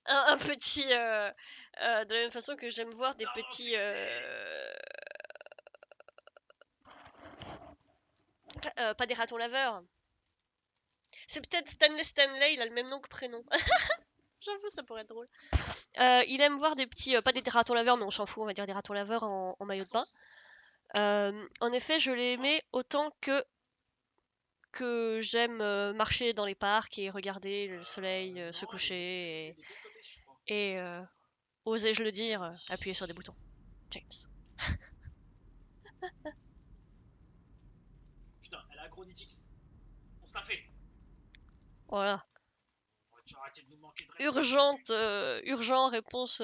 un petit... de la même façon que j'aime voir des petits... pas des ratons laveurs. C'est peut-être Stanley, il a le même nom que prénom. J'avoue, ça pourrait être drôle. Il aime voir des petits... pas des ratons laveurs, mais on s'en fout, on va dire des ratons laveurs en maillot de bain. En effet, je l'ai aimé autant que j'aime marcher dans les parcs et regarder le soleil se coucher et osais-je le dire, appuyer sur des boutons. James. Putain, elle a agronitix. On se l'a fait. Voilà. On va déjà arrêter de nous manquer de respect. Urgent, réponse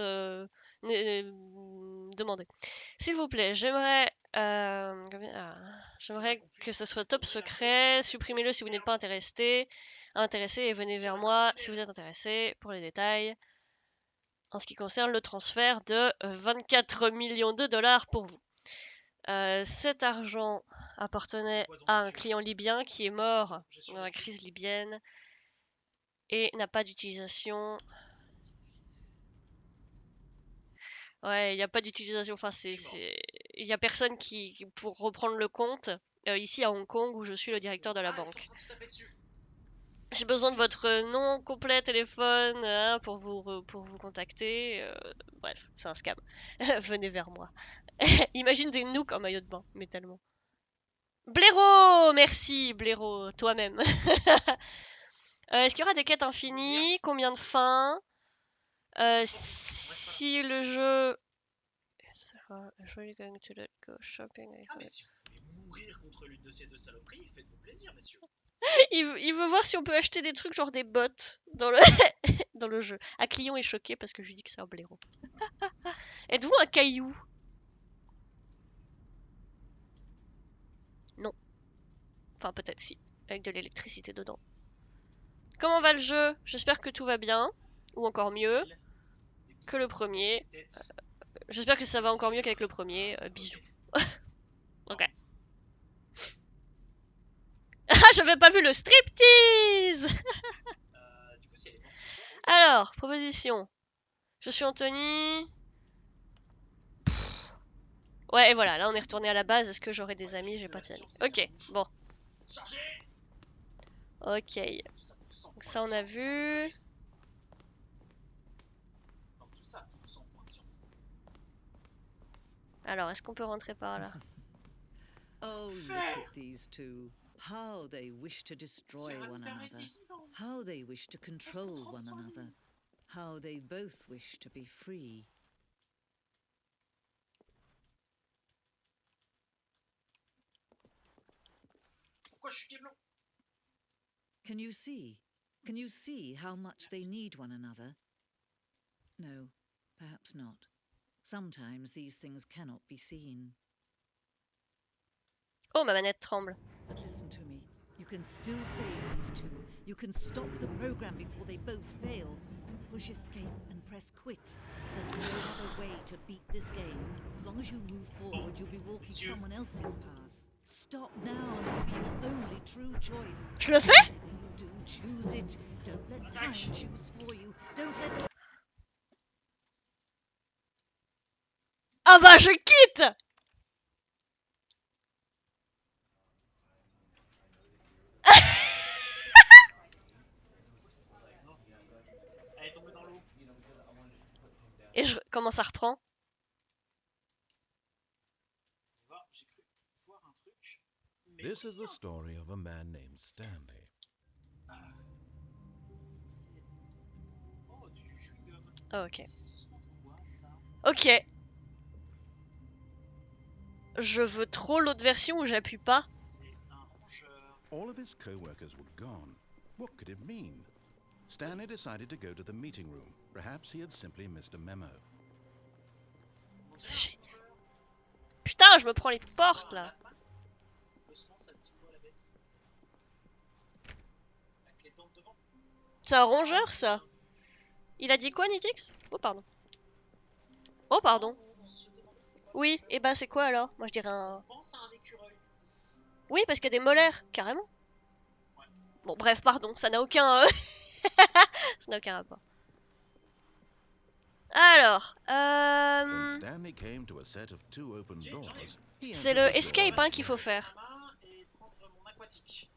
demandée. S'il vous plaît, j'aimerais que ce soit top secret. Supprimez-le si vous n'êtes pas intéressé et venez vers moi si vous êtes intéressé pour les détails. En ce qui concerne le transfert de 24 millions de dollars pour vous. Cet argent appartenait à un client libyen qui est mort dans la crise libyenne et n'a pas d'utilisation. Ouais, il n'y a pas d'utilisation. Enfin, il n'y a personne qui pour reprendre le compte ici à Hong Kong où je suis le directeur de la banque. J'ai besoin de votre nom complet, téléphone, pour vous contacter. Bref, c'est un scam. Venez vers moi. Imagine des nooks en maillot de bain, mais tellement. Blaireau! Merci, Blaireau, toi-même. Est-ce qu'il y aura des quêtes infinies? Combien de fins? Si le jeu... Going to go shopping. Ah, mais si vous voulez mourir contre l'une de ces deux saloperies, faites-vous plaisir, messieurs. Il veut voir si on peut acheter des trucs genre des bots dans le, dans le jeu. Aclion est choqué parce que je lui dis que c'est un blaireau. Êtes-vous un caillou? Non. Enfin, peut-être si. Avec de l'électricité dedans. Comment va le jeu? J'espère que tout va bien. Ou encore mieux que le premier. J'espère que ça va encore mieux qu'avec le premier. Bisous. Ok. Ah, j'avais pas vu le striptease! Du coup, si elle est morte ce soir, oui. Alors, proposition. Je suis Anthony. Ouais, et voilà, là on est retourné à la base. Est-ce que j'aurai des amis? J'ai pas d'amis. Ok, bon. Chargé. Ok. Donc ça on a vu. Donc tout ça, 100 points de science. Alors, est-ce qu'on peut rentrer par là? Oh, look at these two. How they wish to destroy one another. How they wish to control one another. How they both wish to be free. Pourquoi je suis pied blanc? Can you see? Can you see how much they need one another? No, perhaps not. Sometimes these things cannot be seen. Oh, ma manette tremble. But listen to me. You can still save these two. You can stop the program before they both fail. Push escape and press quit. There's no other way to beat this game. As long as you move forward, you'll be walking someone else's path. Stop now and it'll be your only true choice. Je le fais? Whatever you do, choose it. Don't let time choose for you. Don't let Ah bah, je quitte! Elle est tombée dans l'eau. Et comment ça reprend? J'ai cru voir un truc. Mais This is the story of a man named Stanley. Oh, du chewing-gum. Oh, ok. Ça se montre quoi, ça? Ok. Je veux trop l'autre version où j'appuie pas. C'est un rongeur. All of his co-workers were gone. What could it mean? Stanley decided to go to the meeting room. Perhaps he had simply missed a memo. C'est génial. Putain, je me prends les portes là. C'est un rongeur ça? Il a dit quoi, Nitix? Oh pardon. Oh pardon. Oui, et bah c'est quoi alors? Moi je dirais un... Pense à un écureuil. Oui, parce qu'il y a des molaires, carrément. Bon bref, pardon, ça n'a aucun... ça n'a aucun rapport. Alors, When Stanley came to a set of two open doors, he c'est entered le the door escape hein, and qu'il faut said, faire. Et prendre mon aquatique.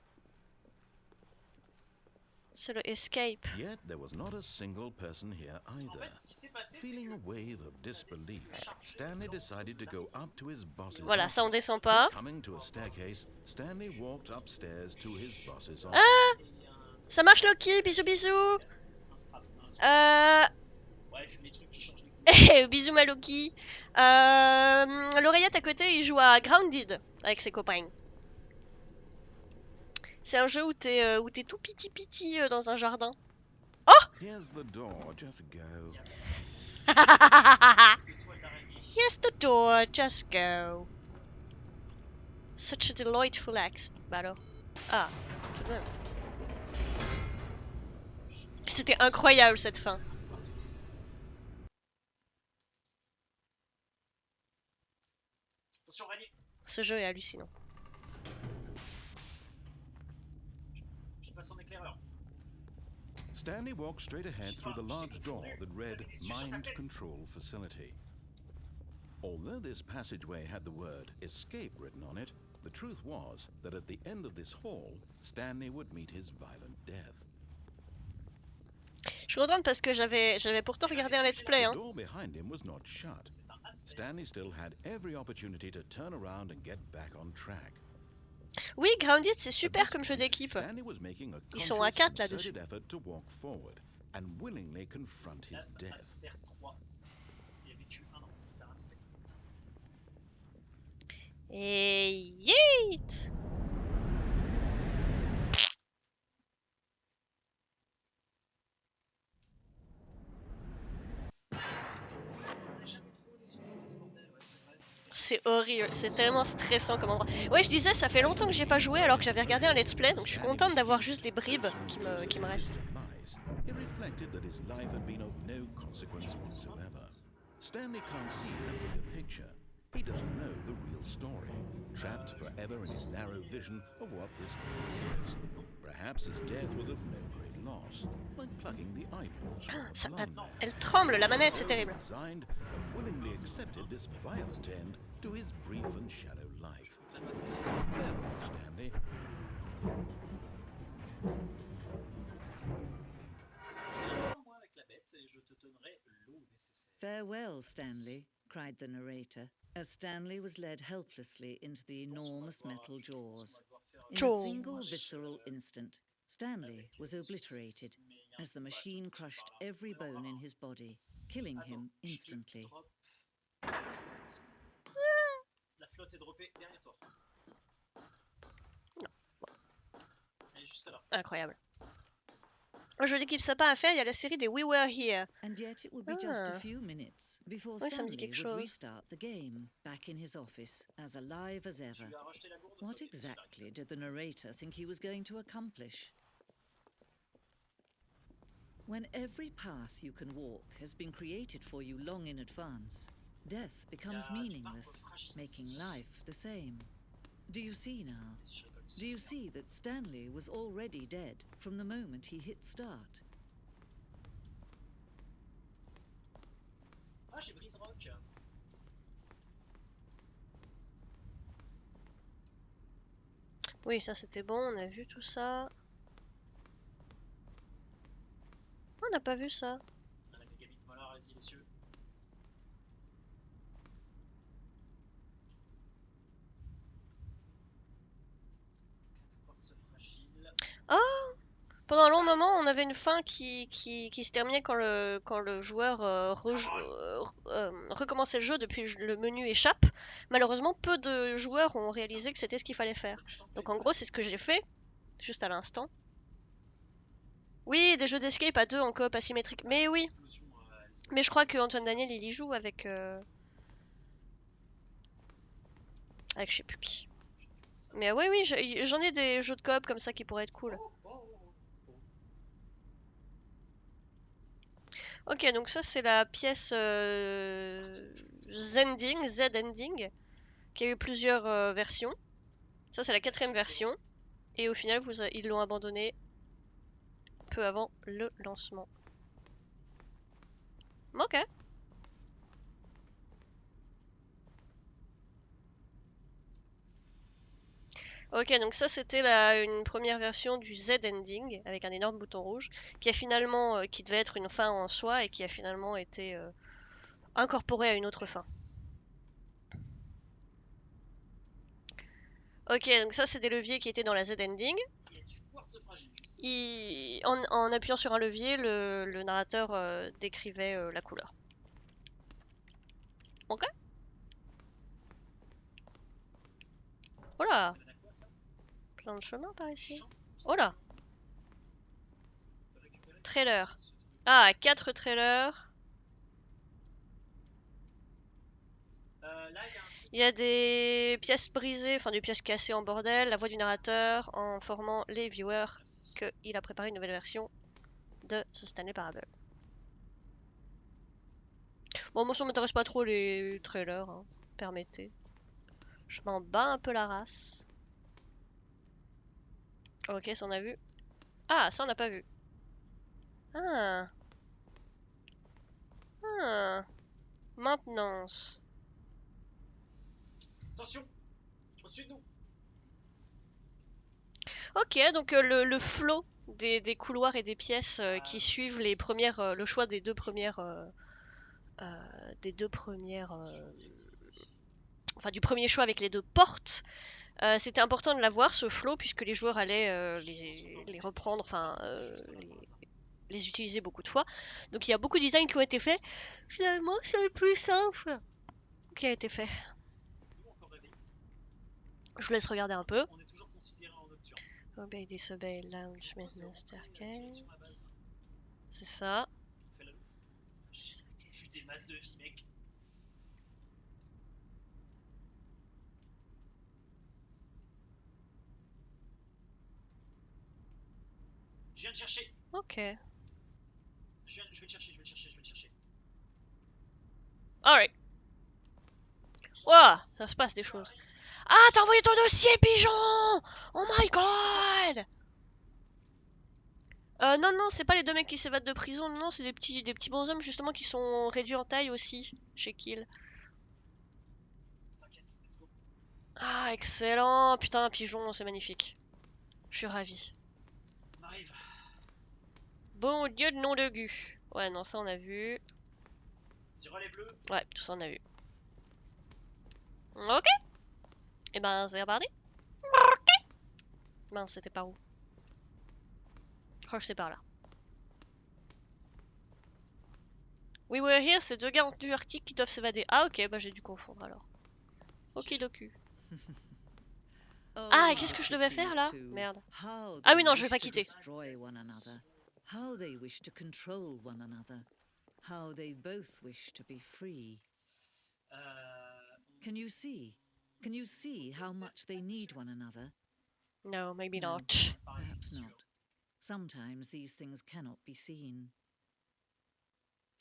C'est le escape. Yet there was not a single person here En either. fait, ce qui s'est passé, c'est Feeling que a wave of disbelief, Stanley decided to go up to his boss's Voilà, ça on office. descend pas. Coming to a staircase, Stanley walked upstairs to his boss's office. Ah! Ça marche Loki, bisous bisous. Bref, les trucs qui changent les couleurs. Bisous ma Loki. L'oreillette à côté, il joue à Grounded avec ses copains. C'est un jeu où t'es tout piti dans un jardin. Here's the door, just go. Étoile d'araignée. Yes, the door, just go. Such a delightful axe. Bah alors. Ah, tout de même. C'était incroyable cette fin. Attention, araignée. Ce jeu est hallucinant. Je passe en éclaireur. Stanley walked straight ahead through the large door that read Mind Control Facility. Although this passageway had the word escape written on it, the truth was that at the end of this hall, Stanley would meet his violent death. Je suis contente parce que j'avais pourtant regardé un let's play. The Hein. door behind him was not shut. Stanley still had every opportunity to turn around and get back on track. Oui, Grounded, c'est super comme jeu d'équipe. Stanley was making a Ils sont à conscious, 4 là-dessus. concerted effort to walk forward and willingly confront his death. Hamster 3. Il avait tué un an. C'était un hamster. Et yeet! C'est horrible, c'est tellement stressant comme endroit. Ouais, je disais, ça fait longtemps que j'ai pas joué alors que j'avais regardé un let's play, donc je suis contente d'avoir juste des bribes qui me restent. He reflected that his life had been of no consequence whatsoever. Stanley can't see the bigger picture. He doesn't know the real story, trapped forever in his narrow vision of what this world is. Perhaps his death was of no great loss, like plucking the eyeballs from Ça, a blind man. elle tremble, la manette, c'est So he terrible. resigned and willingly accepted this violent end to his brief and shallow life. Farewell, Stanley. Moi avec la bête et je te donnerai l'eau nécessaire. Farewell, Stanley, cried the narrator, as Stanley was led helplessly into the enormous metal jaws. In a single visceral instant, Stanley was obliterated as the machine crushed every bone in his body, killing him instantly. La flotte est droppée derrière toi. Elle est juste là. Incroyable. Un jeu d'équipe sympa à faire, il y a la série des We Were Here. And yet it would be just a Ah. few minutes before Oui, ça me dit Stanley quelque would chose. restart the game, back in his office, as alive as Tu ever. lui as racheté la gourde. What exactly did the narrator think he was going to accomplish? When every path you can walk has been created for you long in advance, death becomes meaningless, making life the same. Do you see now? Do you see that Stanley was already dead from the moment he hit start? Ah, j'ai brise rock. Oui, ça c'était bon, on a vu tout ça. On n'a pas vu ça. Ah, la mégabit molar, allez-y les cieux. Quartz fragile. Ah! Pendant un long moment, on avait une fin qui se terminait quand le joueur recommençait le jeu depuis le menu échappe. Malheureusement, peu de joueurs ont réalisé que c'était ce qu'il fallait faire. Donc en gros, c'est ce que j'ai fait, juste à l'instant. Oui, des jeux d'escape à deux en coop asymétrique. Mais oui, mais je crois que Antoine Daniel, il y joue avec... avec je sais plus qui. Mais oui, oui, j'en ai des jeux de coop comme ça qui pourraient être cool. Ok, donc ça c'est la pièce Z-Ending, qui a eu plusieurs versions. Ça c'est la 4ème version. Et au final, ils l'ont abandonné peu avant le lancement. Ok. Ok, donc ça c'était une première version du Z-Ending, avec un énorme bouton rouge, qui a finalement, qui devait être une fin en soi, et qui a finalement été incorporé à une autre fin. Ok, donc ça c'est des leviers qui étaient dans la Z-Ending. En appuyant sur un levier, le narrateur décrivait la couleur. Ok. Oh là, plein de chemins par ici. Oh là. Trailer. Ah, 4 trailers. Il y a des pièces brisées, enfin des pièces cassées en bordel, la voix du narrateur en formant les viewers qu'il a préparé une nouvelle version de The Stanley Parable. Bon, moi ça m'intéresse pas trop les trailers, hein. Permettez. Je m'en bats un peu la race. Ok, ça on a vu. Ah, ça on n'a pas vu. Ah. Ah. Maintenance. Attention, au-dessus de nous. Ok, donc le flow des couloirs et des pièces qui suivent les premières, le choix des deux premières, enfin du premier choix avec les deux portes. C'était important de l'avoir ce flow puisque les joueurs allaient les reprendre, enfin les utiliser beaucoup de fois. Donc il y a beaucoup de designs qui ont été faits. Finalement, c'est le plus simple qui a été fait. Je vous laisse regarder un peu. On est toujours considéré en nocturne. Obey, disobey, lounge, maintenance, staircase. C'est ça. Fais la louche. J'ai des masses de vie, mec. te chercher. Ok. Je vais te chercher, je vais te chercher, je vais te chercher. Alright. Ouah, ça se passe des choses. Ah, t'as envoyé ton dossier, pigeon! Oh my god! Non, non, c'est pas les deux mecs qui s'évadent de prison, non, c'est des petits bonshommes justement qui sont réduits en taille aussi, chez Kill. T'inquiète, let's go. Ah, excellent! Putain, un pigeon, c'est magnifique. Je suis ravie. On arrive. Bon Dieu de nom de gu. Ouais, non, ça on a vu. Sur les bleus. Ouais, tout ça on a vu. Ok! Et ben, c'est reparti. Ok! Mince, c'était par où? Je crois que c'est par là. We were here, c'est deux gars en tenue arctique qui doivent s'évader. Ah, ok, bah j'ai dû confondre alors. Okidoku. Oh, Ah, et look qu'est-ce que je at devais faire these là? two. Merde. How Ah they oui, non, je vais wish pas to quitter. destroy one another. How they wish to control one another. How they both wish to be free. Can you see? Can you see how much they need one another? No, maybe No. not. Perhaps not. Sometimes these things cannot be seen.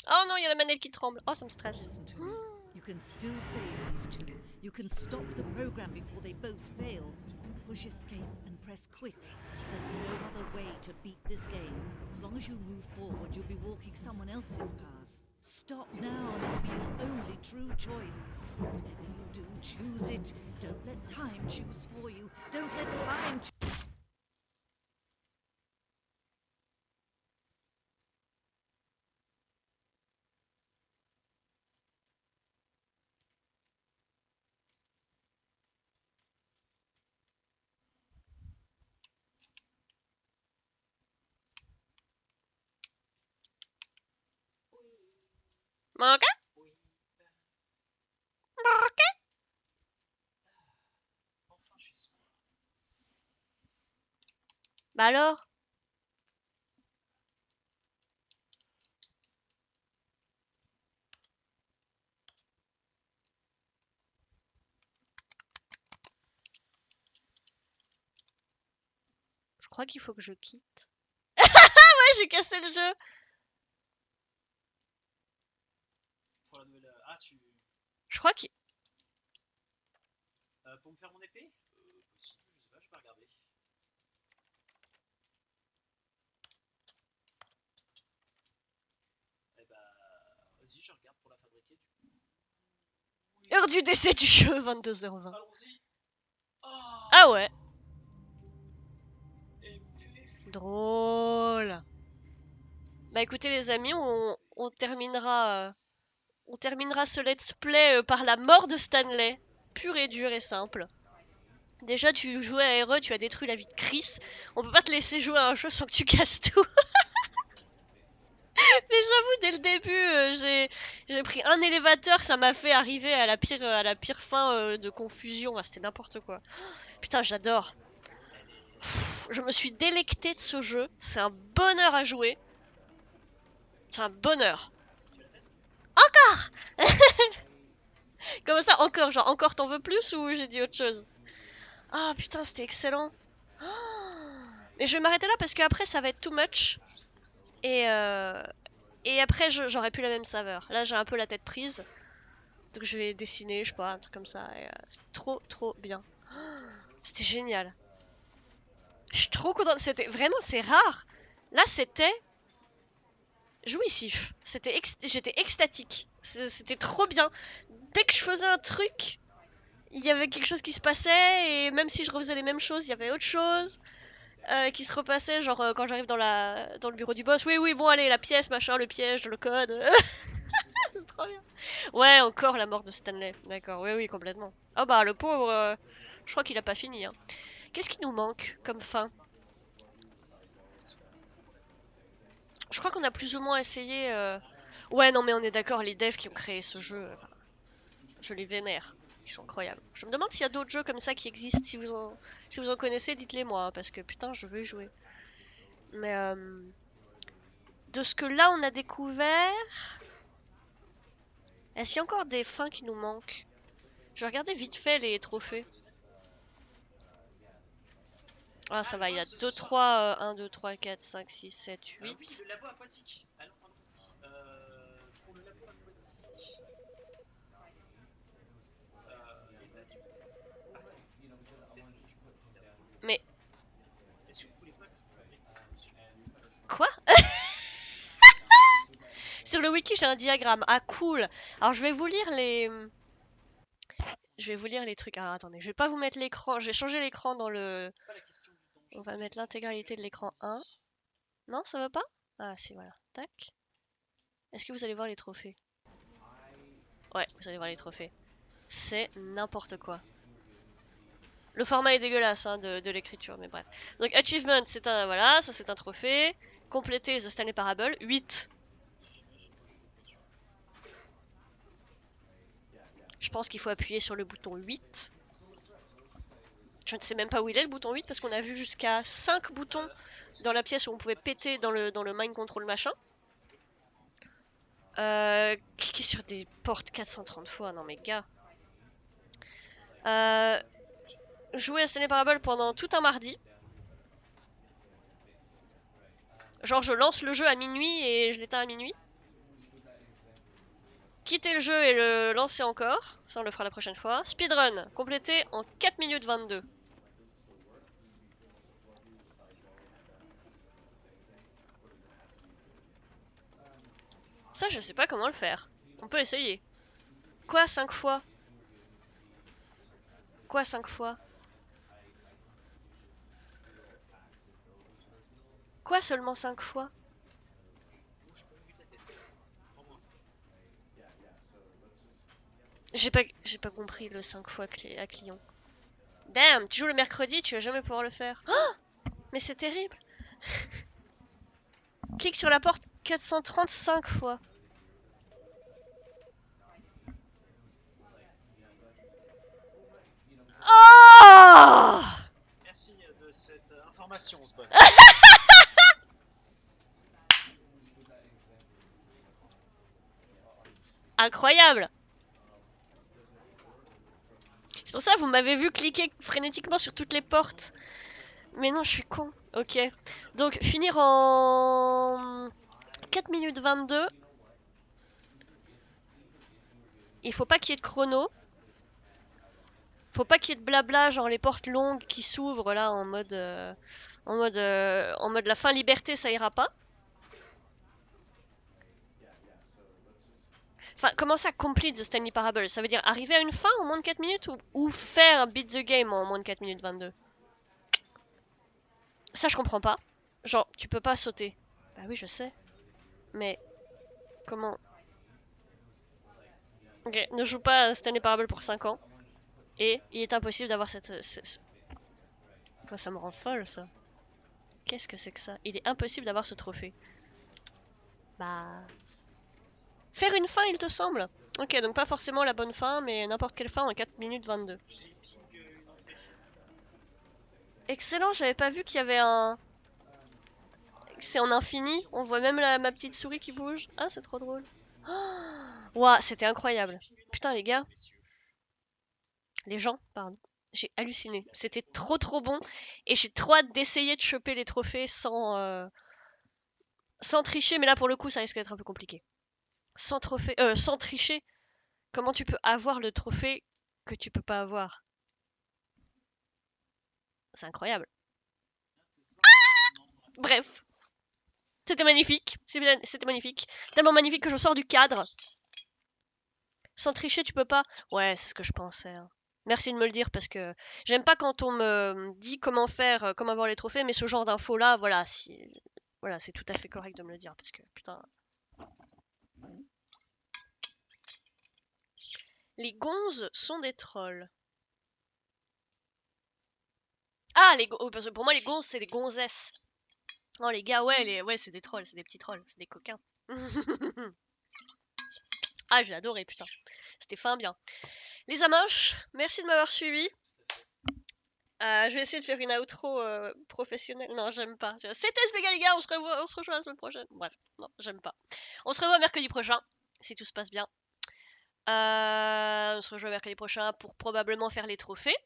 Oh non, il y a la manette qui tremble. Oh, ça me But stresse. listen to me. You can still save these two. You can stop the program before they both fail. Push escape and press quit. There's no other way to beat this game. As long as you move forward, you'll be walking someone else's path. Stop now and it'll be your only true choice. Whatever you do, choose it. Don't let time choose for you. Don't let time choose. Ok? Oui. Ok? Enfin, je suis soi. Bah alors? Je crois qu'il faut que je quitte. Ouais, j'ai cassé le jeu. Pour la nouvelle. Ah, tu. Je crois qu'il... Pour me faire mon épée possible, je sais pas, je vais regarder. Eh bah. Vas-y, je regarde pour la fabriquer du coup. Oui. Heure du décès du jeu, 22h20. Allons-y. Oh. Ah ouais. Et me fait Drôle. Bah écoutez les amis, on terminera ce let's play par la mort de Stanley. Pur et dur et simple. Déjà tu jouais à RE, tu as détruit la vie de Chris. On peut pas te laisser jouer à un jeu sans que tu casses tout. Mais j'avoue, dès le début, j'ai pris un élévateur, ça m'a fait arriver à la pire fin de confusion. Ah, c'était n'importe quoi. Putain, j'adore. Je me suis délectée de ce jeu. C'est un bonheur à jouer. C'est un bonheur. Encore. Comment ça, encore? Genre, encore t'en veux plus ou j'ai dit autre chose? Ah putain, c'était excellent. Et je vais m'arrêter là parce qu'après ça va être too much. Et, euh, et après j'aurai plus la même saveur. Là j'ai un peu la tête prise. Donc je vais dessiner, je sais pas, un truc comme ça. C'est trop trop bien. C'était génial. Je suis trop contente. C'était vraiment, c'est rare. Là c'était jouissif. J'étais extatique. C'était trop bien. Dès que je faisais un truc, il y avait quelque chose qui se passait. Et même si je refaisais les mêmes choses, il y avait autre chose. Qui se repassait, genre quand j'arrive dans le bureau du boss, oui oui bon allez la pièce machin, le piège, le code, c'est trop bien. Ouais encore la mort de Stanley, d'accord, oui oui complètement. Oh bah le pauvre, je crois qu'il a pas fini. Hein. Qu'est-ce qui nous manque comme fin? Je crois qu'on a plus ou moins essayé. Ouais non mais on est d'accord, les devs qui ont créé ce jeu, enfin, je les vénère. Ils sont incroyables. Je me demande s'il y a d'autres jeux comme ça qui existent. Si vous en connaissez, dites-les moi, hein, parce que putain, je veux y jouer. Mais de ce que là on a découvert, est-ce qu'il y a encore des fins qui nous manquent? Je vais regarder vite fait les trophées. Ah, ça va, il y a ce 2, soir. 3, 1, 2, 3, 4, 5, 6, 7, Oui, 8. le labo aquatique. Allons-y. Pour le labo aquatique. Et bah, du coup. Attends. Peut-être que je peux regarder. Mais Est-ce que vous voulez pas le former dessus? quoi? Sur le wiki, j'ai un diagramme. Ah, cool. Alors, je vais vous lire les... Je vais vous lire les trucs. Alors, attendez, je vais pas vous mettre l'écran. Je vais changer l'écran dans le... C'est pas la question du danger. On va mettre l'intégralité de l'écran 1. Non, ça va pas? Ah, si, voilà. Tac. Est-ce que vous allez voir les trophées? Ouais, vous allez voir les trophées. C'est n'importe quoi. Le format est dégueulasse hein, de l'écriture, mais bref. Donc, achievement, c'est un... Voilà, ça c'est un trophée. Compléter The Stanley Parable, 8. Je pense qu'il faut appuyer sur le bouton 8. Je ne sais même pas où il est le bouton 8 parce qu'on a vu jusqu'à 5 boutons dans la pièce où on pouvait péter dans le mind control machin. Cliquer sur des portes 430 fois, non mais gars. Jouer à Stanley Parable pendant tout un mardi. Genre je lance le jeu à minuit et je l'éteins à minuit. Quitter le jeu et le lancer encore. Ça on le fera la prochaine fois. Speedrun, complété en 4 minutes 22. Ça je sais pas comment le faire. On peut essayer. Quoi 5 fois? Quoi 5 fois? Quoi seulement 5 fois? J'ai pas compris le 5 fois à client. Damn, tu joues le mercredi, tu vas jamais pouvoir le faire. Oh, mais c'est terrible. Clique sur la porte 435 fois. Oh, Merci de cette information, Zbon. incroyable. C'est pour ça que vous m'avez vu cliquer frénétiquement sur toutes les portes. Mais non, je suis con. Ok. Donc, finir en 4 minutes 22. Il faut pas qu'il y ait de chrono. Faut pas qu'il y ait de blabla, genre les portes longues qui s'ouvrent là en mode, en mode la fin liberté, ça ira pas. Enfin, comment ça complete the Stanley Parable? Ça veut dire arriver à une fin en moins de 4 minutes ou faire beat the game en moins de 4 minutes 22? Ça, je comprends pas. Genre, tu peux pas sauter. Bah oui, je sais. Mais comment? Ok, ne joue pas à Stanley Parable pour 5 ans. Et il est impossible d'avoir cette... Quoi, ça me rend folle, ça. Qu'est-ce que c'est que ça? Il est impossible d'avoir ce trophée. Bah... Faire une fin, il te semble? Ok, donc pas forcément la bonne fin, mais n'importe quelle fin en 4 minutes 22. J'ai ping une entrée. Excellent, j'avais pas vu qu'il y avait un... C'est en infini, on voit même ma petite souris qui bouge. Ah, c'est trop drôle. Ouah, c'était incroyable. Putain, les gars, les gens, pardon. J'ai halluciné. C'était trop trop bon. Et j'ai trop hâte d'essayer de choper les trophées sans tricher. Mais là, pour le coup, ça risque d'être un peu compliqué. Sans tricher, comment tu peux avoir le trophée que tu peux pas avoir? C'est incroyable. Bref, c'était magnifique. C'était magnifique. Tellement magnifique que je sors du cadre. Sans tricher, tu peux pas? Ouais, c'est ce que je pensais, hein. Merci de me le dire parce que j'aime pas quand on me dit comment faire, comment avoir les trophées, mais ce genre d'infos là, voilà, voilà, c'est tout à fait correct de me le dire parce que putain. Les gonzes sont des trolls. Ah, parce que pour moi les gonzes c'est des gonzesses. Non, les gars, ouais, c'est des trolls, c'est des petits trolls, c'est des coquins. Ah, j'ai adoré, putain. C'était fin bien. Les amoches, merci de m'avoir suivi. Je vais essayer de faire une outro professionnelle. Non, j'aime pas. C'était ce les gars, on se rejoint la semaine prochaine. Bref, non, j'aime pas. On se revoit mercredi prochain, si tout se passe bien. On se rejoint mercredi prochain pour probablement faire les trophées.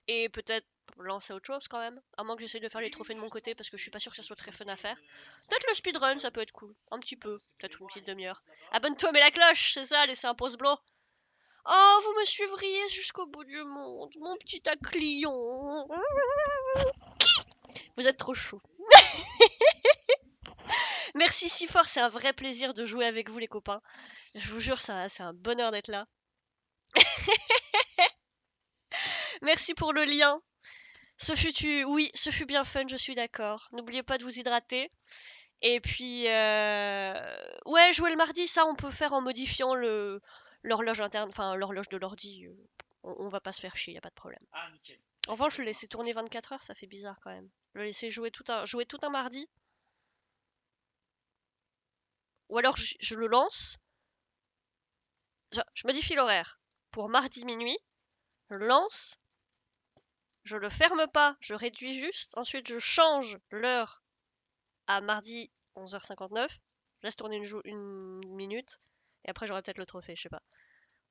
Et peut-être lancer autre chose quand même. À moins que j'essaye de faire les trophées de mon côté parce que je suis pas sûre que ça soit très fun à faire. Peut-être le speedrun, ça peut être cool. Un petit peu. Peut-être une petite demi-heure. Abonne-toi, mets la cloche, c'est ça, laissez un pouce bleu. Oh, vous me suivriez jusqu'au bout du monde, mon petit acclion. Vous êtes trop chou. Merci si fort, c'est un vrai plaisir de jouer avec vous les copains. Je vous jure, c'est un bonheur d'être là. Merci pour le lien. Oui, ce fut bien fun, je suis d'accord. N'oubliez pas de vous hydrater. Et puis, ouais, jouer le mardi, ça on peut faire en modifiant l'horloge interne, enfin l'horloge de l'ordi. On va pas se faire chier, y a pas de problème. Ah, nickel. En revanche, le laisser tourner 24 heures, ça fait bizarre quand même. Le laisser jouer tout un mardi. Ou alors je le lance. Je modifie l'horaire pour mardi minuit. Je le lance. Je le ferme pas, je réduis juste. Ensuite, je change l'heure à mardi 11h59. Je laisse tourner une minute. Et après, j'aurai peut-être le trophée, je sais pas.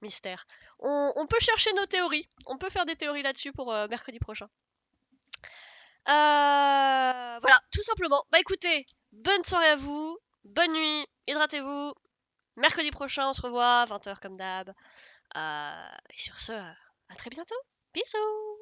Mystère. On peut chercher nos théories. On peut faire des théories là-dessus pour mercredi prochain. Voilà, tout simplement. Bah écoutez, bonne soirée à vous. Bonne nuit. Hydratez-vous. Mercredi prochain, on se revoit à 20h comme d'hab. Et sur ce, à très bientôt. Bisous.